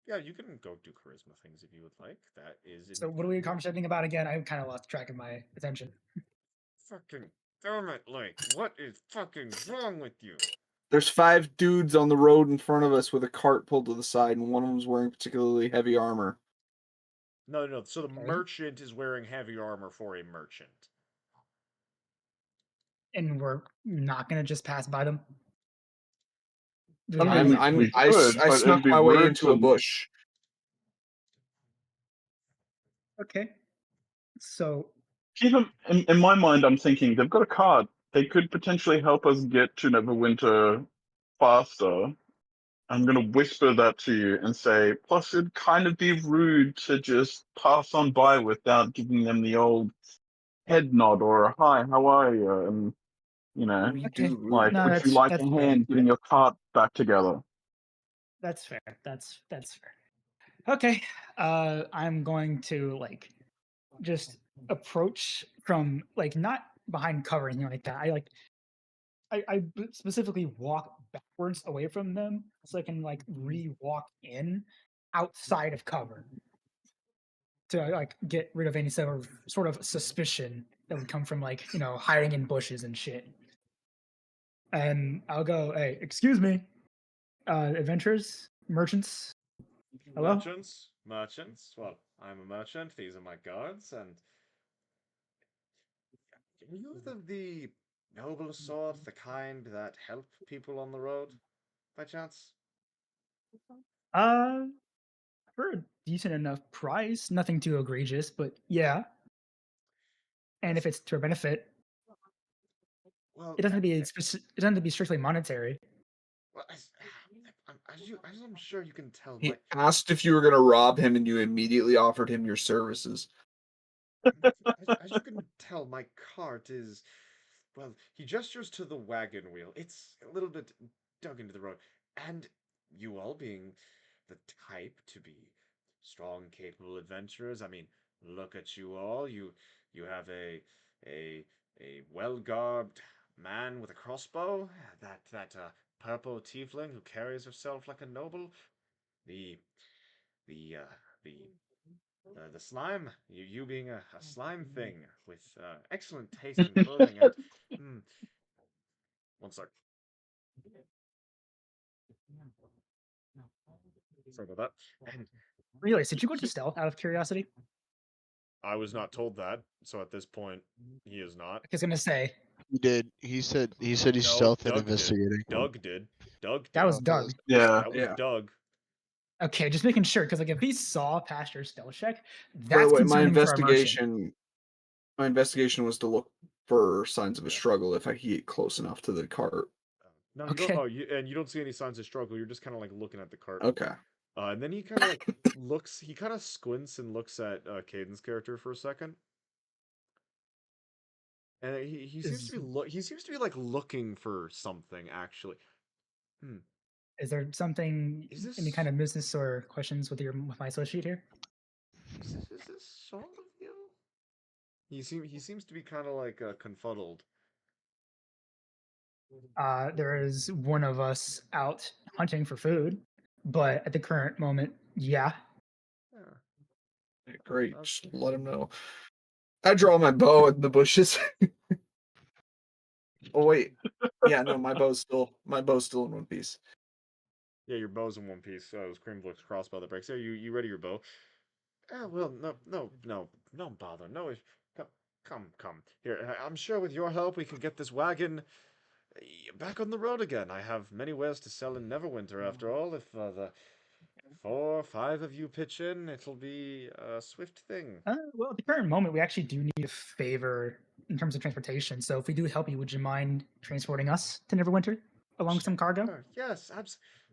Yeah, you can go do charisma things if you would like. That is. So what are we conversating about again? I kind of lost track of my attention. Fucking damn it, Lake. What is fucking wrong with you? There's 5 dudes on the road in front of us with a cart pulled to the side, and one of them's wearing particularly heavy armor. No. So the Okay. merchant is wearing heavy armor for a merchant. And we're not gonna just pass by them. Do I they mean, really- we I could, but snuck it'd be my way rude into a to. bush. Okay. So Keep them in my mind. I'm thinking they've got a cart. They could potentially help us get to Neverwinter faster. I'm gonna whisper that to you and say, plus it'd kind of be rude to just pass on by without giving them the old head nod or a hi, how are you? And you know, We Okay. do rude. like, No, would you that's- like that's a fair. hand getting your cart back together? that's fair. That's fair. Okay. I'm going to like just approach from like not behind cover or anything like that. I specifically walk backwards away from them so I can like re-walk in outside of cover to like get rid of any sort of suspicion that would come from like hiding in bushes and shit. And I'll go, hey, excuse me, adventurers, merchants. Hello? Merchants. Well, I'm a merchant. These are my guards, and are you the noble sort, the kind that help people on the road, by chance? For a decent enough price, nothing too egregious, but yeah. And if it's to our benefit, Well, it doesn't have to be it doesn't have to be strictly monetary. well, as I'm sure you can tell, He asked if you were going to rob him, and you immediately offered him your services. as you can tell, my cart is, well, he gestures to the wagon wheel. It's a little bit dug into the road. And you all being the type to be strong, capable adventurers, I mean, look at you all. You have a well-garbed man with a crossbow, that purple tiefling who carries herself like a noble, the the uh the slime, you being a slime thing with excellent taste in clothing, and one sec. Sorry about that. And Really, did you go to stealth out of curiosity? I was not told that, so at this point, he is not. I was gonna say He did. He said he's No, stealth and Doug did. investigating. Doug did. Doug did. that was Oh, Doug. Yeah. That was Yeah. Doug. Okay, just making sure because like if he saw past your stealth check, By the that's way, my concerning for our merchant. investigation was to look for signs of a struggle if I get close enough to the cart. No, you don't. Okay. Oh, you don't see any signs of struggle. You're just kind of like looking at the cart. Okay. And then he kind of like looks. He kind of squints and looks at Caden's character for a second, and he seems to Is be he seems to be like looking for something actually. Hmm. is there something, Is any this kind of business or questions with my associate here? is this all of you? He seems to be kind of like confuddled. There is one of us out hunting for food, but at the current moment, yeah. Yeah. Great. That's- Just let him know. I draw my bow in the bushes. Oh wait. Yeah, no, my bow's still in one piece. Yeah, your bow's in one piece. It was Creamblick's crossbow that breaks. Yeah, you ready your bow? Ah, well, no bother. No, come. Here, I'm sure with your help we can get this wagon back on the road again. I have many wares to sell in Neverwinter after all. If the 4 or 5 of you pitch in, it'll be a swift thing. Well, at the current moment, we actually do need a favor in terms of transportation. So if we do help you, would you mind transporting us to Neverwinter along with some cargo? Yes,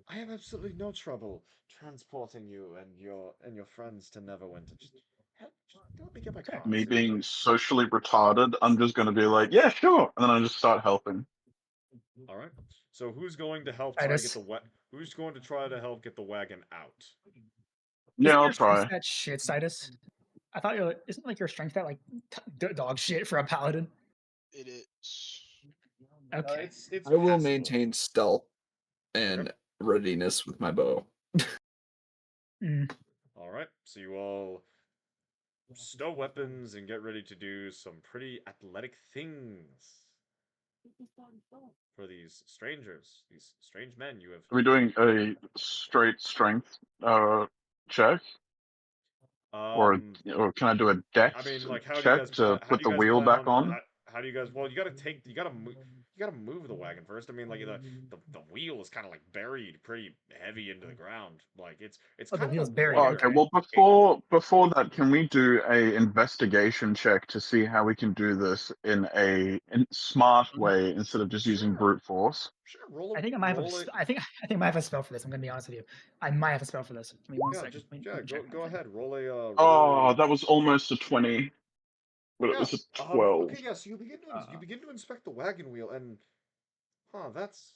I have absolutely no trouble transporting you and your friends to Neverwinter. Just let me get my Okay. car. Me being socially retarded, I'm just going to be like, yeah, sure, and then I just start helping. All right. So who's going to help try to get Titus, the Who's going to try to help get the wagon out? Yeah, isn't I'll your strength try. that shit, Titus? I thought isn't like your strength that like dog shit for a paladin? It is. Okay. It's I will passable. maintain stealth and readiness with my bow. Mm. All right. So you all stow weapons and get ready to do some pretty athletic things for these strangers, these strange men you have. Are we doing a straight strength check? Or, Um, or can I do a I dex mean, like, check to how put do you the guys wheel plan back on on? how do you guys? Well, you gotta move the wagon first. I mean, like the wheel is kind of like buried pretty heavy into the ground. Like it's Oh, the kind of wheel's a buried. Oh, wagon. okay, Okay. well before that, can we do a investigation check to see how we can do this in a smart way instead of just using Sure. brute force? Sure, roll a I think I might have roll a, it. I think I might have a spell for this. I'm gonna be honest with you. I might have a spell for this. Give me one Yeah, second. Let me go check go something. ahead. Roll Oh, a. that was almost a 20, but it Yeah. was a 12. Okay. Yeah. So you begin to inspect the wagon wheel, and that's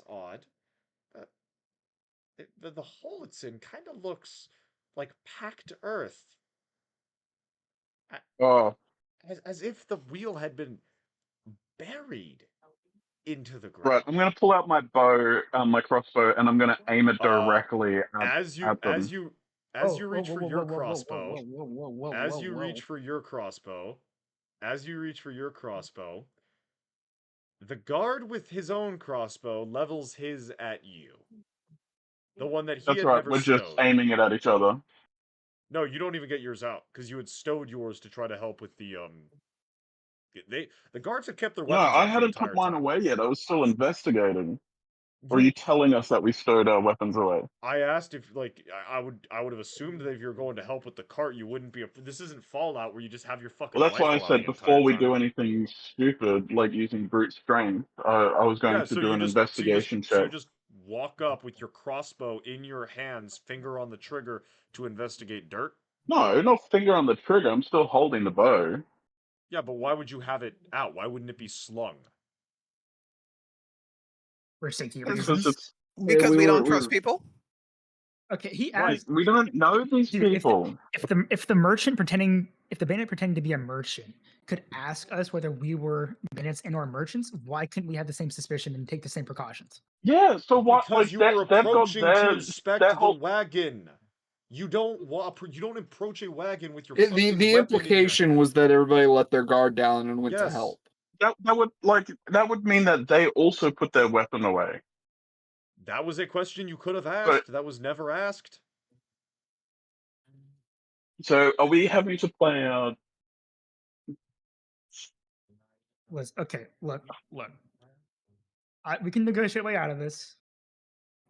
odd. Uh, the hole it's in kind of looks like packed earth, Oh, as if the wheel had been buried into the right. ground. I'm gonna pull out my bow, my crossbow, and I'm gonna aim it Uh, directly as you at them. as Oh, you whoa, reach whoa, for whoa, your whoa, whoa, whoa, whoa, crossbow, whoa, whoa, whoa, as whoa, you whoa. reach for your crossbow, as you reach for your crossbow, the guard with his own crossbow levels his at you. The one that he That's had right. never We're just stowed. aiming it at each other. No, you don't even get yours out because you had stowed yours to try to help with the the guards had kept their No, weapons I out the hadn't put entire mine time. away yet. I was still investigating. Or are you You telling us that we stowed our weapons away? I asked if like I would have assumed that if you're going to help with the cart, you wouldn't be. This isn't Fallout where you just have your Well, fucking that's why I rifle out said the entire before we time. do anything stupid, like using brute strength, I was going Yeah, to do an investigation so you check. just walk up with your crossbow in your hands, finger on the trigger to investigate dirt. No, not finger on the trigger. I'm still holding the bow. Yeah, but why would you have it out? Why wouldn't it be slung? For safety Because reasons. it's Because we we don't we trust people. Okay, he Right. asked, we don't know these dude, people. if the merchant pretending, if the bandit pretending to be a merchant could ask us whether we were bandits and or merchants, why couldn't we have the same suspicion and take the same precautions? Yeah, so what? Because Like you were they've got approaching to their inspect the whole. wagon. You don't approach a wagon with your the fucking weapon in your implication hand. was that everybody let their guard down and went to Yes. help. That would mean that they also put their weapon away. That was a question you could have But asked. That was never asked. so are we having to play out? Was okay. Look. We can negotiate way out of this.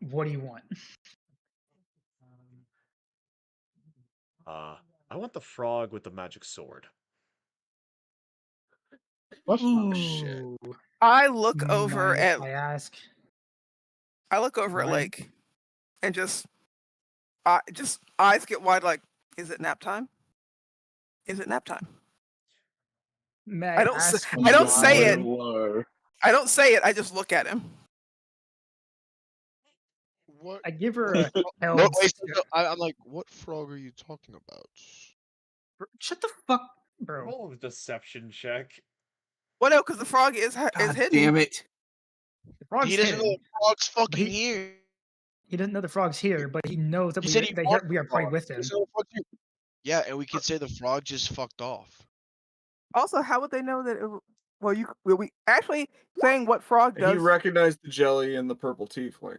What do you want? I want the frog with the magic sword. What? Oh, shit. Ooh. I look over Mind if at I ask? at Ryan? Lake and just eyes get wide like, is it nap time? Is it nap time? May I I don't say, ask I don't say why? it. Low. I don't say it. I just look at him. What? I give her What? a What? held Wait, stare. so I'm like, what frog are you talking about? Shut the fuck, bro. Roll a deception check. Well, no, because the frog is God hidden. damn it. The frog's He doesn't know hidden. the frog's But fucking he, here. he doesn't know the frog's here, but he knows that He said he fought we the are party frog. with He him. doesn't know the frog's here. Yeah, and we could say the frog just fucked off. Also, how would they know that? We actually saying what frog He does. recognized the jelly and the purple tiefling.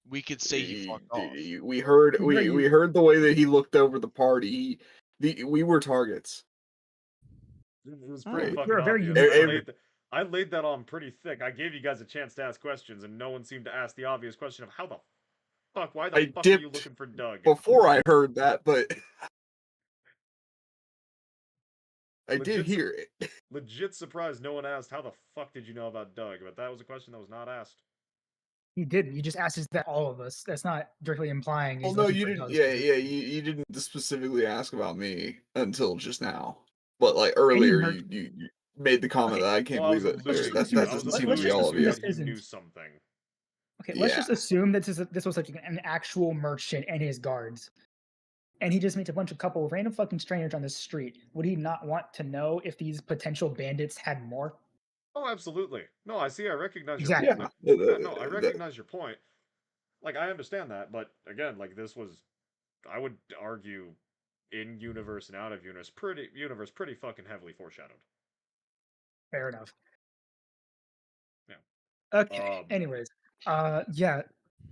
We could say he fucked off. We heard Where we you- heard the way that he looked over the party. We were targets. It was Oh. pretty fucking You're a very obvious. unique I laid that on pretty thick. I gave you guys a chance to ask questions, and no one seemed to ask the obvious question of how the fuck, why the I fuck are you dipped looking for Doug? before I heard that, but I did Legit hear it. Legit surprised no one asked how the fuck did you know about Doug, but that was a question that was not asked. He didn't. You just asked us that all of us. That's not directly implying Well, he's no, looking you for didn't. Doug's Yeah, visit. yeah, you didn't specifically ask about me until just now. But like Any earlier, mer- you made the comment Okay. that I can't Well, I was believe that alluding let's to. just that I was doesn't seem to let's be just alluding all of assume you. this that you knew isn't. something. Okay, let's just Yeah. assume that this was like an actual merchant and his guards, and he just meets a bunch of couple of random fucking strangers on the street. Would he not want to know if these potential bandits had more? Oh, absolutely. No, I see. I recognize your Exactly. point. Yeah, Yeah, no, I recognize your point. Like, I understand that, but again, like this was, I would argue, in universe and out of universe, pretty fucking heavily foreshadowed. Fair enough. Yeah. Okay. Anyways, yeah.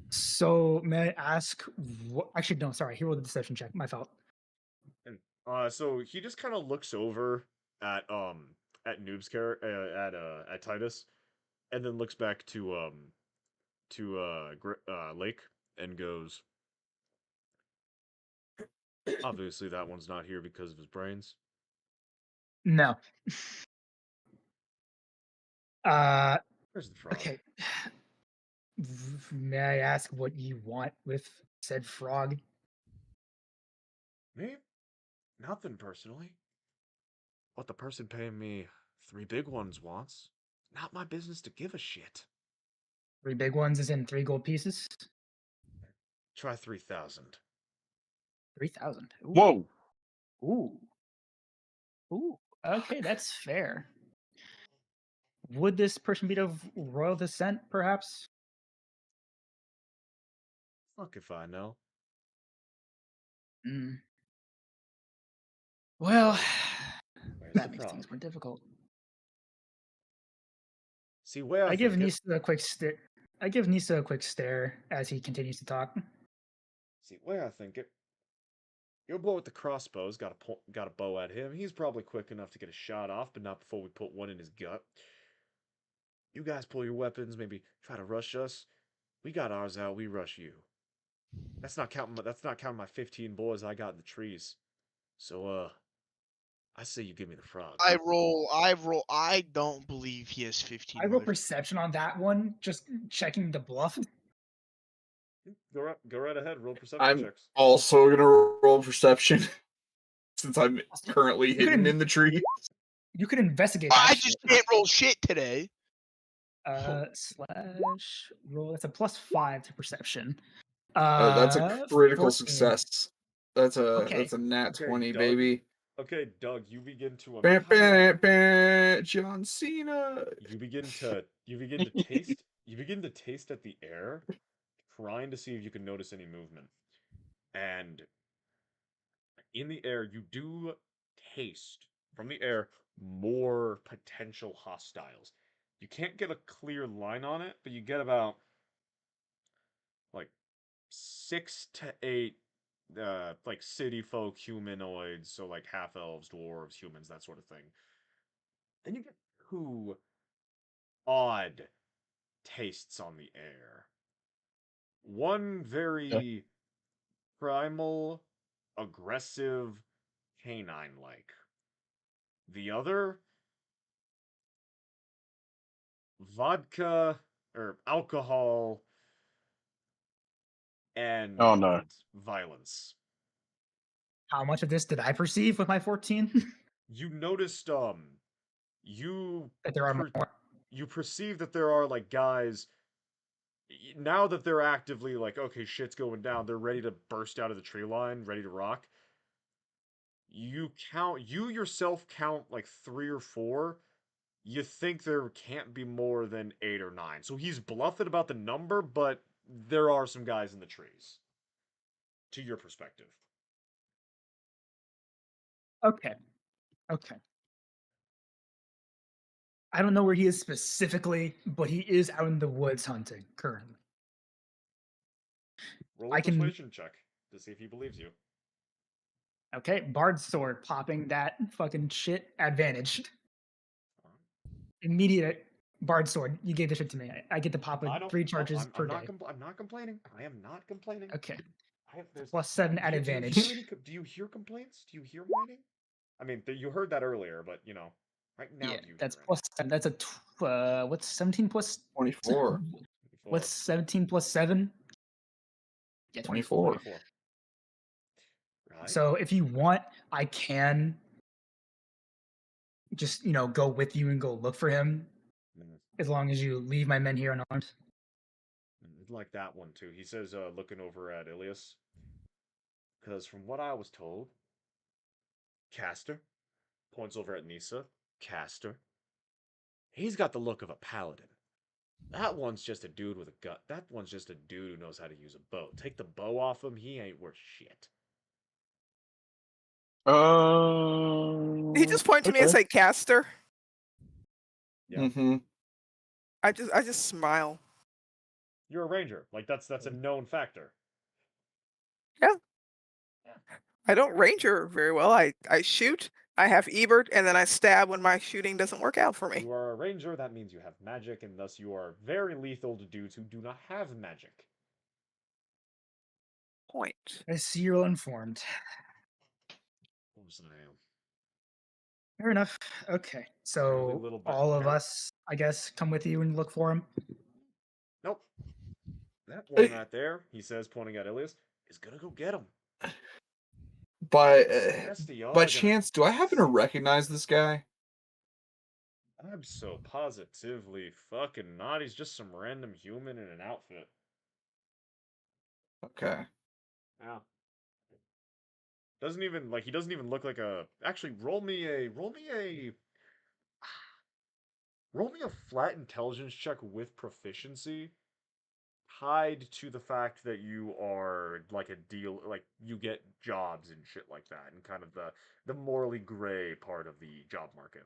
So may I ask? Actually, no. Sorry. He rolled a deception check. My fault. And so he just kind of looks over at Noob's at Titus, and then looks back to Lake and goes, obviously that one's not here because of his brains. No. Where's the frog? Okay. May I ask what you want with said frog? Me? Nothing personally. What the person paying me 3 big ones wants. Not my business to give a shit. 3 big ones is in 3 gold pieces. Try 3,000. 3,000. Whoa! Ooh. Ooh. Okay, that's fair. Would this person be of royal descent, perhaps? Fuck if I know. Mm. Well, Where's that the makes things frog? more difficult. See where I I give think it. Nisa a quick stare. I give Nisa a quick stare as he continues to talk. See where I think it. Your boy with the crossbow's got a bow at him. He's probably quick enough to get a shot off, but not before we put one in his gut. You guys pull your weapons, maybe try to rush us. We got ours out, we rush you. That's not counting my 15 boys I got in the trees. So I say you give me the frog. I don't believe he has 15 I roll motherfuckers. perception on that one, just checking the bluff. Go right ahead, roll perception I'm checks. also gonna roll perception since I'm currently You could hidden in- in the tree. You could investigate that I shit. just can't roll shit today. Slash roll. That's a +5 to perception. That's a critical 14. success. That's Okay. a nat Okay, 20, Doug. baby. Okay, Doug, you begin to Bam, bam, bam, John Cena. you begin to taste at the air, trying to see if you can notice any movement. And in the air, you do taste from the air more potential hostiles. You can't get a clear line on it, but you get about like 6 to 8 like city folk humanoids, so like half elves, dwarves, humans, that sort of thing. Then you get 2 odd tastes on the air. One very primal, aggressive, canine like. The other vodka or alcohol and Oh no. violence. How much of this did I perceive with my 14? You noticed you that there are per- more. you perceive that there are like guys now that they're actively like, okay, shit's going down, they're ready to burst out of the tree line, ready to rock. You yourself count like 3 or 4. You think there can't be more than 8 or 9. So he's bluffing about the number, but there are some guys in the trees. To your perspective. Okay. Okay. I don't know where he is specifically, but he is out in the woods hunting currently. Roll a I can. persuasion check to see if he believes you. Okay, Bard's sword popping that fucking shit advantage. Immediate Bard sword. You gave this shit to me. I get to pop I it don't. 3 charges I'm, per I'm not. day. I'm not complaining. I am not complaining. Okay, I have. There's. +7 at Do you advantage. hear any? Do you hear complaints? Do you hear whining? I mean, you heard that earlier, but right now, Yeah, do you that's hear any? +7. That's what's 17 plus? 24. What's 17 plus 7? Yeah, 24. 24. Right. So if you want, I can just go with you and go look for him, Mm, as long as you leave my men here unarmed. like that one too. He says, looking over at Ilias, because from what I was told, Castor points over at Nisa. Castor, he's got the look of a paladin. That one's just a dude with a gut. That one's just a dude who knows how to use a bow. Take the bow off him, he ain't worth shit. He just pointed to me and Okay. said, "Caster." Yeah. Mm-hmm. I just smile. You're a ranger. Like that's a known factor. I don't ranger very well. I shoot, I have Ebert, and then I stab when my shooting doesn't work out for me. You are a ranger, that means you have magic, and thus you are very lethal to dudes who do not have magic. Point. I see you're informed. Of course I am. Fair enough. Okay, so little bit- all of us, I guess, come with you and look for him. Nope. That one right there, he says, pointing at Ilias, is gonna go get him. By The rest of y'all by are gonna- chance, do I happen to recognize this guy? I'm so positively fucking not. He's just some random human in an outfit. Okay. Yeah. He doesn't even look like a. Actually, roll me a flat intelligence check with proficiency, tied to the fact that you are like a deal, like you get jobs and shit like that, and kind of the morally gray part of the job market.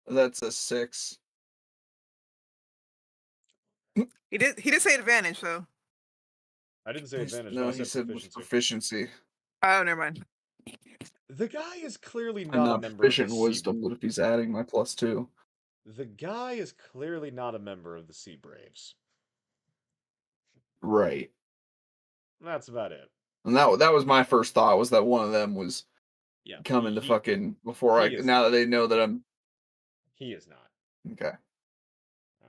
That's a 6. He did say advantage though. I didn't say advantage, No, but I he said said with proficiency. proficiency. Oh, never mind. The guy is clearly I'm not a not member of the proficient in wisdom, but if he's adding my +2. The guy is clearly not a member of the Sea Braves. Right. That's about it. And that was my first thought, was that one of them was Yeah. coming to fucking before he is now not. that they know that I'm He is not. okay. No.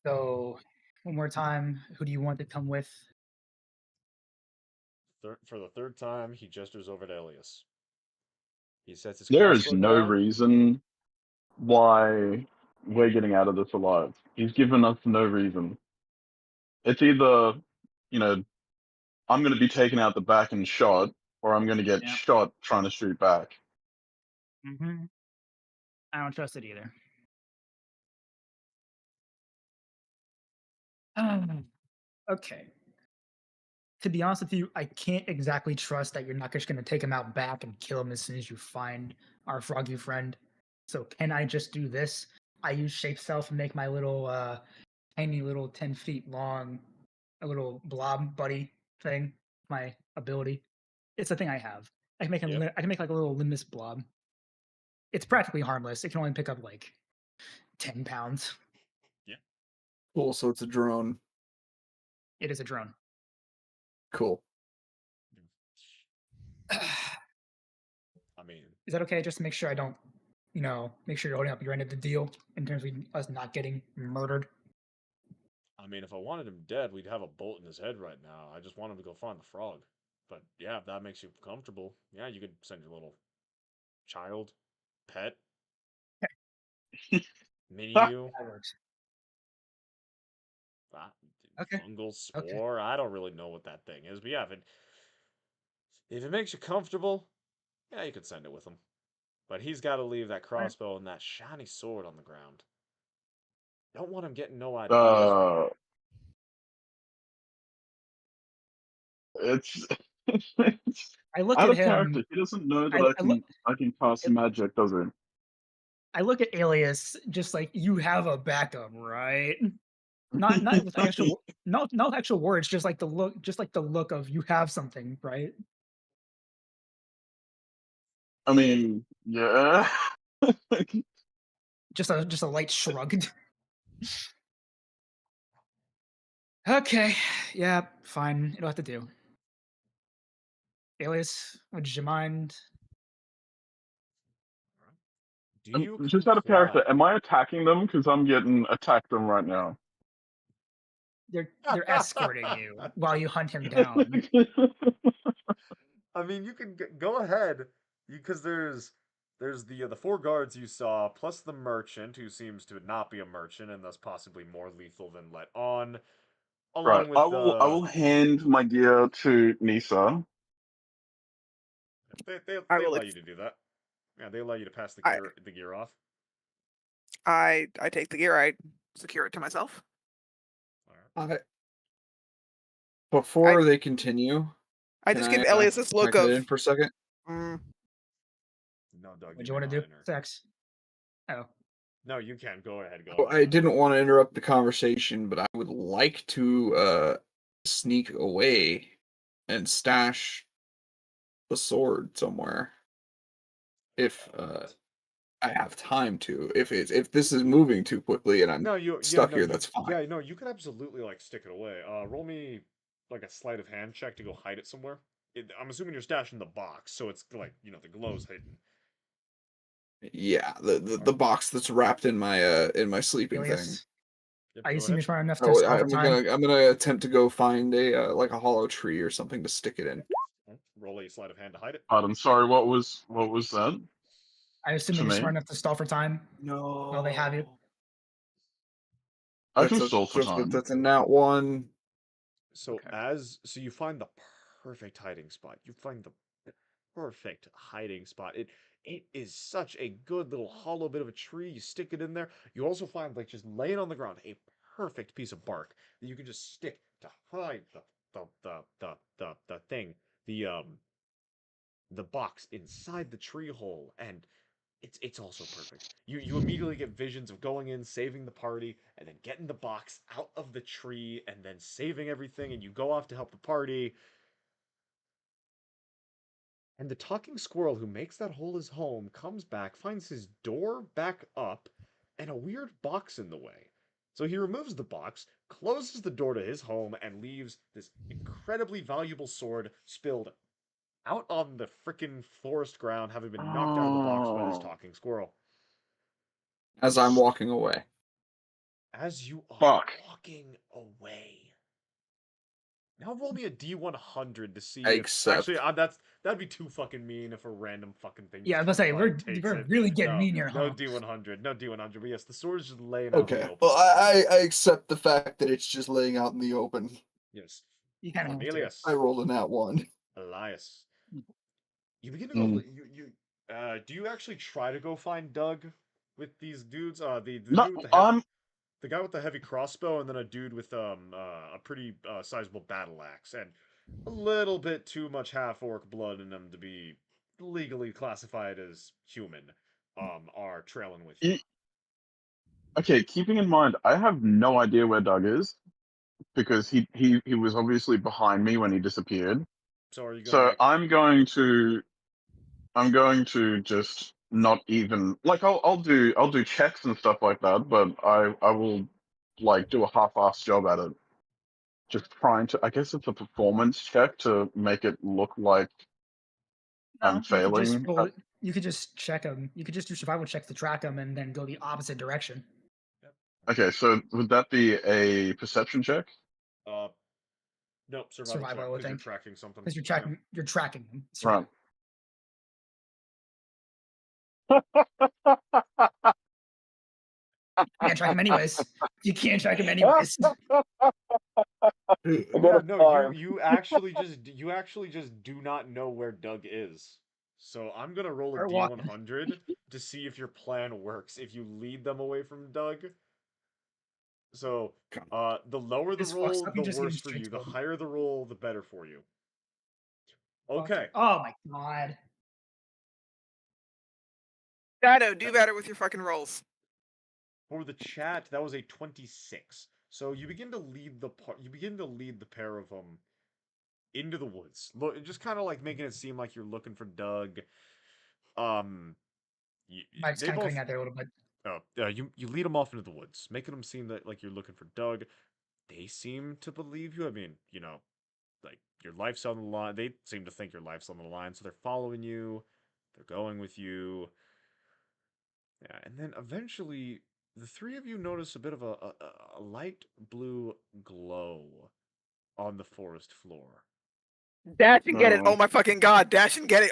So, one more time, who do you want to come with? For the third time, he gestures over to Elias. He sets his There is crossbow no down. reason why we're getting out of this alive. He's given us no reason. It's either, you know, I'm going to be taken out the back and shot, or I'm going to get Yeah. shot trying to shoot back. Mm-hmm. I don't trust it either. Okay. To be honest with you, I can't exactly trust that you're not just going to take him out back and kill him as soon as you find our froggy friend. So can I just do this? I use shape self and make my little tiny little 10 feet long a little blob buddy thing. My ability. It's a thing I have. I can make Yep. I can make like a little limbus blob. It's practically harmless. It can only pick up like 10 pounds. Cool, so it's a drone. It is a drone. Cool. Is that okay? Just to make sure I don't, make sure you're holding up your end of the deal in terms of us not getting murdered. I mean, if I wanted him dead, we'd have a bolt in his head right now. I just want him to go find the frog. But yeah, if that makes you comfortable, yeah, you could send your little child, pet, mini you, That works. ah, Okay. fungal spore. I don't really know what that thing is, but yeah, if it makes you comfortable, yeah, you could send it with him. But he's got to leave that Alright. crossbow and that shiny sword on the ground. Don't want him getting no ideas. Uh, it's it's I look out at of character. him. He doesn't know that I, I look. I can cast magic, does he? I look at Alias just like you have a backup, right? Not with actual not with actual words, just like the look of you have something, right? I mean, yeah. Just a light shrug. Okay, yeah, fine. It'll have to do. Alias, would you mind? Do you Just out of comply? character, am I attacking them? Because I'm getting attacked them right now. They're escorting you while you hunt him down. I mean, you can go ahead, because there's the four guards you saw, plus the merchant who seems to not be a merchant and thus possibly more lethal than let on, Right. along I with will. I will hand my gear to Nisa. I they will. allow you to do that. Yeah, they allow you to pass I the gear off. I take the gear. I secure it to myself. All right. Before they continue, I can just give I Elias this can I look cut of. in for a second? Mm, No, Doug, What you do you may want to not do? enter. Sex. Oh, No, you can. Go ahead. Go Oh, ahead. I didn't want to interrupt the conversation, but I would like to sneak away and stash the sword somewhere if I have time to. If this is moving too quickly and I'm No, stuck here, that's fine. yeah, no, you could absolutely like stick it away. Roll me like a sleight of hand check to go hide it somewhere. I'm assuming you're stashing the box, so it's like the glow's hidden. Yeah, the box that's wrapped in my sleeping thing. Alias, Yep, you go seem ahead. smart enough to Oh, stall for time. I'm gonna attempt to go find a like a hollow tree or something to stick it in. Roll a sleight of hand to hide it. Pardon. Sorry. What was that I assume that to you're me? smart enough to stall for time while they have you. No, I can stall for time. that's a nat one. So Okay. so you find the perfect hiding spot. You find the perfect hiding spot. It is such a good little hollow bit of a tree. You stick it in there. You also find like just laying on the ground a perfect piece of bark that you can just stick to hide the thing, the the box inside the tree hole, and it's also perfect. You immediately get visions of going in, saving the party, and then getting the box out of the tree, and then saving everything, and you go off to help the party. And the talking squirrel who makes that hole his home comes back, finds his door back up, and a weird box in the way. So he removes the box, closes the door to his home, and leaves this incredibly valuable sword spilled out on the frickin' forest ground, having been knocked out of the box by this Oh, talking squirrel. As I'm walking away. As you are fuck. walking away. Now roll me a D100 to see I if accept. that'd be too fucking mean if a random fucking thing Yeah, I just was gonna comes say by and takes we're it. really getting No, mean here, no huh? D100, no D100. But yes, the sword is just laying out in the Okay. open. Well, I accept the fact that it's just laying out in the open. Yes, You kind of have to. Cornelius, I rolled a nat one. Elias, you begin to go. Mm. Do you actually try to go find Doug with these dudes? The No, dude with I'm. the guy with the heavy crossbow, and then a dude with a pretty sizable battle axe, and a little bit too much half orc blood in them to be legally classified as human. Are trailing with you. Okay, keeping in mind, I have no idea where Doug is because he was obviously behind me when he disappeared. So are you gonna So like? I'm going to just not even like I'll do checks and stuff like that, but I will like do a half-assed job at it. Just trying to, I guess it's a performance check to make it look like I'm No, you could just failing. roll it. you could just check them. You could just do survival checks to track them, and then go the opposite direction. Okay, so would that be a perception check? Nope, survival Survival, I check would because you're think. tracking something. Because you're Yeah. tracking, you're tracking them. Right. You can't track them anyways. You can't track them anyways. Yeah, no, you actually just do not know where Doug is. So I'm gonna roll a Start walking. D100 to see if your plan works. If you lead them away from Doug. So, the lower the This fucks roll, up, the you just give worse him for straight you. to The him. higher the roll, the better for you. Fuck Okay. it. Oh my god. Shadow, do better with your fucking rolls. For the chat, that was a 26. So you begin to lead the pair of them into the woods. Look, just kind of like making it seem like you're looking for Doug. Mike's They kind of both. cutting out there a little bit. You lead them off into the woods, making them seem that like you're looking for Doug. They seem to believe you. I mean, like your life's on the line. They seem to think your life's on the line, so they're following you. They're going with you. Yeah, and then eventually, the three of you notice a bit of a light blue glow on the forest floor. Dash and get it. Oh. Oh my fucking god, dash and get it.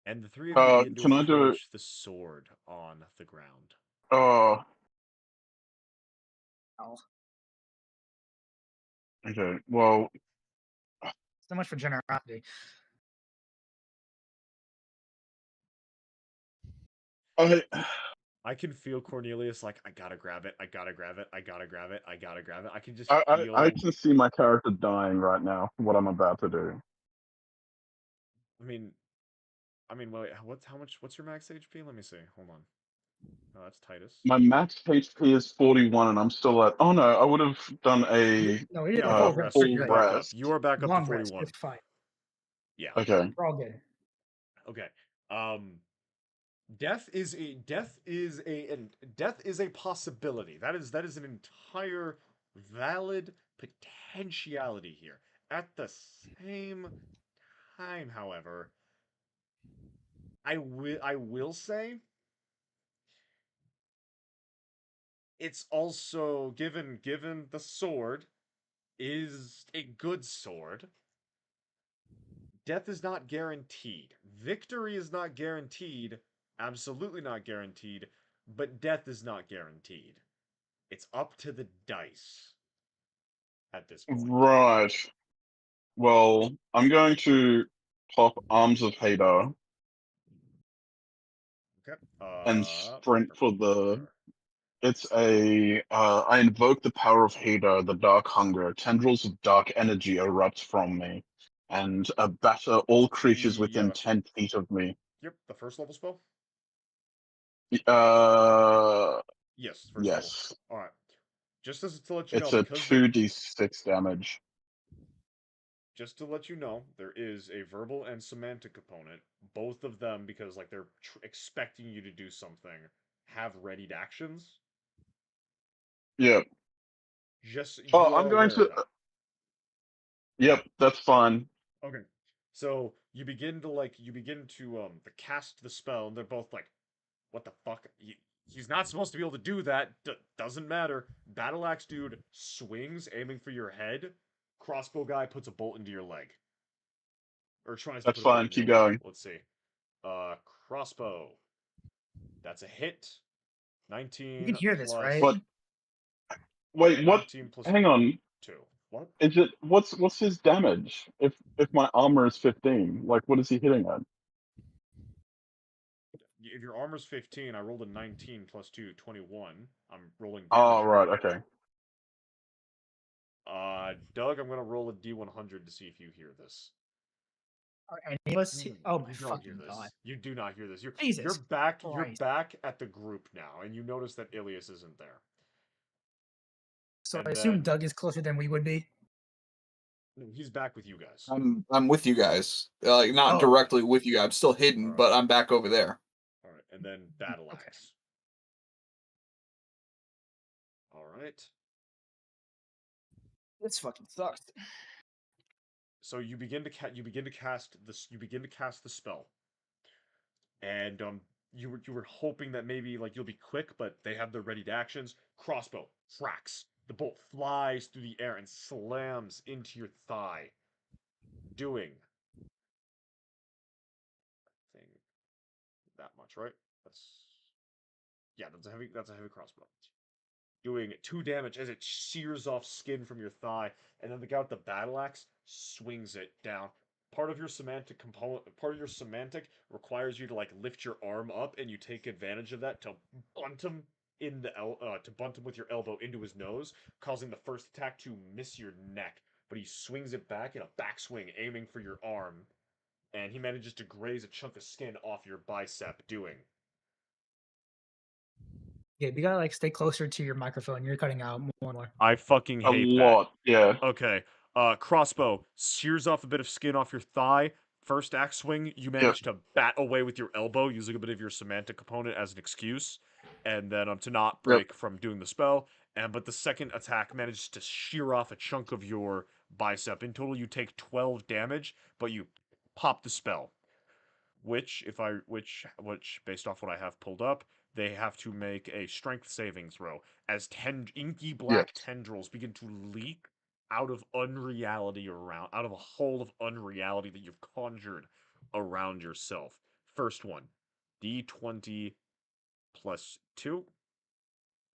And the three of you begin to Can I do it? approach the sword on the ground. Oh, Oh, okay. Well, so much for generosity. I I can feel Cornelius like, I gotta grab it, I gotta grab it, I gotta grab it, I gotta grab it. I can just feel. I can see my character dying right now for what I'm about to do. I mean, wait, what's your max HP? Let me see. Hold on. No, that's Titus. My max HP is 41, and I'm still at. Oh no, I would have done a No, we did a Yeah, full long rest. rest. You're full You're good. back up. rest. You are back up to Long rest. 41. You're fine. Yeah. Okay. We're all good. Okay. Death is a possibility. That is an entire valid potentiality here. At the same time, however, I will say it's also given the sword is a good sword. Death is not guaranteed. Victory is not guaranteed. Absolutely not guaranteed. But death is not guaranteed. It's up to the dice at this point. Right. Well, I'm going to pop Arms of Hadar Okay. and sprint for the. Sure. It's a. I invoke the power of Hadar, the dark hunger. Tendrils of dark energy erupt from me, and batter all creatures within Yeah. 10 feet of me. Yep. The first level spell. Uh, Yes. First level. yes. All right. Just as to let you know, It's a because the 2d6 damage. just to let you know, there is a verbal and semantic component. Both of them, because like they're expecting you to do something, have readied actions. Yep. Just Oh, you I'm are going aware of to. that. Yep, that's fine. Okay. So you begin to cast the spell, and they're both like, "What the fuck? He's not supposed to be able to do that. Doesn't matter." Battle axe dude swings, aiming for your head. Crossbow guy puts a bolt into your leg, or tries to That's put a bolt fine. into your Keep leg. going. Let's see. Crossbow. That's a hit. You can 19 hear this, plus right? But wait, what? 19 plus Hang on. 2. What? Is it what's his damage? If my armor is 15, like what is he hitting at? If your armor's 15, I rolled a 19 plus 2, 21. I'm rolling damage Oh, right. here. Okay. Doug, I'm gonna roll a D100 to see if you hear this. Are any of us? Oh my You don't hear fucking this. god! You do not hear this. You're Jesus back. You're Christ. back at the group now, and you notice that Ilias isn't there. So And I assume then Doug is closer than we would be. he's back with you guys. I'm with you guys. Like not Oh. directly with you. I'm still hidden, Alright. but I'm back over there. All right, and then battle Okay. axe. All right. This fucking sucks. so you begin to cast the spell, and you were hoping that maybe like you'll be quick, but they have their ready to actions. Crossbow cracks. The bolt flies through the air and slams into your thigh, doing I think that much, right? That's yeah, that's a heavy crossbow. Doing 2 damage as it shears off skin from your thigh, and then the guy with the battle axe swings it down. Part of your semantic requires you to like lift your arm up, and you take advantage of that to bunt him to bunt him with your elbow into his nose, causing the first attack to miss your neck. But he swings it back in a backswing, aiming for your arm, and he manages to graze a chunk of skin off your bicep, doing Yeah, you gotta like stay closer to your microphone. You're cutting out more and more. I fucking A hate that. lot, yeah. Okay. Crossbow shears off a bit of skin off your thigh. First axe swing, you manage to bat away with your elbow, using a bit of your semantic component as an excuse, and then to not Yep. break from doing the spell. But the second attack manages to shear off a chunk of your bicep. In total, you take 12 damage, but you pop the spell. Which based off what I have pulled up, they have to make a strength saving throw as inky Yes. black tendrils begin to leak out of out of a hole of unreality that you've conjured around yourself. First one, D20 plus 2.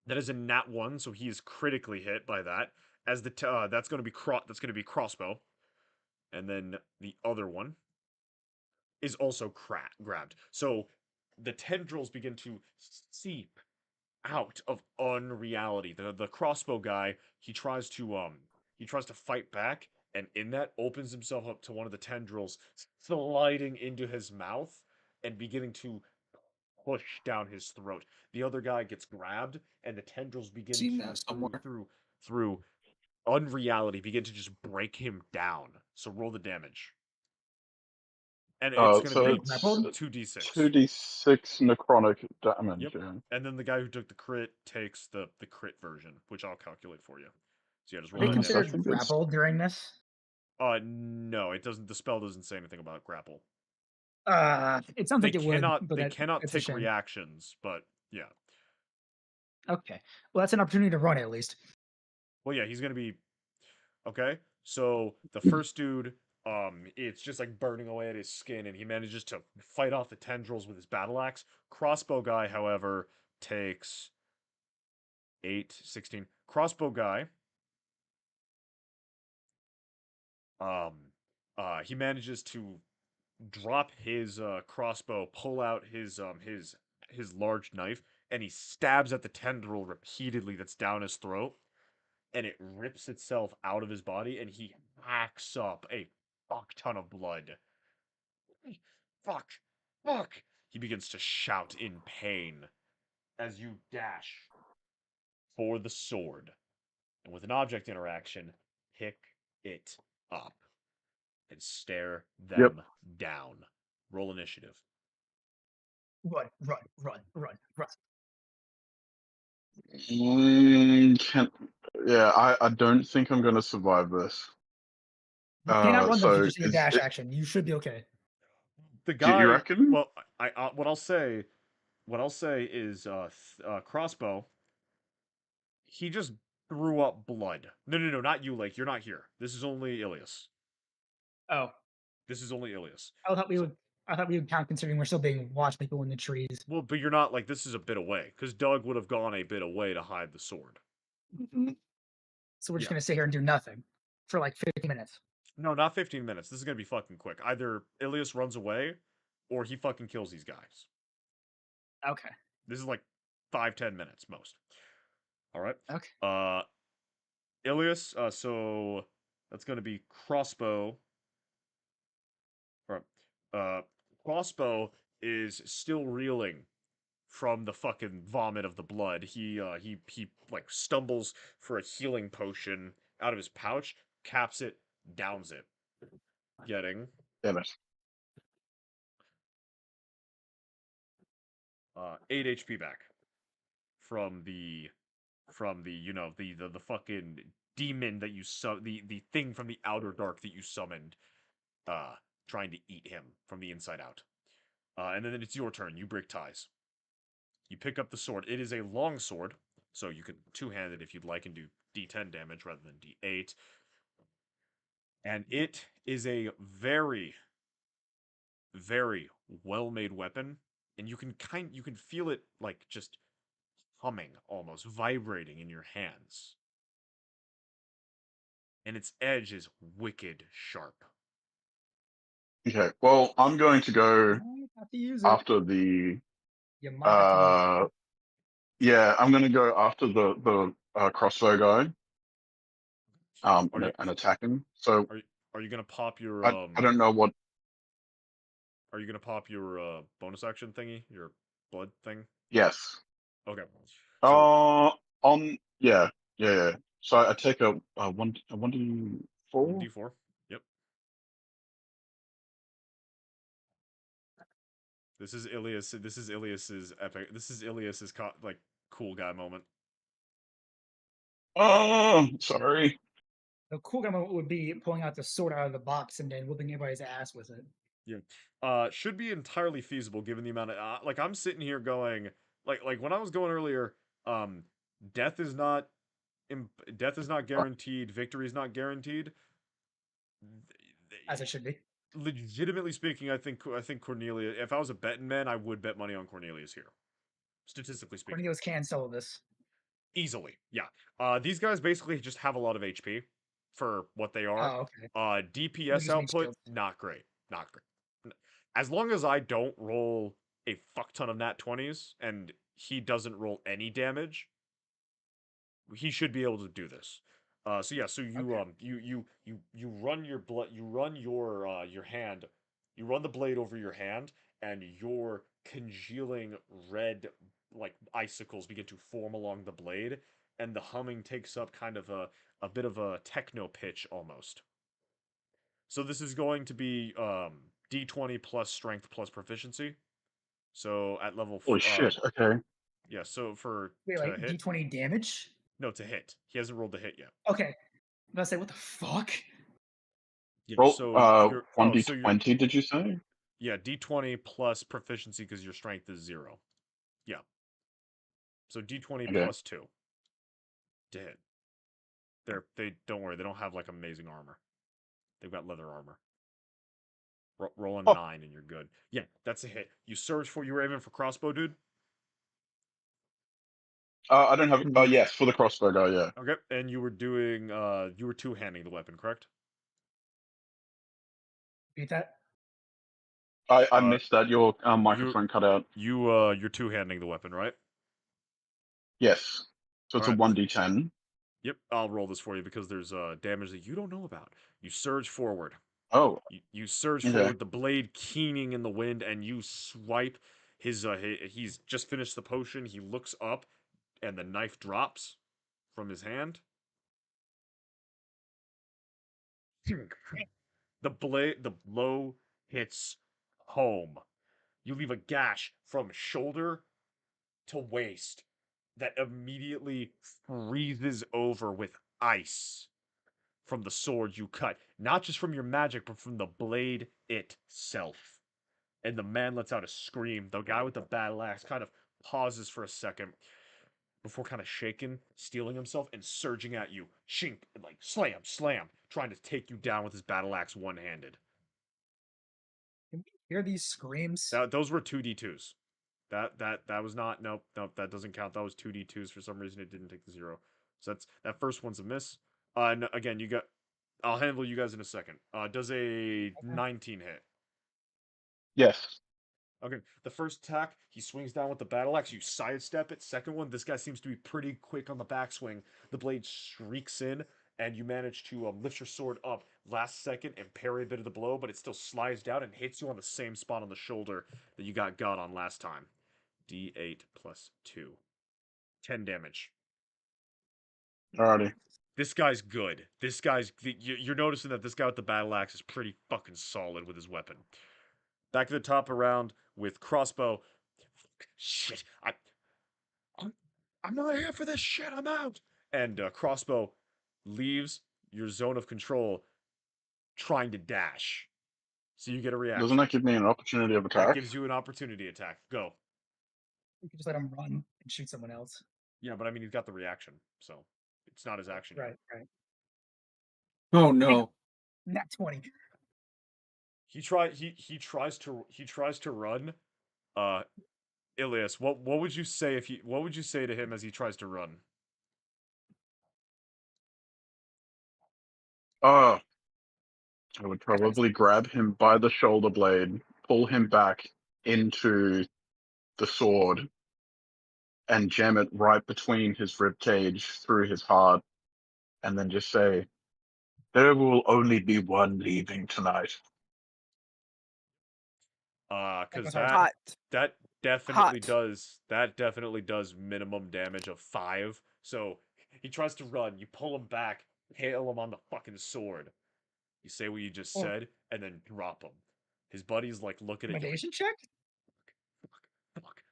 That is a nat 1, so he is critically hit by that. As that's going to be crossbow, and then the other one is also grabbed. So the tendrils begin to seep out of unreality. The crossbow guy, he tries to fight back, and in that opens himself up to one of the tendrils sliding into his mouth and beginning to push down his throat. The other guy gets grabbed, and the tendrils begin Seen to that somewhere. through unreality begin to just break him down. So roll the damage. And it's going to So be it's 2d6. 2d6 necrotic damage. Yep. Yeah. And then the guy who took the crit takes the crit version, which I'll calculate for you. So yeah, just Are roll they that Nice. I damage. considered think it's grappled during this? No, it doesn't. The spell doesn't say anything about grapple. It sounds like it would, but They cannot that's a take shame. reactions, but yeah. Okay, well that's an opportunity to run at least. Well, yeah, he's gonna be okay. So the first dude, it's just like burning away at his skin, and he manages to fight off the tendrils with his battle axe. Crossbow guy, however, takes 8, 16. Crossbow guy um he manages to drop his crossbow, pull out his large knife, and he stabs at the tendril repeatedly that's down his throat, and it rips itself out of his body, and he hacks up a fuck ton of blood. Fuck, fuck. He begins to shout in pain as you dash for the sword, and with an object interaction, pick it up and stare Yep. them down. Roll initiative. Run, run, run, run, run. Can, yeah, I don't think I'm gonna survive this. You cannot run though if you So just need a dash action. You should be okay. The do you guy, reckon? well, what I'll say is, crossbow. He just threw up blood. No, no, no, not you, Lake. You're not here. This is only Ilias. Oh, This is only Ilias. I thought we So- would. I thought we would count considering we're still being watched by people in the trees. Well, but you're not like this is a bit away because Doug would have gone a bit away to hide the sword. So we're just Yeah. gonna sit here and do nothing for like 50 minutes. No, not 15 minutes. This is gonna be fucking quick. Either Ilias runs away, or he fucking kills these guys. Okay. This is like 5-10 minutes most. All right. Okay. Ilias. So that's gonna be crossbow. Right. Crossbow is still reeling from the fucking vomit of the blood. He like stumbles for a healing potion out of his pouch, caps it, downs it, getting Damn it. 8 HP back from the the fucking demon that you the thing from the outer dark that you summoned, trying to eat him from the inside out. And then it's your turn. You break ties. You pick up the sword. It is a long sword, so you can two-hand it if you'd like and do d10 damage rather than d8. And it is a very, very well-made weapon, and you can feel it like just humming, almost vibrating in your hands. And its edge is wicked sharp. Okay. Well, I'm going to go You have to use it. after the. You might have to use it. Yeah, I'm going to go after the crossbow guy. Are you And attack him. So are you gonna pop your I don't know what. Are you gonna pop your bonus action thingy, your blood thing? Yes. Okay. So On yeah. So I take a 1d4. 1d4. Yep. This is Ilias. This is Ilias's epic. This is Ilias's like cool guy moment. Oh, sorry. The cool guy moment would be pulling out the sword out of the box and then whooping everybody's ass with it. Yeah. Should be entirely feasible given the amount of like I'm sitting here going like when I was going earlier. Um, death is not death is not guaranteed. Victory is not guaranteed. As it should be. Legitimately speaking, I think Cornelia. If I was a betting man, I would bet money on Cornelius here. Statistically speaking, Cornelius can sell this. easily, yeah. These guys basically just have a lot of HP for what they are. Oh, okay. DPS just make output, shields. not great, not great. As long as I don't roll a fuck ton of nat 20s and he doesn't roll any damage, he should be able to do this. So yeah, so you Okay. you run your blood, you run your hand, you run the blade over your hand, and your congealing red like icicles begin to form along the blade, and the humming takes up kind of a bit of a techno pitch almost. So this is going to be d20 plus strength plus proficiency. So at level Holy shit. Okay. yeah, so for Wait, to like hit, D20 damage? no, to hit. He hasn't rolled the hit yet. Okay. I'm gonna say, what the fuck? Yeah, Roll so you're so you're 1d20. Did you say? yeah, d20 plus proficiency because your strength is 0. Yeah. So d20 Okay. plus 2 to hit. They don't worry, they don't have like amazing armor. They've got leather armor. Roll a Oh, 9 and you're good. Yeah, that's a hit. You were aiming for crossbow, dude? I don't have. Yes, for the crossbow guy. Yeah. Okay, and you were doing you were two-handing the weapon, correct? Beat that? I Uh missed that. Your you microphone cut out. you're two-handing the weapon, right? Yes. So All it's a right. 1d10. Yep, I'll roll this for you because there's damage that you don't know about. You surge forward. Oh. You surge Okay. forward, the blade keening in the wind, and you swipe his. He's just finished the potion. He looks up, and the knife drops from his hand. The blow hits home. You leave a gash from shoulder to waist that immediately freezes over with ice from the sword you cut, not just from your magic, but from the blade itself. And the man lets out a scream. The guy with the battle axe kind of pauses for a second before kind of shaking, steeling himself, and surging at you. Shink, like slam, slam, trying to take you down with his battle axe one-handed. Can we hear these screams? Those were 2d2s. That was not nope, that doesn't count. That was 2d2s. For some reason it didn't take the 0. So that first one's a miss. No, again, I'll handle you guys in a second. Does a Okay. 19 hit? Yes. Okay, the first attack, he swings down with the battle axe. You sidestep it. Second one, this guy seems to be pretty quick on the backswing. The blade shrieks in, and you manage to lift your sword up last second and parry a bit of the blow, but it still slides down and hits you on the same spot on the shoulder that you got on last time. D8 plus 2. 10 damage. Alrighty. This guy's good. You're noticing that this guy with the battle axe is pretty fucking solid with his weapon. Back to the top around with crossbow. Shit, I'm not here for this shit. I'm out. And crossbow leaves your zone of control trying to dash. So you get a reaction. Doesn't that give me an opportunity of That attack? gives you an opportunity attack. Go. You can just let him run and shoot someone else. Yeah, but I mean, he's got the reaction, so it's not his action yet. Right. Oh no. Nat 20. He tries to run. Ilias, what would you say what would you say to him as he tries to run? I would probably grab him by the shoulder blade, pull him back into the sword, and jam it right between his rib cage through his heart, and then just say, "There will only be one leaving tonight." Because Hot. that Hot. definitely does minimum damage of 5. So he tries to run, you pull him back, hail him on the fucking sword. You say what you just Oh. said, and then drop him. His buddy's like looking at you. Intimidation check? Fuck.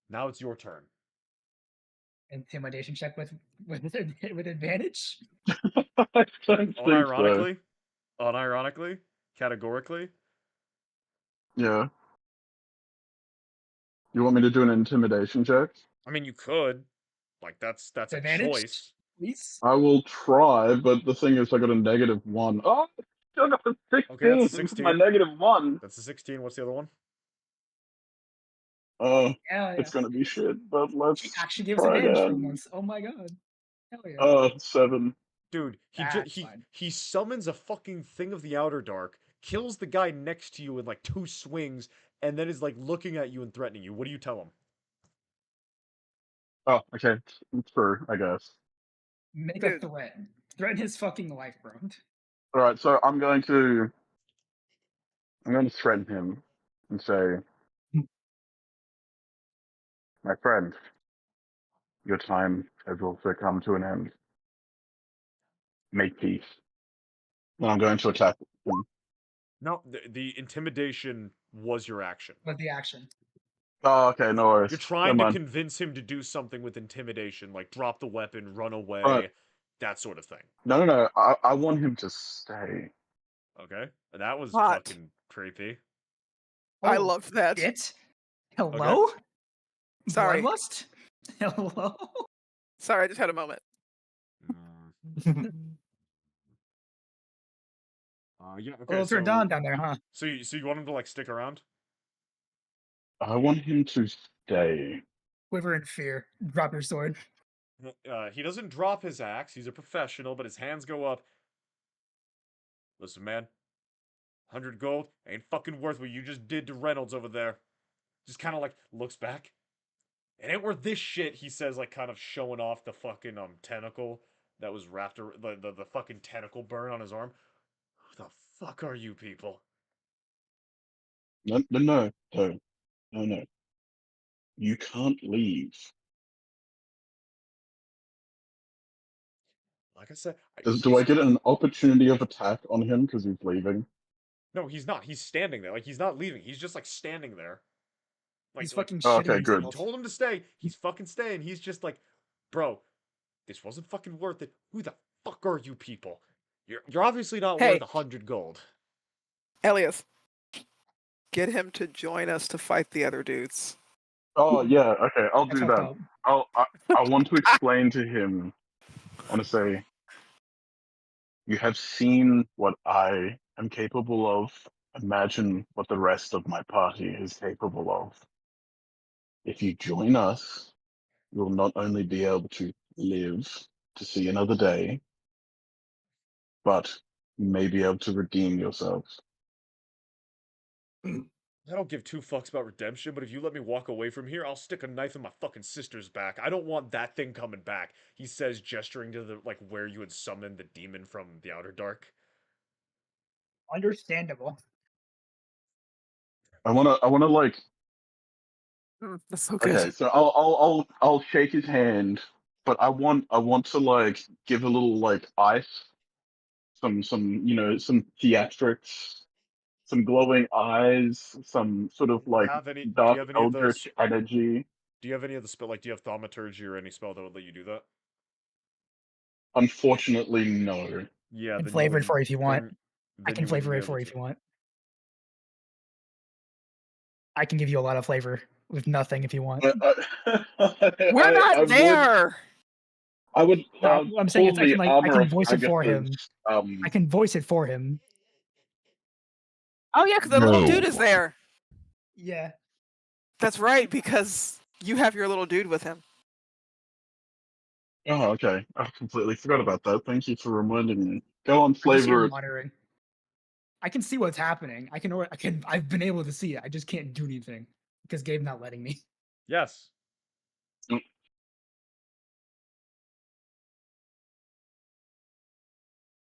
Now it's your turn. Intimidation check with advantage? I don't think so. Unironically, categorically. Yeah. You want me to do an intimidation check? I mean, you could. Like that's a Advantage? choice. Please? I will try, but the thing is, I got a -1. Oh, I got a 16. Okay, that's a This is 16. my -1. That's a 16. What's the other one? Yeah. It's gonna be shit, but let's He actually gives try advantage for again. once. Oh my god. Hell yeah. 7. Dude, That's fine. he summons a fucking thing of the outer dark, kills the guy next to you in like 2 swings, and then is like looking at you and threatening you. What do you tell him? Oh, okay, it's true, I guess. Make a Dude. threat. Threaten his fucking life, bro. All right, so I'm going to threaten him and say, "My friend, your time has also come to an end. Make peace." And I'm going to attack him. No, the intimidation was your action. But the action. Oh, okay, no worries. You're Never trying to mind. convince him to do something with intimidation, like drop the weapon, run away, Right. that sort of thing. No. I want him to stay. Okay? That was Hot. fucking creepy. I Oh, loved that. Shit? Hello? Sorry. Bloodlust? Hello? Sorry, I just had a moment. Yeah, okay, Well, turned on down there, huh? So you want him to like stick around? I want him to stay. Quiver in fear. Drop your sword. He doesn't drop his axe. He's a professional, but his hands go up. Listen, man. 100 gold ain't fucking worth what you just did to Reynolds over there. Just kind of like looks back. It ain't worth this shit, he says, like kind of showing off the fucking tentacle that was wrapped the fucking tentacle burn on his arm. Who the fuck are you people? No. You can't leave. Like I said, Do I get an opportunity of attack on him because he's leaving? No, he's not. He's standing there. Like he's not leaving. He's just like standing there. He's fucking Oh, shitting okay, good. He himself. told him to stay. He's fucking staying. He's just like, bro, this wasn't fucking worth it. Who the fuck are you people? You're obviously not Hey. worth 100 gold. Elias, get him to join us to fight the other dudes. Oh yeah, okay, I'll That's do fucked that. up. I want to explain to him. I want to say, you have seen what I am capable of. Imagine what the rest of my party is capable of. If you join us, you'll not only be able to live to see another day, but you may be able to redeem yourselves. I don't give 2 fucks about redemption, but if you let me walk away from here, I'll stick a knife in my fucking sister's back. I don't want that thing coming back. He says, gesturing to the like where you had summoned the demon from the Outer Dark. Understandable. I wanna like. That's so good. Okay, so I'll shake his hand, but I want to like give a little like ice, some some theatrics, some glowing eyes, some sort of like Do dark you have any of those? eldritch energy. Do you have any of the spell? Like, do you have thaumaturgy or any spell that would let you do that? Unfortunately, no. Yeah, And then you flavor it wouldn't. for you if you want. Then, I then can you wouldn't flavor be it for able you to. if you want. I can give you a lot of flavor with nothing if you want. We're not I would. there. I would No, I'm saying pull it's. I the can like. I armor can of voice it for him. Agatha's. I can voice it for him. Oh yeah, because the little dude No. is there. Yeah. That's right, because you have your little dude with him. Oh, okay. I completely forgot about that. Thank you for reminding me. Go on, I'm just here flavor it. monitoring. I can see what's happening. I've been able to see it. I just can't do anything because Gabe's not letting me. Yes.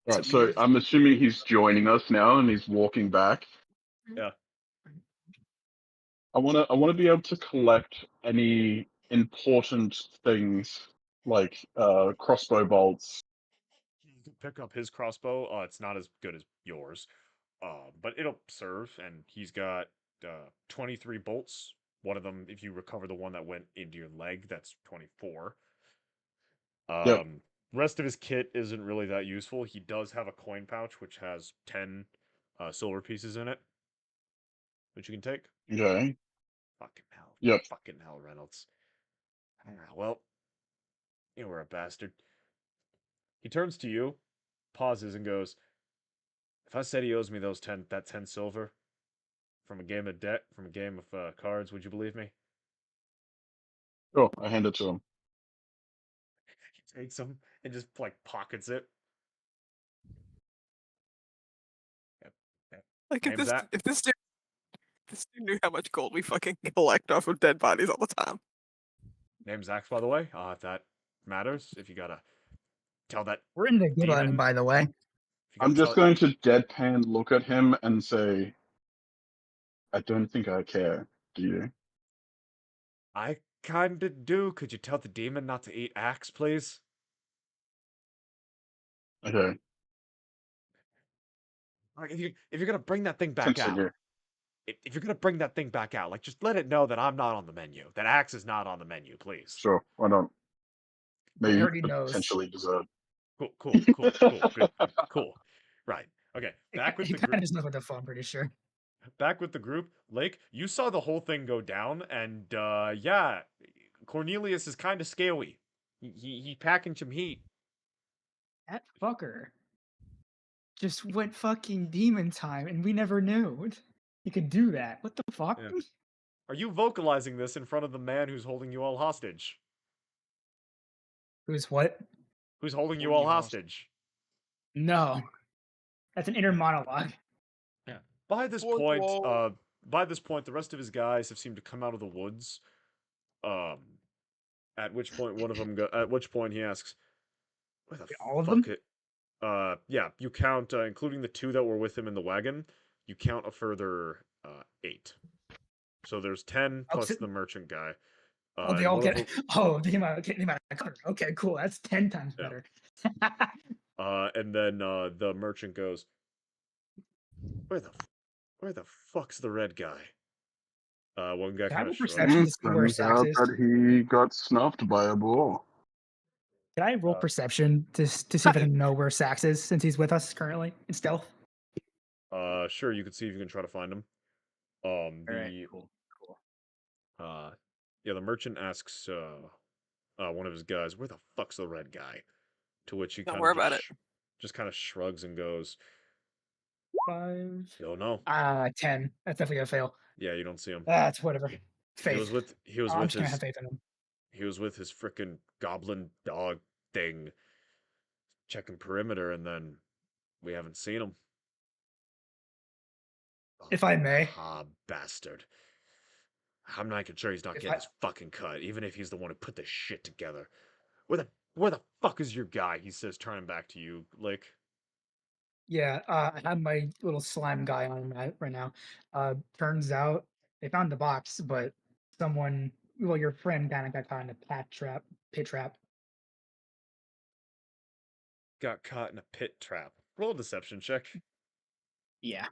Right, so I'm assuming he's joining us now and he's walking back. Yeah. I wanna be able to collect any important things like crossbow bolts. You can pick up his crossbow. It's not as good as yours, but it'll serve. And he's got 23 bolts. One of them, if you recover the one that went into your leg, that's 24. Yep. Rest of his kit isn't really that useful. He does have a coin pouch which has 10 silver pieces in it, which you can take. Okay. Fucking hell. Yep. Fucking hell, Reynolds. Well, you were a bastard. He turns to you, pauses, and goes, "If I said he owes me that 10 silver from a game of cards, would you believe me?" Oh, I hand it to him. He takes them and just like pockets it. Yep. Yep. Like if Name's that. this dude knew how much gold we fucking collect off of dead bodies all the time. Name's Axe, by the way. If that matters, if you gotta tell that We're in the good one, demon. by the way. If you I'm gotta just tell, going to deadpan look at him and say, I don't think I care. Do you? I kinda do. Could you tell the demon not to eat Axe, please? Okay. Like, if you're gonna bring that thing back out, Continue. if you're gonna bring that thing back out, like just let it know that I'm not on the menu. That Axe is not on the menu, please. Sure. Why not? He Maybe already knows. potentially deserve. Cool, good, cool. Right. Okay. Back with He the kind group. of just knows what the phone, I'm pretty sure. Back with the group. Lake, you saw the whole thing go down, and yeah, Cornelius is kind of scaly. He packing some heat. That fucker just went fucking demon time, and we never knew he could do that. What the fuck? Yeah. Are you vocalizing this in front of the man who's holding you all hostage? Who's what? Who's holding you Holding all you hostage. hostage? No, that's an inner monologue. Yeah. By this Fourth point, wall. the rest of his guys have seemed to come out of the woods. At which point at which point he asks, "Where the All of them? fuck it?" Yeah, you count, including the 2 that were with him in the wagon. You count a further 8. So there's 10 Oh, plus so- the merchant guy. Oh, they And all one of get. them, Oh, they came out. Cover. Okay, cool. That's 10 times Yeah. better. and then the merchant goes, "Where the fuck's the red guy?" One guy Can I kind roll of shrugs. perception to see where Turns Sax out is? that he got snuffed by a boar. Can I roll perception to see if I can know where Sax is since he's with us currently in stealth? Sure, you can see if you can try to find him. Cool. Yeah, the merchant asks one of his guys, "Where the fuck's the red guy?" To which he Don't kind worry of about it. just kind of shrugs and goes, 5. "You don't know." 10. That's definitely a fail. Yeah, you don't see him. That's whatever. He Faith. was with I'm just gonna have faith in him. he was with his frickin' goblin dog thing, checking perimeter, and then we haven't seen him. If I may. Ah, bastard. I'm not even sure he's not If getting I- his fucking cut, even if he's the one who put this shit together. Where the fuck is your guy? He says, turning back to you, Lake. Yeah, I have my little slime guy on right now. Turns out they found the box, but your friend kind of got caught in a pit trap. Got caught in a pit trap. Roll a deception check. Yeah.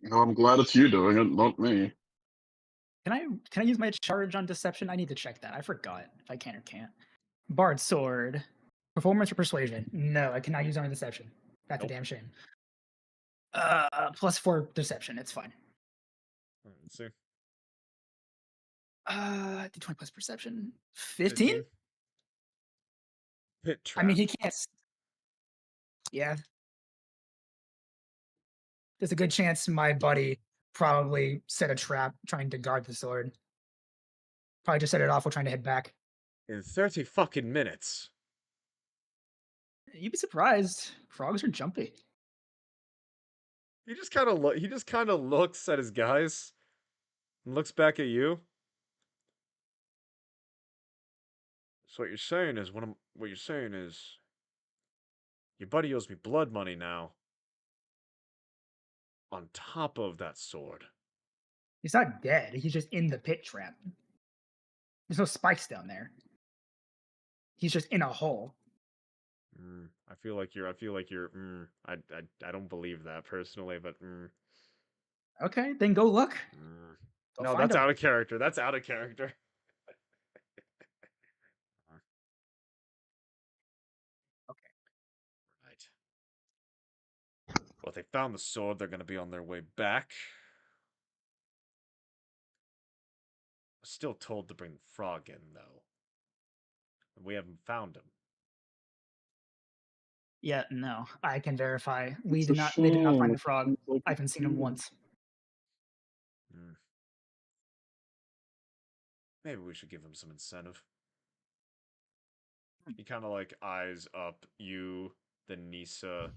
No, I'm glad it's you doing it, not me. Can I use my charge on deception? I need to check that. I forgot if I can or can't. Bard sword. Performance or persuasion? No, I cannot use on deception. That's Nope. a damn shame. +4 deception. It's fine. Let's see. D20 plus perception. 15? Pit I mean, trap. he can't. Yeah. There's a good chance my buddy probably set a trap trying to guard the sword. Probably just set it off while trying to head back. In 30 fucking minutes. You'd be surprised. Frogs are jumpy. He just kind of looks at his guys and looks back at you. So what you're saying is your buddy owes me blood money now. On top of that sword. He's not dead. He's just in the pit trap. There's no spikes down there. He's just in a hole. I feel like you're. I don't believe that personally, but. Okay, then go look. Go No, find that's him. out of character. That's out of character. Okay. Right. Well, if they found the sword, they're gonna be on their way back. I was still told to bring the frog in, though. We haven't found him. Yeah, no, I can verify. We It's did a not. They did not find shame. the frog. It's like I a haven't seen him shame. once. Maybe we should give him some incentive. He kind of like eyes up you, then Nisa,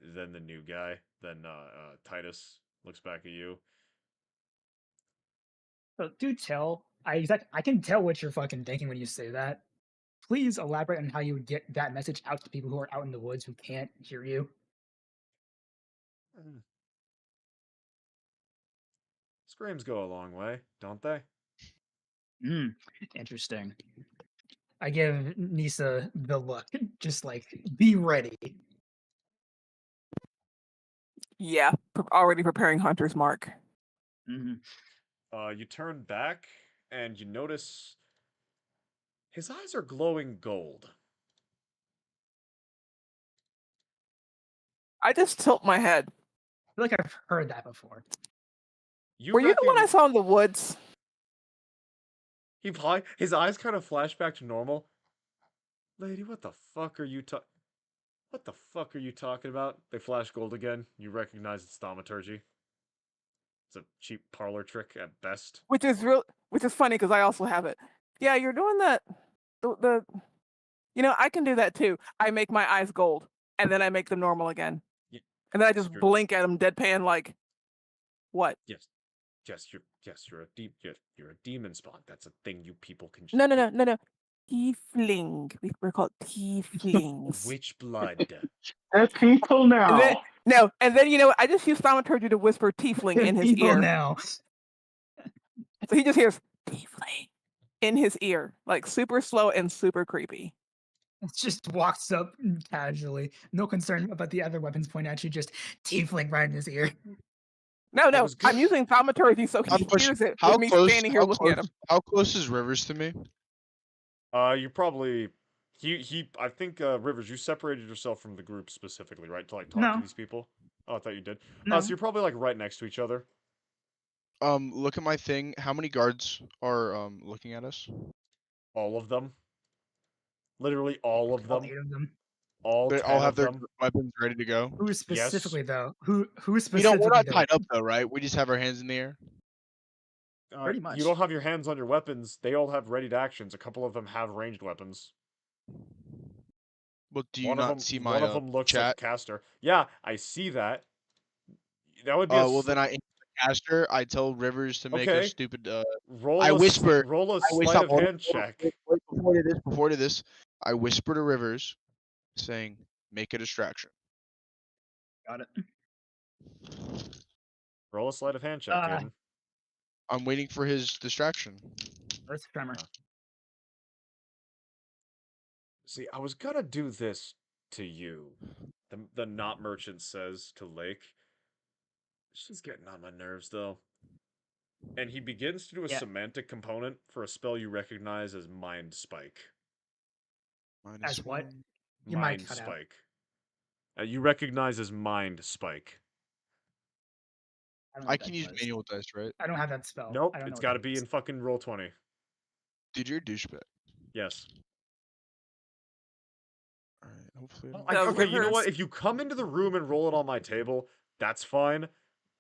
then the new guy, then Titus looks back at you. So do tell. I can tell what you're fucking thinking when you say that. Please elaborate on how you would get that message out to people who are out in the woods who can't hear you. Screams go a long way, don't they? Interesting. I give Nisa the look, just like be ready. Yeah, already preparing Hunter's Mark. You turn back and you notice his eyes are glowing gold. I just tilt my head. I feel like I've heard that before. Were you the one I saw in the woods? His eyes kind of flash back to normal. Lady, what the fuck are you What the fuck are you talking about? They flash gold again. You recognize it's thaumaturgy. It's a cheap parlor trick at best. Which is funny because I also have it. Yeah, you're doing that. I can do that too. I make my eyes gold and then I make them normal again, and then I just blink at them deadpan like, what? Yes, you're a demon spawn. That's a thing you people can just No. Tiefling. We're called tieflings. Which blood? They're people now. And then I just use thaumaturgy to whisper tiefling in his People ear. now. So he just hears tiefling in his ear, like super slow and super creepy. It just walks up casually, no concern about the other weapons pointed at you, just tiefling right in his ear. No, I'm using thaumaturgy so he hears it with me standing here looking at him. How close is Rivers to me? You probably I think Rivers, you separated yourself from the group specifically, right? To like talk to these people? Oh, I thought you did. No. So you're probably like right next to each other. Look at my thing. How many guards are looking at us? All of them. Literally all of All them. 8 of them. All They 10 all have of their them. weapons ready to go. Who specifically though? Who We're specifically not though? tied up though, right? We just have our hands in the air. Pretty much. You don't have your hands on your weapons. They all have readied actions. A couple of them have ranged weapons. Well, do you One of not them, see my one of them looks like a chat? caster. Yeah, I see that. That would be Well then I aim the caster. I tell Rivers to make a Okay. stupid roll I whisper. roll a I wait, sleight stop, of hold on, hand hold on, check. wait, before to this, I whisper to Rivers, saying, "Make a distraction." Got it. Roll a sleight of hand check, Aiden. I'm waiting for his distraction. Earth tremor. See, I was gonna do this to you. The not merchant says to Lake. She's getting on my nerves though. And he begins to do a semantic component for a spell you recognize as Mind Spike. Minus As what? one. Your mic Mind cut out. spike. You recognize as mind spike. I don't know I what can that use does. manual dice, right? I don't have that spell. Nope, I don't know it's what got to that be is. in fucking roll 20. Dude, you're a douchebag. Yes. All right. Hopefully. Well, So okay, you know what? Rivers. If you come into the room and roll it on my table, that's fine.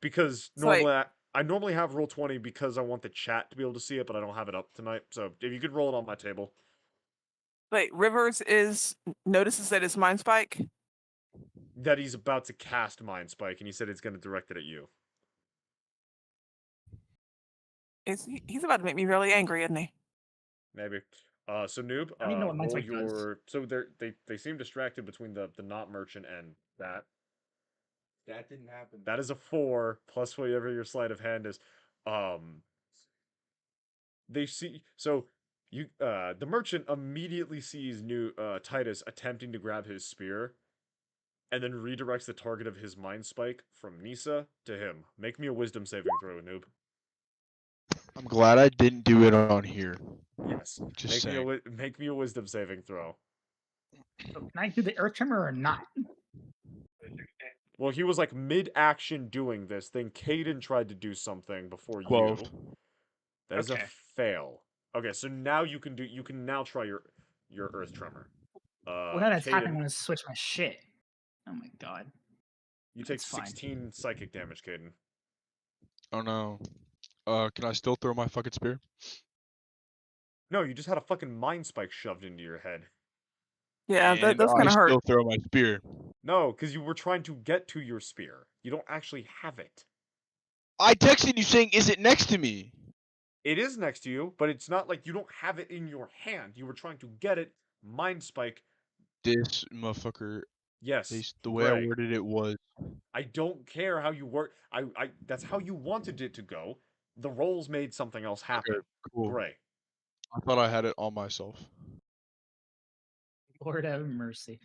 Because So wait, normally I normally have roll 20 because I want the chat to be able to see it, but I don't have it up tonight. So if you could roll it on my table. wait. Rivers is notices that it's mind spike. That he's about to cast Mind Spike, and he said he's going to direct it at you. He's about to make me really angry, isn't he? Maybe. So Noob, I don't even know what Mind roll Spike does. your. So they seem distracted between the not merchant and that. That didn't happen. That is a 4 plus whatever your sleight of hand is. Um, they see so you the merchant immediately sees new Titus attempting to grab his spear, and then redirects the target of his mind spike from Nisa to him. Make me a wisdom saving throw, Noob. I'm glad I didn't do it on here. Yes. Just saying. Make me a wisdom saving throw. So can I do the Earth Tremor or not? Well, he was like mid-action doing this, then Caden tried to do something before 12. you. That is a Okay. fail. Okay, so now you can now try your Earth Tremor. Well, then it's happening Caden, when I switch my shit. Oh my god. you take That's fine. 16 psychic damage, Caden. Oh no. Can I still throw my fucking spear? No, you just had a fucking mind spike shoved into your head. Yeah, And that's I kind of hurt. still throw my spear. No, because you were trying to get to your spear. You don't actually have it. I texted you saying, "Is it next to me?" It is next to you, but it's not like you don't have it in your hand. You were trying to get it. Mind spike. This motherfucker. Yes, The way I Gray. worded it was. I don't care how you work. I that's how you wanted it to go. The rolls made something else happen. Okay, cool. Gray. I thought I had it all myself. Lord have mercy.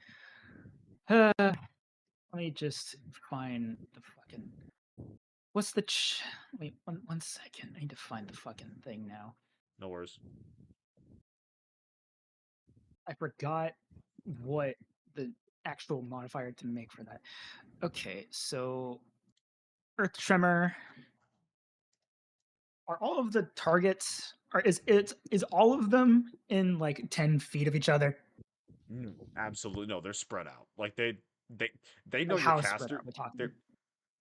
Let me just find the fucking. What's the wait, one second. I need to find the fucking thing now. No worries. I forgot what the actual modifier to make for that. Okay, so Earth Tremor. Are all of the targets are is all of them in like 10 feet of each other? No, absolutely no. They're spread out. Like they they know Like your how spread caster. are we talking? They're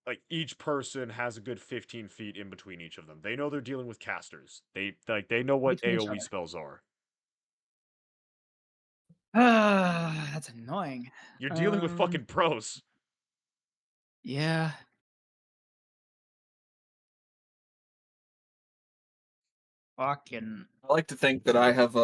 like each person has a good 15 feet in between each of them. They know they're dealing with casters. They know what Between each AoE other. spells are. That's annoying. You're dealing with Um, fucking pros. Yeah. Fucking. I like to think that I have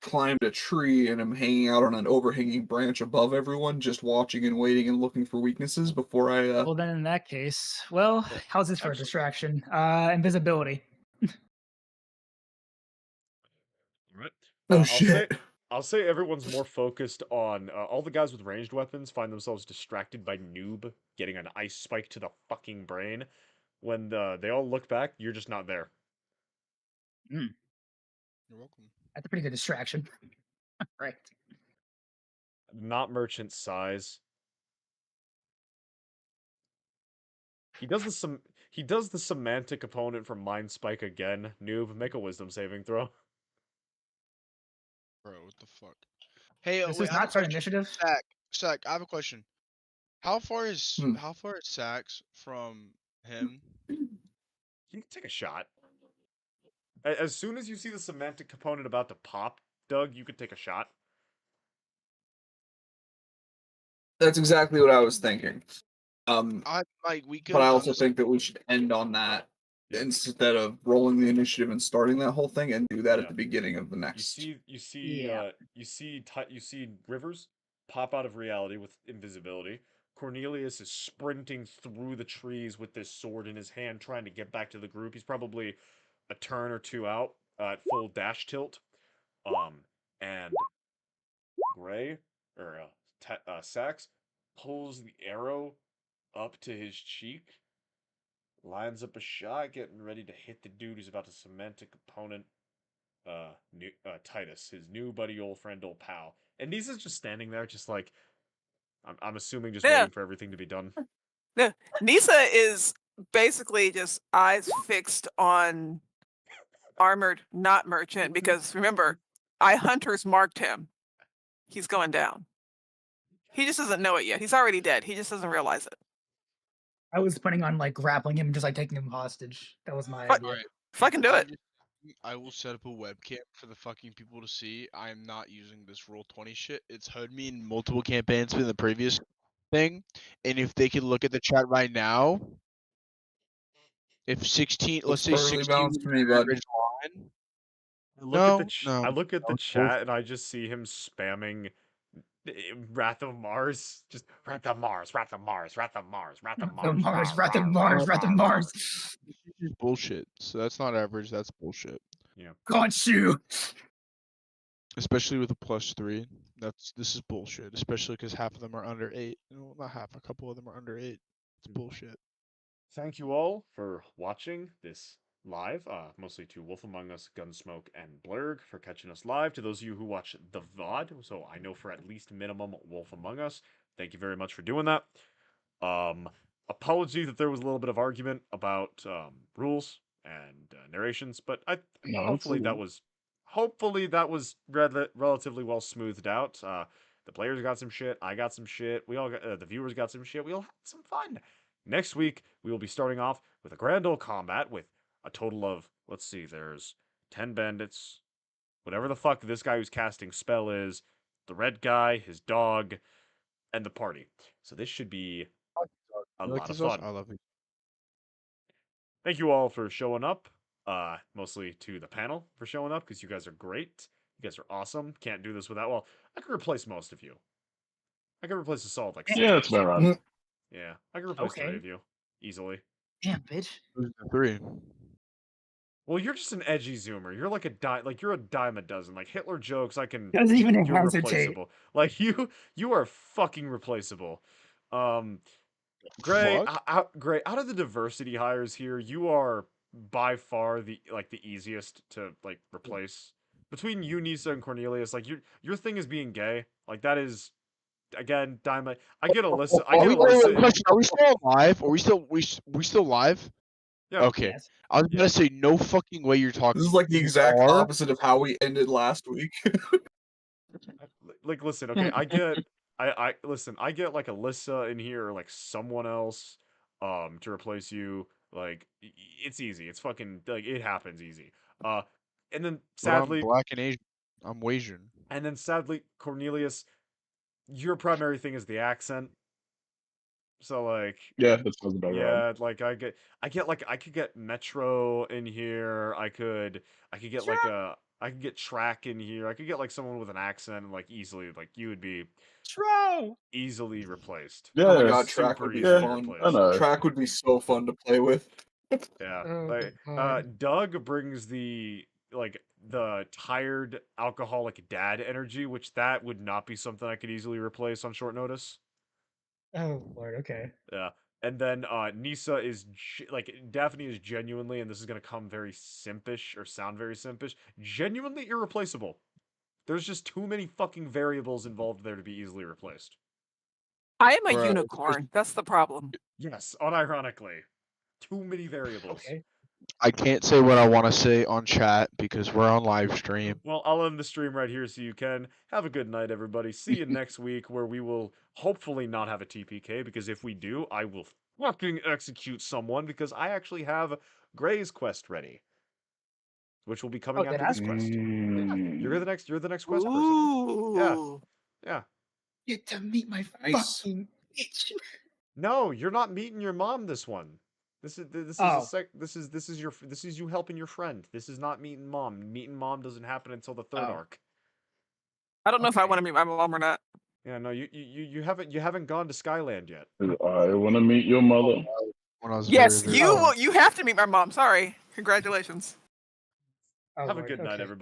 climbed a tree and am hanging out on an overhanging branch above everyone, just watching and waiting and looking for weaknesses before I. Well, then in that case, well, Well, how's this for a actually- distraction? Invisibility. Right. Oh I'll shit! I'll say everyone's more focused on all the guys with ranged weapons find themselves distracted by Noob getting an ice spike to the fucking brain. When they all look back, you're just not there. Mm, You're welcome. that's a pretty good distraction. Right. Not merchant size. He does the semantic opponent from Mind Spike again. Noob, make a wisdom saving throw. Bro, what the fuck? Hey, This wait, is I have a not start question. initiative. Sack, I have a question. How far is Hmm. Sax from him? You can take a shot. As soon as you see the semantic component about to pop, Doug, you could take a shot. That's exactly what I was thinking. We could But I have done also this. think that we should end on that Yeah. instead of rolling the initiative and starting that whole thing, and do that Yeah. at the beginning of the You next. see Yeah. you see Rivers pop out of reality with invisibility. Cornelius is sprinting through the trees with this sword in his hand, trying to get back to the group. He's probably a turn or two out at full dash tilt. And Gray or Sax pulls the arrow up to his cheek, lines up a shot, getting ready to hit the dude who's about to cement a component. Titus, his new buddy, old friend, old pal, and Nisa's just standing there, just like I'm assuming, just Yeah. waiting for everything to be done. Yeah. Nisa is basically just eyes fixed on armored, not merchant, because remember, I hunters marked him. He's going down. He just doesn't know it yet. He's already dead. He just doesn't realize it. I was planning on like grappling him and just like taking him hostage. That was my But- idea. Alright. Fucking do it. I will set up a webcam for the fucking people to see. I am not using this roll 20 shit. It's heard me in multiple campaigns in the previous thing. And if they can look at the chat right now, if 16, let's Looks say perfectly 16 balanced was to me, the bud. average line. I look No, at the no, I look at the no, it's chat bullshit. and I just see him spamming Wrath of Mars, just Wrath of Mars, Wrath of Mars, Wrath of Mars, Wrath of The Mars, Mars, rah, Wrath of rah, Mars, rah, Wrath of rah, Mars. This is just bullshit. So that's not average, that's bullshit. Got you. Especially with a +3. This is bullshit. Especially because half of them are under 8. No, not half, a couple of them are under 8. It's bullshit. Thank you all for watching this live, mostly to Wolf Among Us, Gunsmoke, and Blurg for catching us live. To those of you who watch the VOD, so I know for at least minimum Wolf Among Us, thank you very much for doing that. Apology that there was a little bit of argument about rules and narrations, but hopefully that was relatively well smoothed out. The players got some shit, I got some shit, we all got the viewers got some shit, we all had some fun. Next week, we will be starting off with a grand old combat with a total of, let's see, there's 10 bandits, whatever the fuck this guy who's casting spell is, the red guy, his dog, and the party. So this should be a You like lot of these sauce? fun. I love it. Thank you all for showing up, mostly to the panel for showing up, because you guys are great. You guys are awesome. Can't do this without, well, I could replace most of you. I could replace a solid, like, Yeah, that's about right. yeah, I could replace 3 Okay. of you, easily. Damn, bitch. Who's the 3? Well, you're just an edgy zoomer. You're like you're a dime a dozen. Like Hitler jokes, Doesn't even you're hesitate. replaceable. Like you are fucking replaceable. Gray, Fuck? Gray, out of the diversity hires here, you are by far the easiest to like replace. Between you, Nisa, and Cornelius, like your thing is being gay. Like that is, again, dime. I get Alyssa. I Are get we, wait, Alyssa. question, are we still alive? Are we still live? Yeah. Okay. Yes. I was gonna say no fucking way you're talking. This is like the You exact are? opposite of how we ended last week. Like, listen, okay, I get, I listen, I get like Alyssa in here or like someone else, to replace you. Like, it's easy. It's fucking like it happens easy. And then But I'm sadly, black and Asian. I'm Asian. Cornelius, your primary thing is the accent. So like, Yeah, that sounds about right. yeah, like I could get Metro in here. I could get like I could get Track in here. I could get like someone with an accent and like easily like you would be Tro. easily replaced. Yeah, Oh my god, Track Super would be easily fun. I know. Track would be so fun to play with. Yeah. Oh, Like God. Doug brings the tired alcoholic dad energy, which that would not be something I could easily replace on short notice. Oh Lord. Okay. Yeah. And then Nisa is Daphne is genuinely, and this is gonna come very simpish or sound very simpish, genuinely irreplaceable. There's just too many fucking variables involved there to be easily replaced. I am a Bruh. unicorn. That's the problem. Yes, unironically. Too many variables. Okay. I can't say what I want to say on chat because we're on live stream. Well, I'll end the stream right here so you can. Have a good night, everybody. See you next week where we will hopefully not have a TPK, because if we do, I will fucking execute someone, because I actually have Gray's quest ready, which will be coming Oh, that after this has quest. Yeah, Mm. you're the next quest person. Ooh. Yeah. Get to meet my Nice. fucking bitch. No, you're not meeting your mom this one. This is Oh. this is you helping your friend. This is not meeting mom. Meeting mom doesn't happen until the third Oh. arc. I don't know if I Okay. want to meet my mom or not. Yeah, no, you haven't gone to Skyland yet. I want to meet your mother. When I was Yes, very you Oh. will. You have to meet my mom. Sorry. Congratulations. Oh, Have a Lord, good night, okay. everybody.